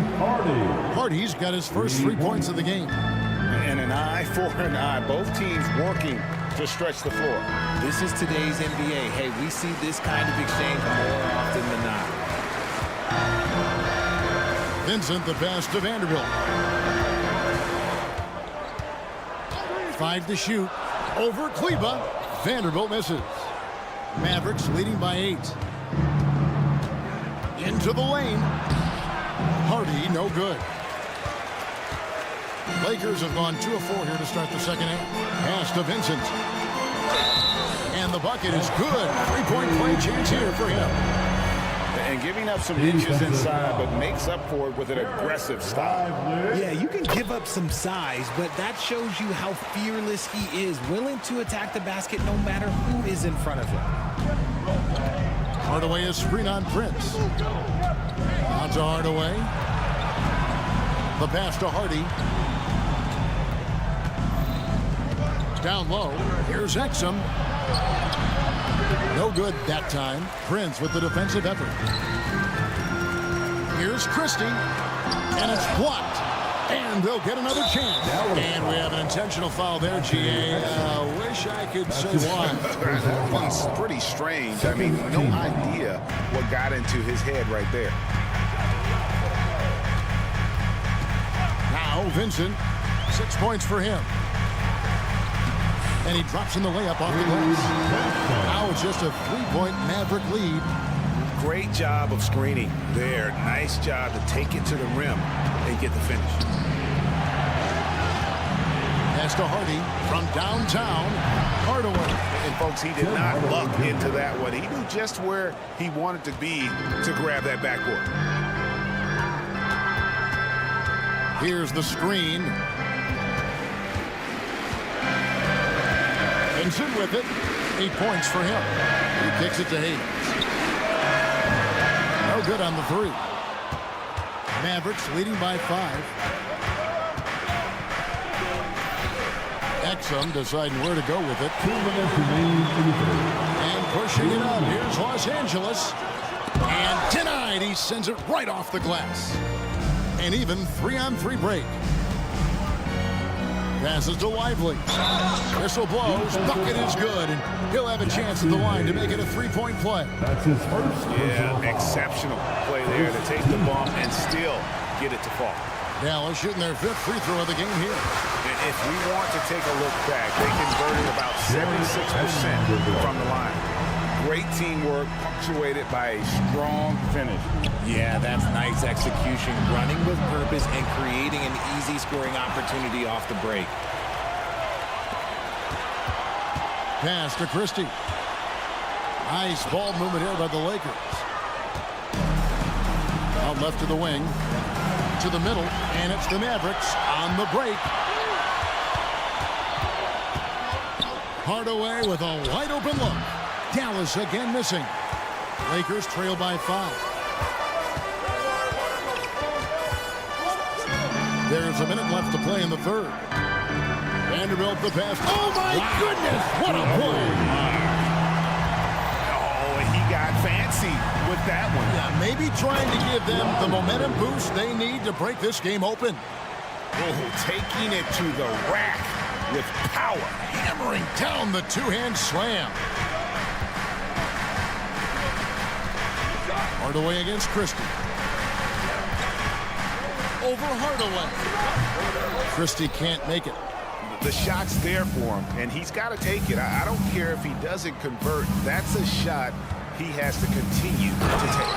Hardy's got his first 3 points of the game. And an eye for an eye. Both teams working to stretch the floor. This is today's NBA. Hey, we see this kind of exchange more often than not. Vincent, the pass to Vanderbilt. 5 to shoot. Over Kleba. Vanderbilt misses. Mavericks leading by 8. Into the lane. Hardy, no good. Lakers have gone 2 of 4 here to start the second half. Pass to Vincent. And the bucket is good. 3-point play chance here for him. And giving up some inches inside, but makes up for it with an aggressive style. Yeah, you can give up some size, but that shows you how fearless he is, willing to attack the basket no matter who is in front of him. Hardaway is screen on Prince. On to Hardaway. The pass to Hardy. Down low. Here's Exum. No good that time. Prince with the defensive effort. Here's Christie. And it's blocked. And they'll get another chance. And we have an intentional foul there, GA. Wish I could say why. That one's pretty strange. I mean, no idea what got into his head right there. Now Vincent. 6 points for him. And he drops in the layup off the glass. Now it's just a 3-point Maverick lead. Great job of screening there. Nice job to take it to the rim and get the finish. Pass to Hardy from downtown. Hardaway. And folks, he did not luck into that one. He knew just where he wanted to be to grab that backboard. Here's the screen. Vincent with it. 8 points for him. He kicks it to Hayes. No good on the 3. Mavericks leading by 5. Exum deciding where to go with it. 2 minutes remaining in the third. And pushing it up. Here's Los Angeles. And denied. He sends it right off the glass. An even 3-on-3 break. Passes to Lively. Whistle blows. Bucket is good. And he'll have a chance at the line to make it a 3-point play. That's his first. Yeah, exceptional play there to take the bump and still get it to fall. Dallas shooting their 5th free throw of the game here. And if we want to take a look back, they converted about 76% from the line. Great teamwork, punctuated by a strong finish. Yeah, that's nice execution, running with purpose and creating an easy scoring opportunity off the break. Pass to Christie. Nice ball movement here by the Lakers. Out left to the wing. To the middle, and it's the Mavericks on the break. Hardaway with a wide open look. Dallas again missing. Lakers trail by 5. There's a minute left to play in the 3rd. Vanderbilt the pass. Oh my goodness! What a play! Oh, he got fancy with that one. Yeah, maybe trying to give them the momentum boost they need to break this game open. Oh, taking it to the rack with power. Hammering down the 2-hand slam. Hardaway against Christie. Over Hardaway. Christie can't make it. The shot's there for him, and he's got to take it. I don't care if he doesn't convert. That's a shot he has to continue to take.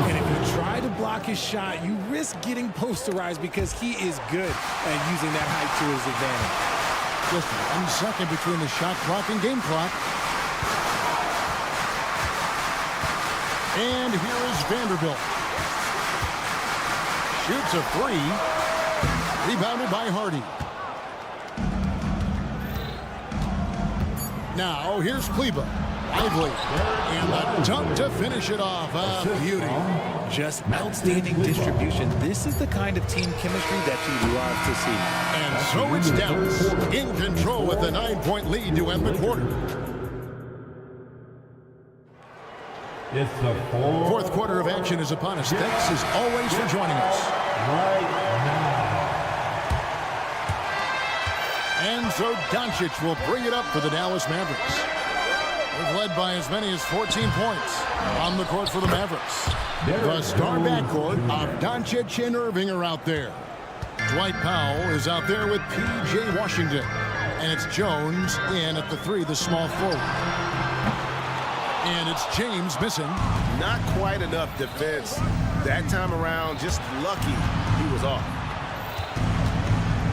And if you try to block his shot, you risk getting posterized because he is good at using that height to his advantage. Just 1 second between the shot clock and game clock. And here is Vanderbilt. Shoots a 3. Rebounded by Hardy. Now here's Kleba. Lively. And the dunk to finish it off. Beauty. Just outstanding distribution. This is the kind of team chemistry that you love to see. And so it's Dallas in control with a 9-point lead to end the quarter. It's the Fourth quarter of action is upon us. Thanks as always for joining us. right now. And so Doncic will bring it up for the Dallas Mavericks. They've led by as many as 14 points on the court for the Mavericks. The star backcourt of Doncic and Irving are out there. Dwight Powell is out there with P.J. Washington. And it's Jones in at the 3, the small forward. And it's James missing. Not quite enough defense that time around. Just lucky he was off.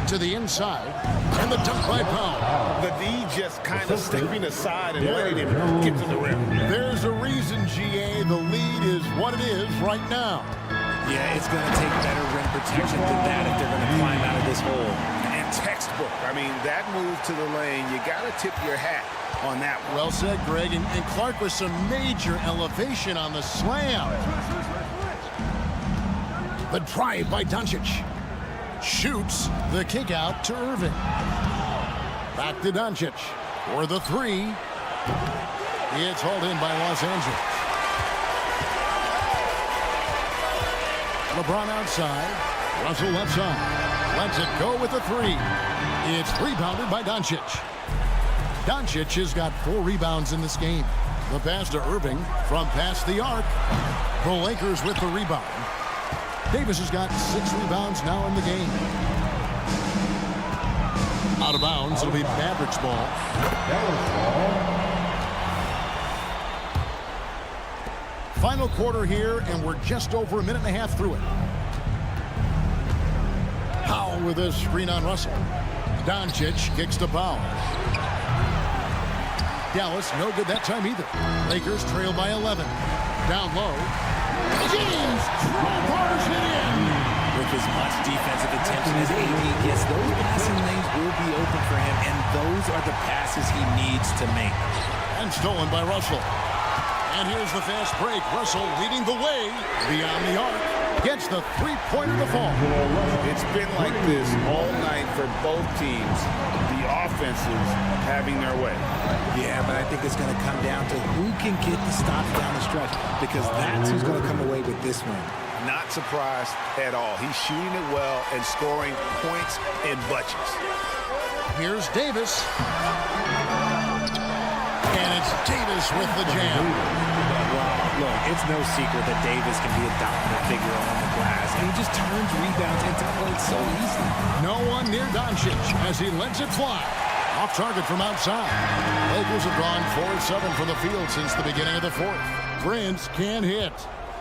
To the inside. And the dunk by Powell. The D just kind of stepping aside and letting him get to the rim. There's a reason, GA. The lead is what it is right now. Yeah, it's going to take better rim protection than that if they're going to climb out of this hole. And textbook. I mean, that move to the lane, you got to tip your hat on that one. Well said, Greg. And Clark with some major elevation on the slam. The drive by Doncic. Shoots the kick out to Irving. Back to Doncic for the 3. It's hauled in by Los Angeles. LeBron outside. Russell left side. Lets it go with the 3. It's rebounded by Doncic. Doncic has got 4 rebounds in this game. The pass to Irving from past the arc. The Lakers with the rebound. Davis has got 6 rebounds now in the game. Out of bounds, it'll be Mavericks ball. Final quarter here, and we're just over a minute and a half through it. Powell with a screen on Russell. Doncic kicks to Powell. Dallas, no good that time either. Lakers trail by 11. Down low. James crowbars it in. With as much defensive attention as AD gets, those passing lanes will be open for him, and those are the passes he needs to make. And stolen by Russell. And here's the fast break. Russell leading the way beyond the arc. Gets the 3-pointer to fall. It's been like this all night for both teams. The offenses having their way. Yeah, but I think it's going to come down to who can get the stops down the stretch, because that's who's going to come away with this one. Not surprised at all. He's shooting it well and scoring points in bunches. Here's Davis. And it's Davis with the jam. Well, look, it's no secret that Davis can be a dominant figure on the glass, and he just turns rebounds into points so easily. No one near Doncic as he lets it fly. Off target from outside. Lakers have gone 4-7 from the field since the beginning of the 4th. Prince can't hit.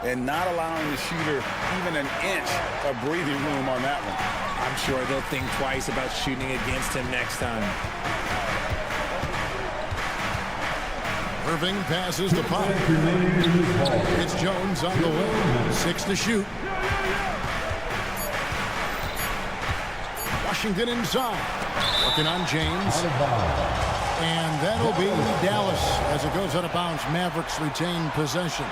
And not allowing the shooter even an inch of breathing room on that one. I'm sure they'll think twice about shooting against him next time. Irving passes to Powell. It's Jones on the way. 6 to shoot. Washington inside. Working on James. And that'll be Dallas as it goes out of bounds. Mavericks retain possession.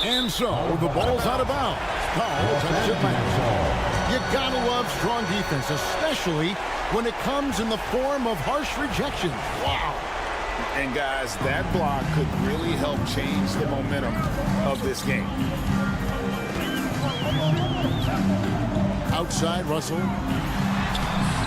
And so the ball's out of bounds. Powell takes it back. You gotta love strong defense, especially when it comes in the form of harsh rejections. Wow. And guys, that block could really help change the momentum of this game. Outside, Russell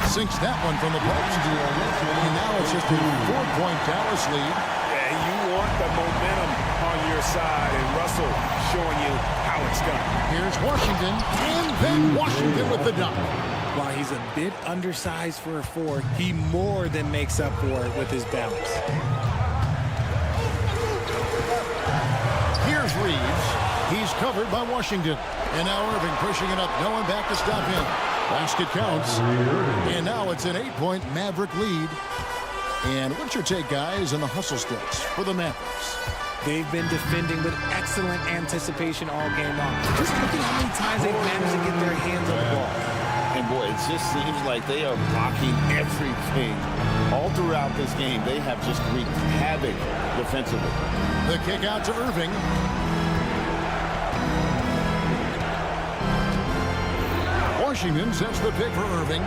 sinks that one from the post. And now it's just a 4-point Dallas lead. Yeah, you want the momentum on your side, and Russell showing you how it's done. Here's Washington, and then Washington with the dunk. While he's a bit undersized for a 4, he more than makes up for it with his bounce. Here's Reeves. He's covered by Washington. And now Irving pushing it up. No one back to stop him. Basket counts. And now it's an 8-point Maverick lead. And what's your take, guys, on the hustle sticks for the Mavericks? They've been defending with excellent anticipation all game long. Just look at how many times they've managed to get their hands on the ball. And boy, it just seems like they are blocking everything. All throughout this game, they have just wreaked havoc defensively. The kick out to Irving. Washington sets the pick for Irving.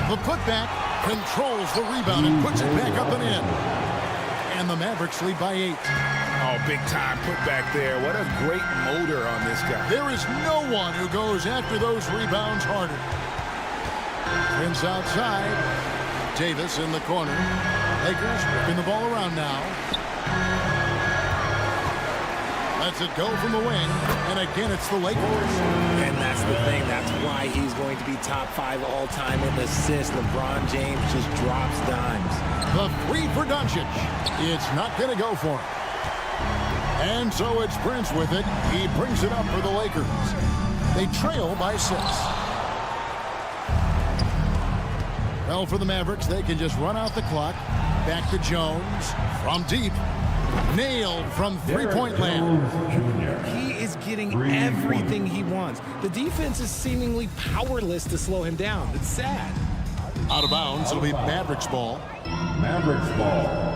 The putback controls the rebound and puts it back up and in. And the Mavericks lead by 8. Oh, big time putback there. What a great motor on this guy. There is no one who goes after those rebounds harder. Prince outside. Davis in the corner. Lakers whipping the ball around now. Lets it go from the wing. And again, it's the Lakers. And that's the thing. That's why he's going to be top 5 all-time in assists. LeBron James just drops dimes. The three for Doncic. It's not going to go for him. And so it's Prince with it. He brings it up for the Lakers. They trail by 6. Well, for the Mavericks, they can just run out the clock. Back to Jones from deep. Nailed from three-point land. He is getting everything he wants. The defense is seemingly powerless to slow him down. It's sad. Out of bounds, it'll be Mavericks ball. Mavericks ball.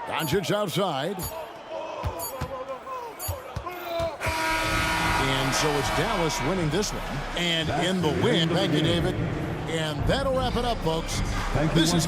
Doncic outside. And so it's Dallas winning this one. And in the win, thank you, David. And that'll wrap it up, folks. This is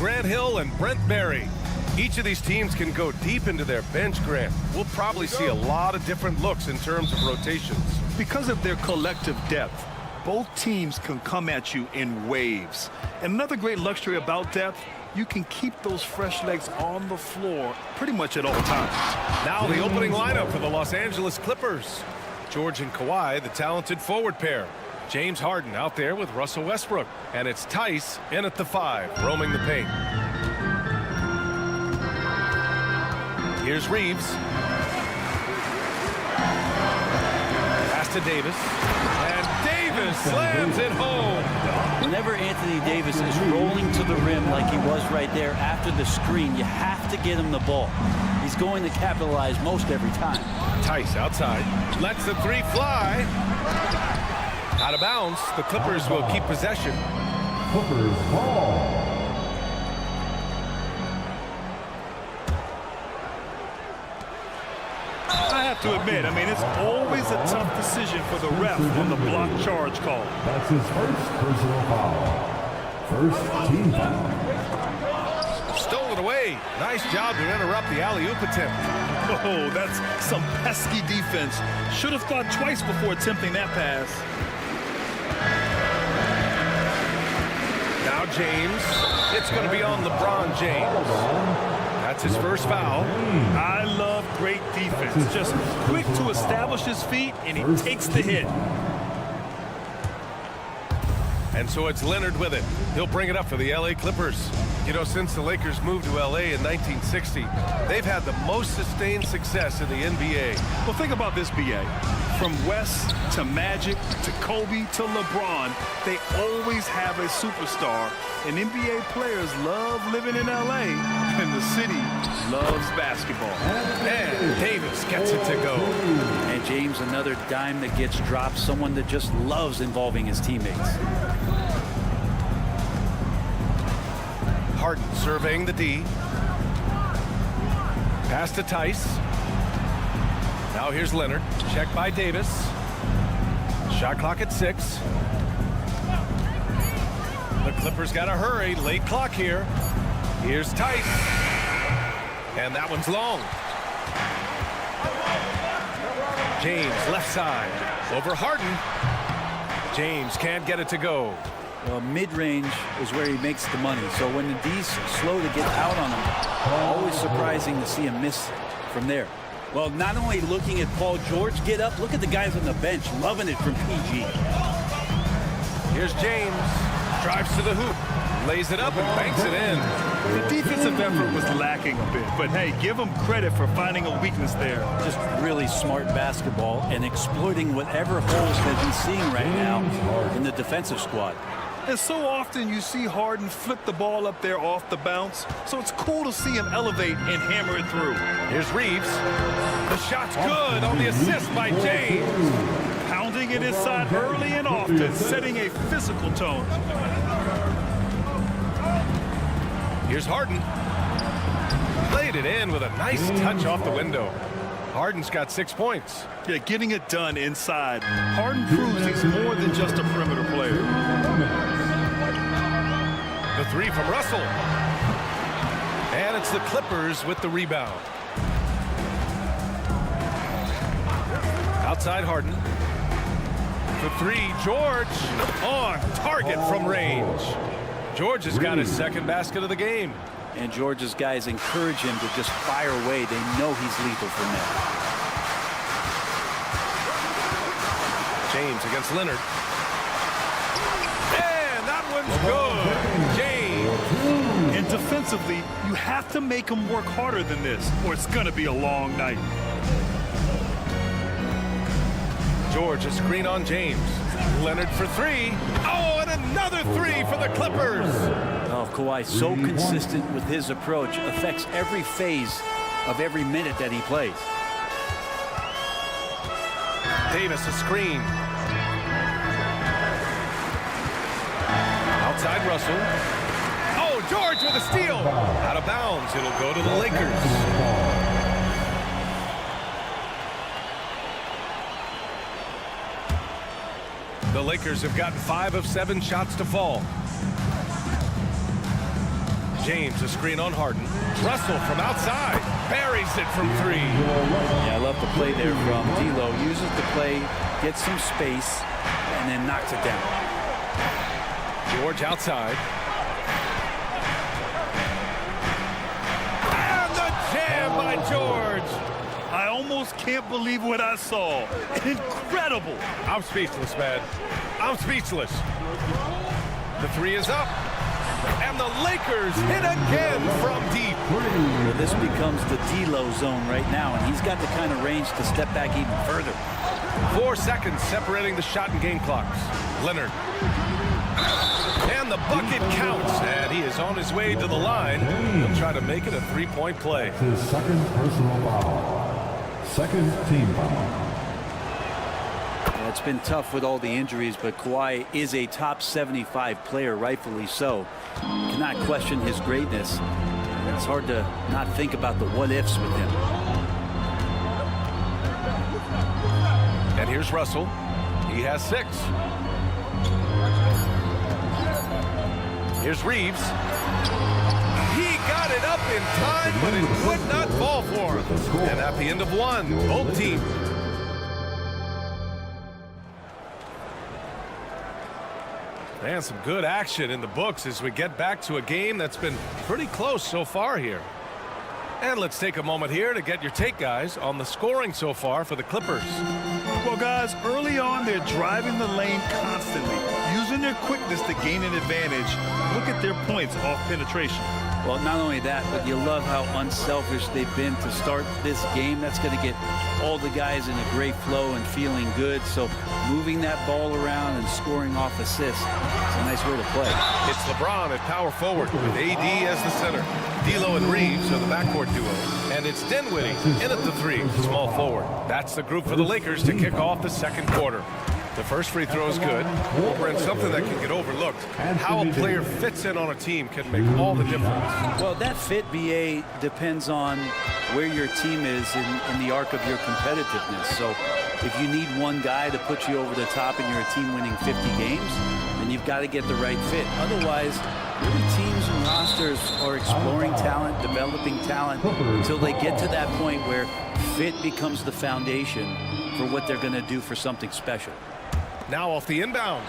Grant Hill and Brent Berry. Each of these teams can go deep into their bench, Grant. We'll probably see a lot of different looks in terms of rotations. Because of their collective depth, both teams can come at you in waves. And another great luxury about depth, you can keep those fresh legs on the floor pretty much at all times. Now the opening lineup for the Los Angeles Clippers. George and Kawhi, the talented forward pair. James Harden out there with Russell Westbrook. And it's Tice in at the 5, roaming the paint. Here's Reeves. Pass to Davis. And Davis slams it home. Whenever Anthony Davis is rolling to the rim like he was right there after the screen, you have to get him the ball. He's going to capitalize most every time. Tice outside. Lets the 3 fly. Out of bounds. The Clippers will keep possession. Clippers ball. I have to admit, it's always a tough decision for the ref on the block charge call. That's his first personal foul. First team foul. Stole it away. Nice job to interrupt the alley-oop attempt. Oh, that's some pesky defense. Should have thought twice before attempting that pass. Now James. It's going to be on LeBron James. That's his first foul. I love great defense. Just quick to establish his feet, and he takes the hit. And so it's Leonard with it. He'll bring it up for the LA Clippers. You know, since the Lakers moved to LA in 1960, they've had the most sustained success in the NBA. Well, think about this, B.A. From West to Magic to Kobe to LeBron, they always have a superstar. And NBA players love living in LA, and the city loves basketball. And Davis gets it to go. And James, another dime that gets dropped, someone that just loves involving his teammates. Harden surveying the D. Pass to Tice. Now here's Leonard. Check by Davis. Shot clock at 6. The Clippers got to hurry. Late clock here. Here's Tice. And that one's long. James left side. Over Harden. James can't get it to go. Well, mid-range is where he makes the money. So when the D's slow to get out on him, always surprising to see him miss from there. Well, not only looking at Paul George get up, look at the guys on the bench loving it from PG. Here's James. Drives to the hoop. Lays it up and banks it in. The defensive effort was lacking a bit, but hey, give them credit for finding a weakness there. Just really smart basketball and exploiting whatever holes that he's seeing right now in the defensive squad. And so often you see Harden flip the ball up there off the bounce, so it's cool to see him elevate and hammer it through. Here's Reeves. The shot's good on the assist by James. Pounding it inside early and often, setting a physical tone. Here's Harden. Laid it in with a nice touch off the window. Harden's got 6 points. Yeah, getting it done inside. Harden proves he's more than just a perimeter player. The 3 from Russell. And it's the Clippers with the rebound. Outside Harden. The 3, George on target from range. George has got his second basket of the game. And George's guys encourage him to just fire away. They know he's lethal from there. James against Leonard. And that one's good. James. And defensively, you have to make him work harder than this, or it's going to be a long night. George, a screen on James. Leonard for 3. Oh, and another 3 for the Clippers. Oh, Kawhi, so consistent with his approach, affects every phase of every minute that he plays. Davis, a screen. Outside Russell. Oh, George with a steal. Out of bounds. It'll go to the Lakers. The Lakers have gotten 5 of 7 shots to fall. James, a screen on Harden. Russell from outside. Buries it from 3. Yeah, I love the play there from D'Lo. Uses the play, gets some space, and then knocks it down. George outside. And the jam by George. I almost can't believe what I saw. Incredible. I'm speechless, man. I'm speechless. The 3 is up. And the Lakers hit again from deep. Well, this becomes the D'Lo zone right now, and he's got the kind of range to step back even further. 4 seconds separating the shot and game clocks. Leonard. And the bucket counts. And he is on his way to the line. He'll try to make it a 3-point play. His second personal foul. Second team foul. It's been tough with all the injuries, but Kawhi is a top 75 player, rightfully so. You cannot question his greatness. It's hard to not think about the what-ifs with him. And here's Russell. He has 6. Here's Reeves. He got it up in time, but it would not fall for him. And at the end of 1, both teams. And some good action in the books as we get back to a game that's been pretty close so far here. And let's take a moment here to get your take, guys, on the scoring so far for the Clippers. Well, guys, early on, they're driving the lane constantly, using their quickness to gain an advantage. Look at their points off penetration. Well, not only that, but you love how unselfish they've been to start this game. That's going to get all the guys in a great flow and feeling good. So moving that ball around and scoring off assists, it's a nice way to play. It's LeBron at power forward with AD as the center. D'Lo and Reeves are the backcourt duo. And it's Dinwiddie in at the 3, small forward. That's the group for the Lakers to kick off the second quarter. The first free throw is good. And something that can get overlooked. How a player fits in on a team can make all the difference. Well, that fit, BA, depends on where your team is in the arc of your competitiveness. So if you need one guy to put you over the top and you're a team winning 50 games, then you've got to get the right fit. Otherwise, really teams and rosters are exploring talent, developing talent, until they get to that point where fit becomes the foundation for what they're going to do for something special. Now off the inbound.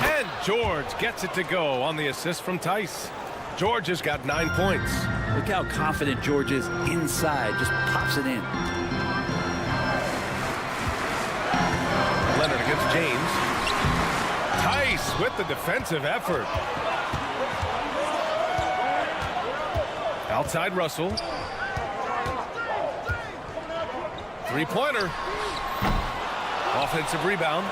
And George gets it to go on the assist from Tice. George has got 9 points. Look how confident George is inside. Just pops it in. Leonard against James. Tice with the defensive effort. Outside Russell. 3-pointer. Offensive rebound.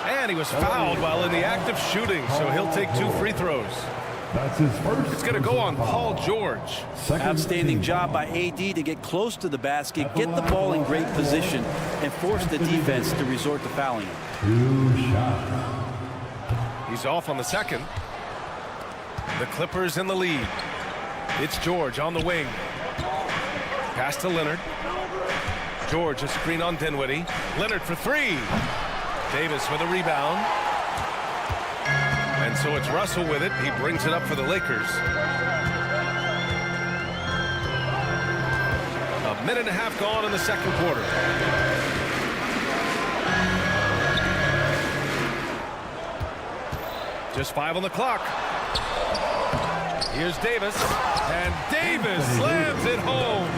And he was fouled while in the act of shooting, so he'll take 2 free throws. That's his first. It's going to go on Paul George. Outstanding job by AD to get close to the basket, get the ball in great position, and force the defense to resort to fouling him. 2 shots. He's off on the second. The Clippers in the lead. It's George on the wing. Pass to Leonard. George a screen on Dinwiddie. Leonard for 3. Davis with a rebound. And so it's Russell with it. He brings it up for the Lakers. A minute and a half gone in the second quarter. Just 5 on the clock. Here's Davis. And Davis slams it home.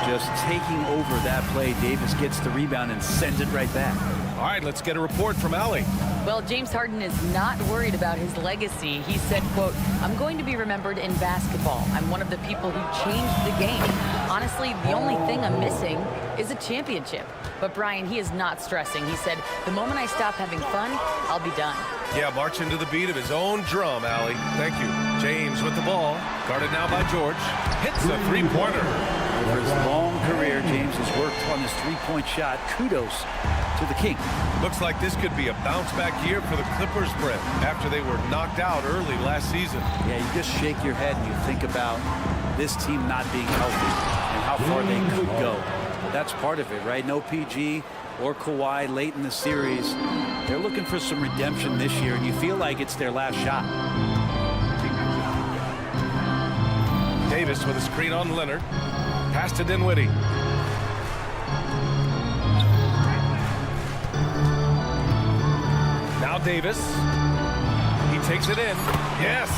Just taking over that play. Davis gets the rebound and sends it right back. All right, let's get a report from Allie. Well, James Harden is not worried about his legacy. He said, quote, "I'm going to be remembered in basketball. I'm one of the people who changed the game. Honestly, the only thing I'm missing is a championship." But Brian, he is not stressing. He said, "The moment I stop having fun, I'll be done." Yeah, marching to the beat of his own drum, Allie. Thank you. James with the ball. Guarded now by George. Hits the 3-pointer. Over his long career, James has worked on his 3-point shot. Kudos to the King. Looks like this could be a bounce-back year for the Clippers, Brett, after they were knocked out early last season. Yeah, you just shake your head and you think about this team not being healthy and how far they could go. But that's part of it, right? No PG or Kawhi late in the series. They're looking for some redemption this year, and you feel like it's their last shot. Davis with a screen on Leonard. Pass to Dinwiddie. Now Davis. He takes it in. Yes.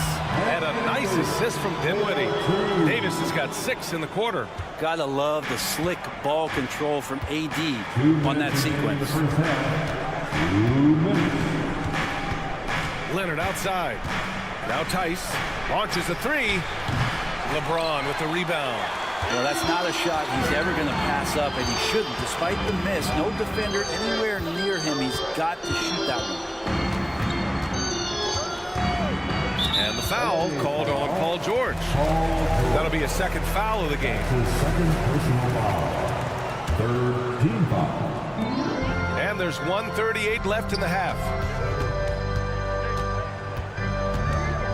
And a nice assist from Dinwiddie. Davis has got 6 in the quarter. Gotta love the slick ball control from AD on that sequence. Leonard outside. Now Tice launches a 3. LeBron with the rebound. Well, that's not a shot he's ever going to pass up, and he shouldn't. Despite the miss, no defender anywhere near him. He's got to shoot that one. And the foul called on Paul George. That'll be a second foul of the game. Second personal foul. Third team foul. And there's 1:38 left in the half.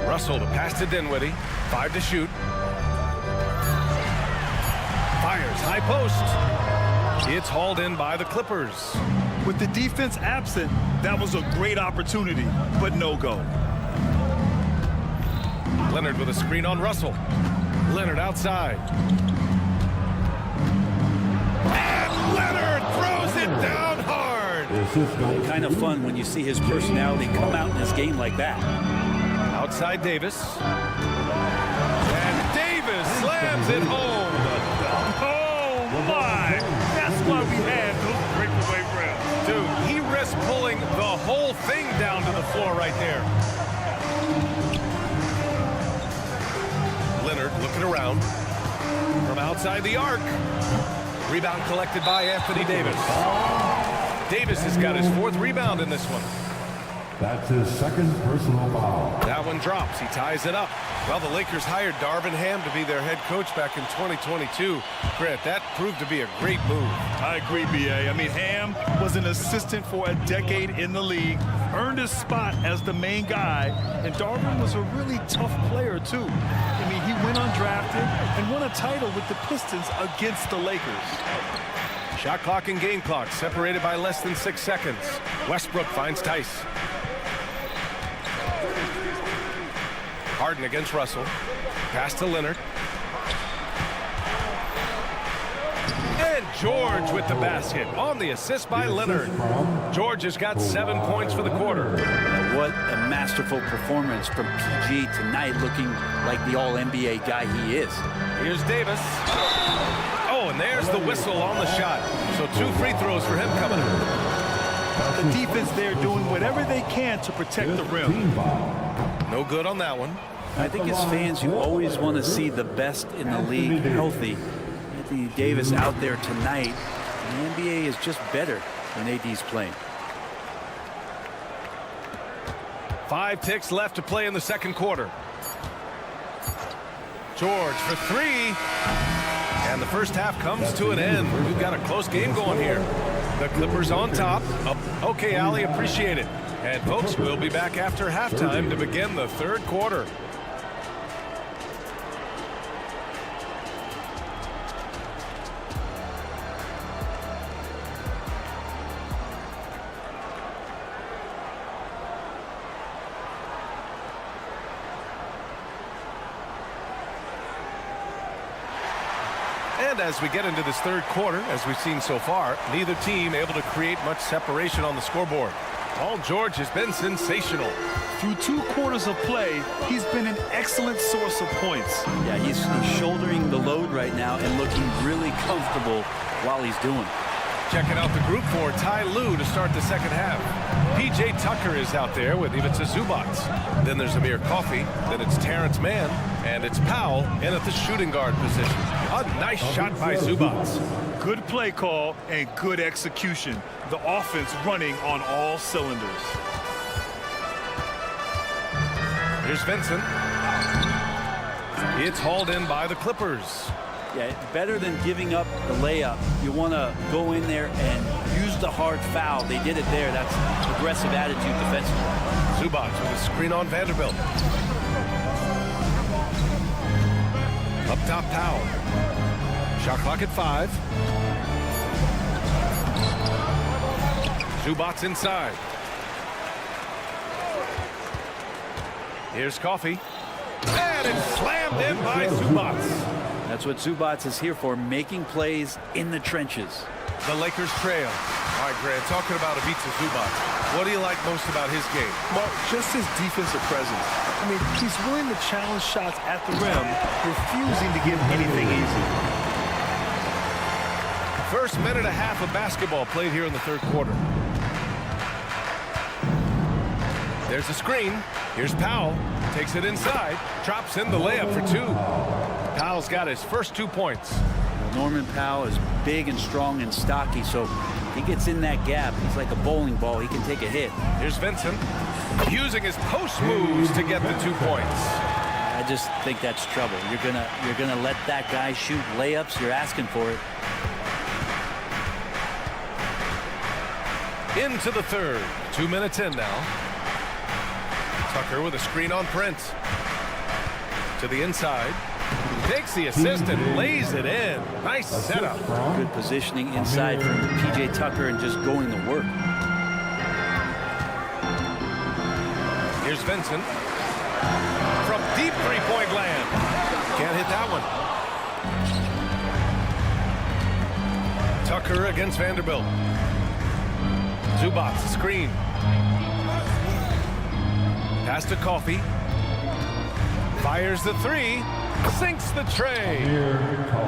Russell to pass to Dinwiddie. 5 to shoot. Fires high post. It's hauled in by the Clippers. With the defense absent, that was a great opportunity, but no go. Leonard with a screen on Russell. Leonard outside. And Leonard throws it down hard. Kind of fun when you see his personality come out in his game like that. Outside Davis. And Davis slams it home. Oh, my. That's why we had those breakaway rims. Dude, he risked pulling the whole thing down to the floor right there. Leonard looking around from outside the arc. Rebound collected by Anthony Davis. Davis has got his 4th rebound in this one. That's his second personal foul. That one drops. He ties it up. Well, the Lakers hired Darvin Ham to be their head coach back in 2022. Grant, that proved to be a great move. I agree, B.A. I mean, Ham was an assistant for a decade in the league, earned his spot as the main guy, and Darvin was a really tough player, too. I mean, he went undrafted and won a title with the Pistons against the Lakers. Shot clock and game clock separated by less than 6 seconds. Westbrook finds Tice. Harden against Russell. Pass to Leonard. And George with the basket on the assist by Leonard. George has got 7 points for the quarter. What a masterful performance from PG tonight, looking like the all-NBA guy he is. Here's Davis. Oh, and there's the whistle on the shot. So 2 free throws for him coming up. The defense there doing whatever they can to protect the rim. No good on that one. I think as fans, you always want to see the best in the league healthy. Anthony Davis out there tonight. The NBA is just better when AD's playing. 5 ticks left to play in the second quarter. George for 3. And the first half comes to an end. We've got a close game going here. The Clippers on top. Oh, okay, Ali, appreciate it. And folks, we'll be back after halftime to begin the third quarter. And as we get into this third quarter, as we've seen so far, neither team able to create much separation on the scoreboard. Paul George has been sensational. Through 2 quarters of play, he's been an excellent source of points. Yeah, he's shouldering the load right now and looking really comfortable while he's doing it. Checking out the group for Ty Lue to start the second half. P.J. Tucker is out there with Ivica Zubac. Then there's Amir Coffey. Then it's Terrence Mann. And it's Powell in at the shooting guard position. A nice shot by Zubac. Good play call and good execution. The offense running on all cylinders. Here's Vincent. It's hauled in by the Clippers. Yeah, better than giving up the layup. You want to go in there and use the hard foul. They did it there. That's aggressive attitude defensively. Zubac with a screen on Vanderbilt. Up top, Powell. Shot clock at 5. Zubac inside. Here's Coffey. And it's slammed in by Zubac. That's what Zubac is here for, making plays in the trenches. The Lakers trail. All right, Grant, talking about Ivica Zubac, what do you like most about his game? Well, just his defensive presence. I mean, he's willing to challenge shots at the rim, refusing to give anything easy. First minute and a half of basketball played here in the third quarter. There's a screen. Here's Powell. Takes it inside. Drops in the layup for two. Powell's got his first 2 points. Norman Powell is big and strong and stocky, so he gets in that gap. He's like a bowling ball. He can take a hit. Here's Vincent using his post moves to get the 2 points. I just think that's trouble. You're gonna let that guy shoot layups. You're asking for it. Into the third. 2 minutes in now. Tucker with a screen on Prince. To the inside. Takes the assist and lays it in. Nice setup. Good positioning inside from P.J. Tucker and just going to work. Here's Vincent. From deep three-point land. Can't hit that one. Tucker against Vanderbilt. Zubac, screen. Pass to Coffey. Fires the three. Sinks the tray.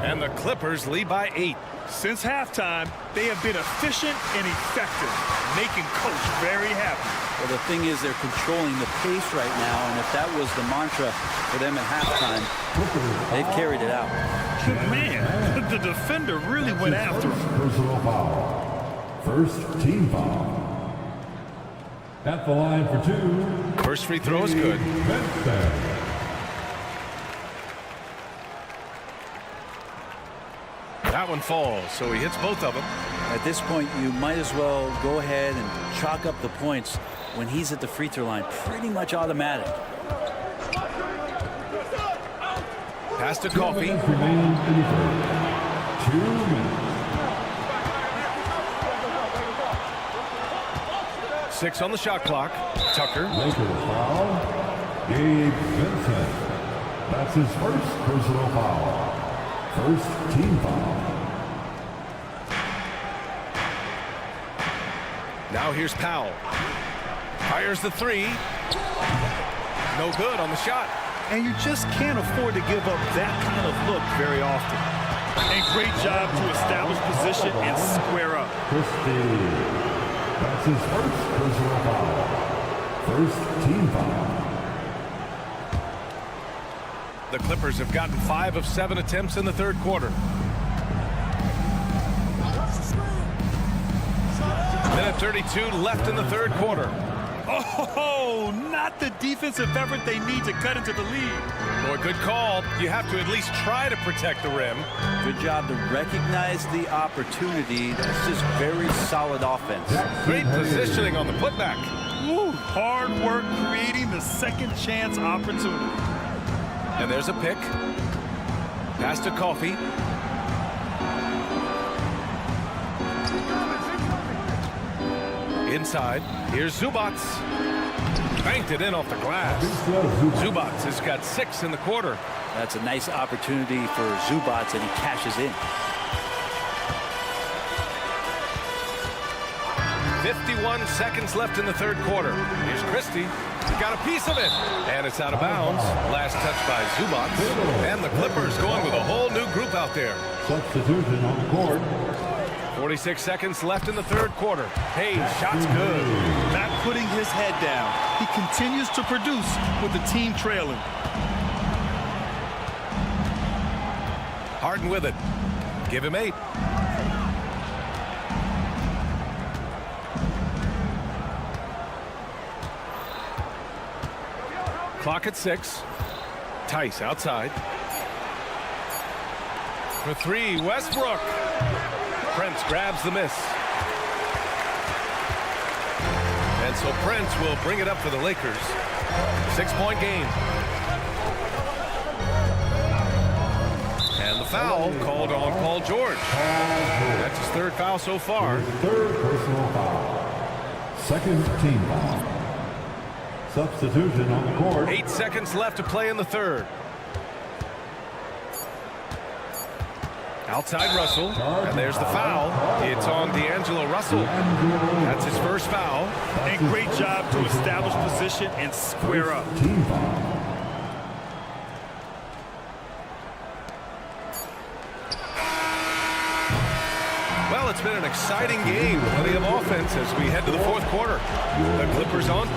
And the Clippers lead by 8. Since halftime, they have been efficient and effective, making Coach very happy. Well, the thing is, they're controlling the pace right now, and if that was the mantra for them at halftime, they've carried it out. Man, the defender really went after him. Personal foul. First team foul. At the line for 2. First free throw is good. That one falls, so he hits both of them. At this point, you might as well go ahead and chalk up the points when he's at the free throw line. Pretty much automatic. Pass to Coffey. 2 minutes. 6 on the shot clock. Tucker. Lakers foul. Gabe Vincent. That's his first personal foul. First team foul. Now here's Powell. Fires the three. No good on the shot. And you just can't afford to give up that kind of look very often. And great job to establish position and square up. Christie. That's his first personal foul. First team foul. The Clippers have gotten 5 of 7 attempts in the third quarter. Minute 32 left in the third quarter. Oh, not the defensive effort they need to cut into the lead. Boy, good call. You have to at least try to protect the rim. Good job to recognize the opportunity. That's just very solid offense. Great positioning on the putback. Ooh, hard work creating the second chance opportunity. And there's a pick. Pass to Coffey. Inside. Here's Zubac. Banked it in off the glass. Zubac has got 6 in the quarter. That's a nice opportunity for Zubac, and he cashes in. 51 seconds left in the third quarter. Here's Christie. Got a piece of it. And it's out of bounds. Last touch by Zubac. And the Clippers going with a whole new group out there. Substitution on the court. 46 seconds left in the third quarter. Hayes, shot's good. Not putting his head down. He continues to produce with the team trailing. Harden with it. Give him 8. Clock at 6. Tice outside. For 3, Westbrook. Prince grabs the miss. And so Prince will bring it up for the Lakers. 6-point game. And the foul called on Paul George. That's his 3rd foul so far. Third personal foul. Second team foul. Substitution on the court. 8 seconds left to play in the third. Outside Russell, and there's the foul. It's on D'Angelo Russell. That's his first foul. And great job to establish position and square up. Well, it's been an exciting game. Plenty of offense as we head to the fourth quarter. The Clippers on.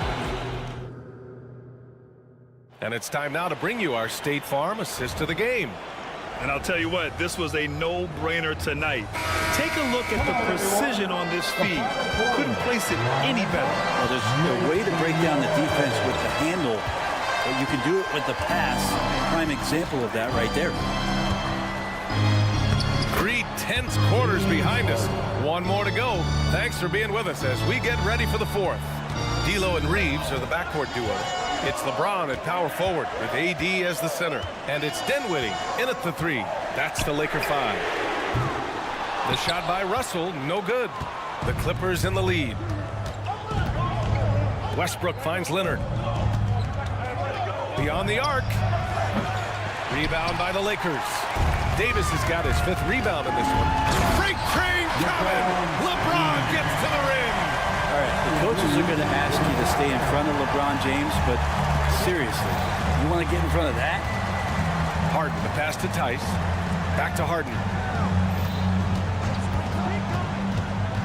And it's time now to bring you our State Farm assist of the game. And I'll tell you what, this was a no-brainer tonight. Take a look at the precision on this feed. Couldn't place it any better. Well, there's a way to break down the defense with the handle, but you can do it with the pass. Prime example of that right there. 3 tense quarters behind us. One more to go. Thanks for being with us as we get ready for the fourth. D'Lo and Reeves are the backcourt duo. It's LeBron at power forward with AD as the center. And it's Dinwiddie in at the 3. That's the Laker 5. The shot by Russell, no good. The Clippers in the lead. Westbrook finds Leonard. Beyond the arc. Rebound by the Lakers. Davis has got his 5th rebound in this one. Freight train coming. LeBron gets to the rim. All right, the coaches are going to ask you to stay in front of LeBron James, but seriously, you want to get in front of that? Harden, the pass to Tice. Back to Harden.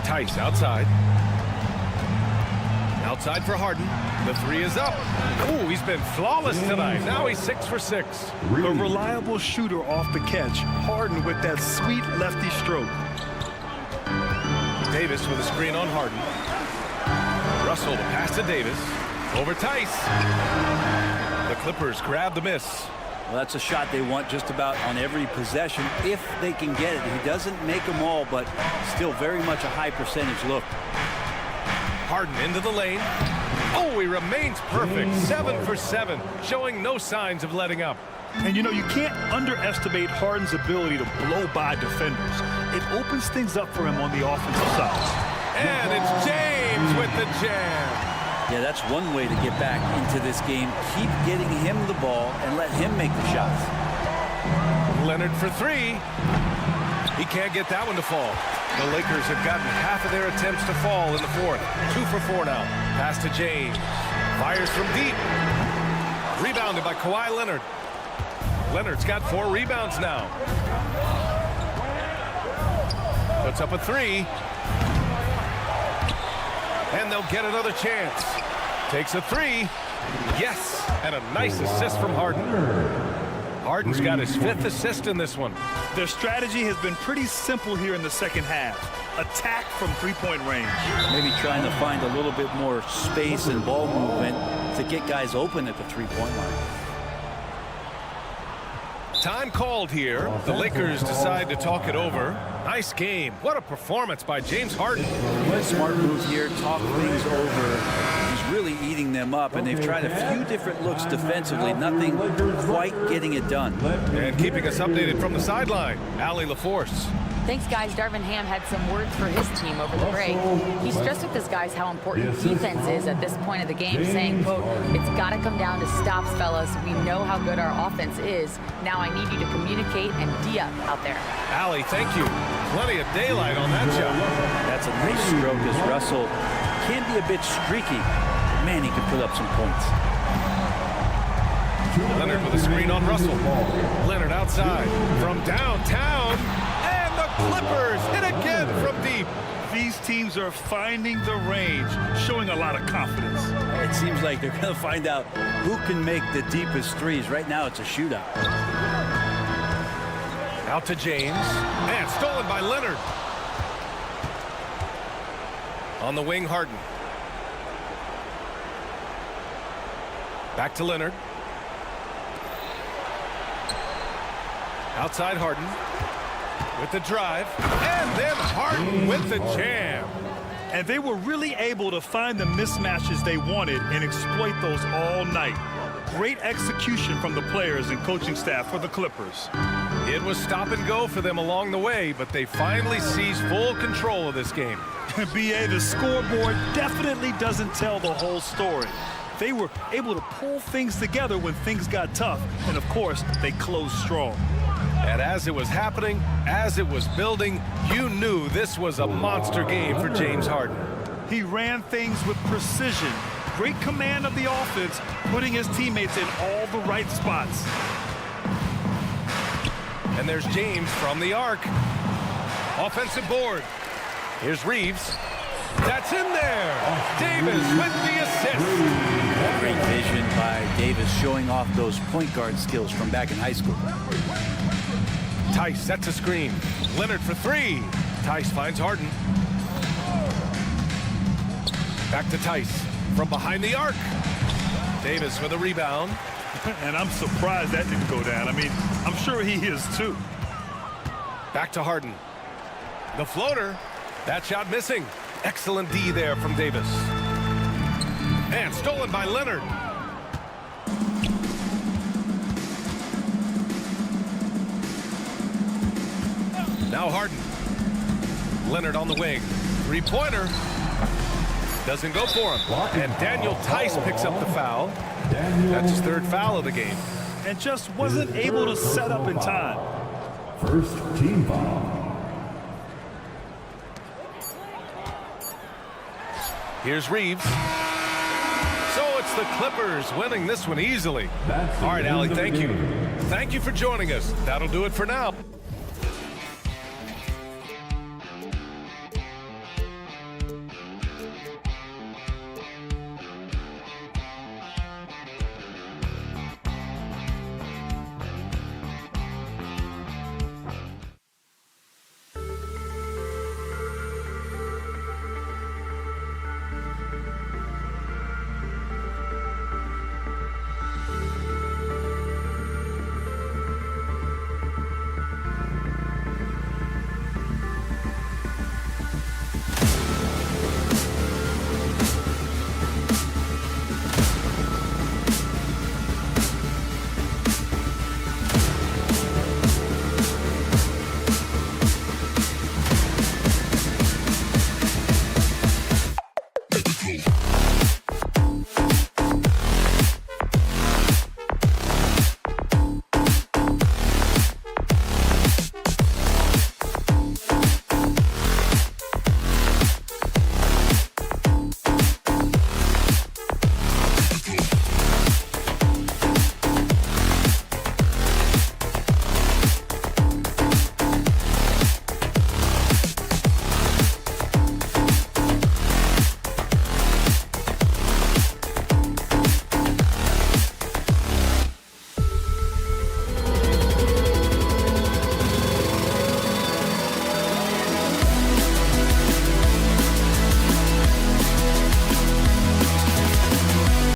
Tice outside. Outside for Harden. The 3 is up. Oh, he's been flawless tonight. Now he's 6 for 6. A reliable shooter off the catch. Harden with that sweet lefty stroke. Davis with a screen on Harden. Russell, the pass to Davis. Over Tice. The Clippers grab the miss. Well, that's a shot they want just about on every possession if they can get it. He doesn't make them all, but still very much a high percentage look. Harden into the lane. Oh, he remains perfect. 7 for 7, showing no signs of letting up. And you know, you can't underestimate Harden's ability to blow by defenders. It opens things up for him on the offensive side. And it's James with the jam. Yeah, that's one way to get back into this game. Keep getting him the ball and let him make the shots. Leonard for 3. He can't get that one to fall. The Lakers have gotten half of their attempts to fall in the fourth. 2 for 4 now. Pass to James. Fires from deep. Rebounded by Kawhi Leonard. Leonard's got 4 rebounds now. Puts up a 3. And they'll get another chance. Takes a 3. Yes, and a nice assist from Harden. Harden's got his 5th assist in this one. Their strategy has been pretty simple here in the second half. Attack from three-point range. Maybe trying to find a little bit more space and ball movement to get guys open at the three-point line. Time called here. The Lakers decide to talk it over. Nice game. What a performance by James Harden. Smart move here. Talk things over. He's really eating them up, and they've tried a few different looks defensively. Nothing quite getting it done. And keeping us updated from the sideline, Allie LaForce. Thanks, guys. Darvin Ham had some words for his team over the break. He stressed with his guys how important defense is at this point of the game, saying, quote, "It's got to come down to stops, fellas. We know how good our offense is. Now I need you to communicate and D-up out there." Allie, thank you. Plenty of daylight on that shot. That's a nice stroke as Russell can be a bit streaky. Man, he can put up some points. Leonard with a screen on Russell. Leonard outside from downtown. And the Clippers hit again from deep. These teams are finding the range, showing a lot of confidence. It seems like they're going to find out who can make the deepest threes. Right now, it's a shootout. Out to James. And stolen by Leonard. On the wing, Harden. Back to Leonard. Outside Harden. With the drive. And then Harden with the jam. And they were really able to find the mismatches they wanted and exploit those all night. Great execution from the players and coaching staff for the Clippers. It was stop and go for them along the way, but they finally seized full control of this game. BA, the scoreboard definitely doesn't tell the whole story. They were able to pull things together when things got tough, and of course, they closed strong. And as it was happening, as it was building, you knew this was a monster game for James Harden. He ran things with precision, great command of the offense, putting his teammates in all the right spots. And there's James from the arc. Offensive board. Here's Reeves. That's in there. Davis with the assist. Great vision by Davis, showing off those point guard skills from back in high school. Tice sets a screen. Leonard for three. Tice finds Harden. Back to Tice from behind the arc. Davis with a rebound. And I'm surprised that didn't go down. I mean, I'm sure he is too. Back to Harden. The floater. That shot missing. Excellent D there from Davis. And stolen by Leonard. Now Harden. Leonard on the wing. Three-pointer. Doesn't go for him. And Daniel Tice picks up the foul. That's his third foul of the game. And just wasn't able to set up in time. First team foul. Here's Reeves. So it's the Clippers winning this one easily. All right, Allie, thank you. Thank you for joining us. That'll do it for now.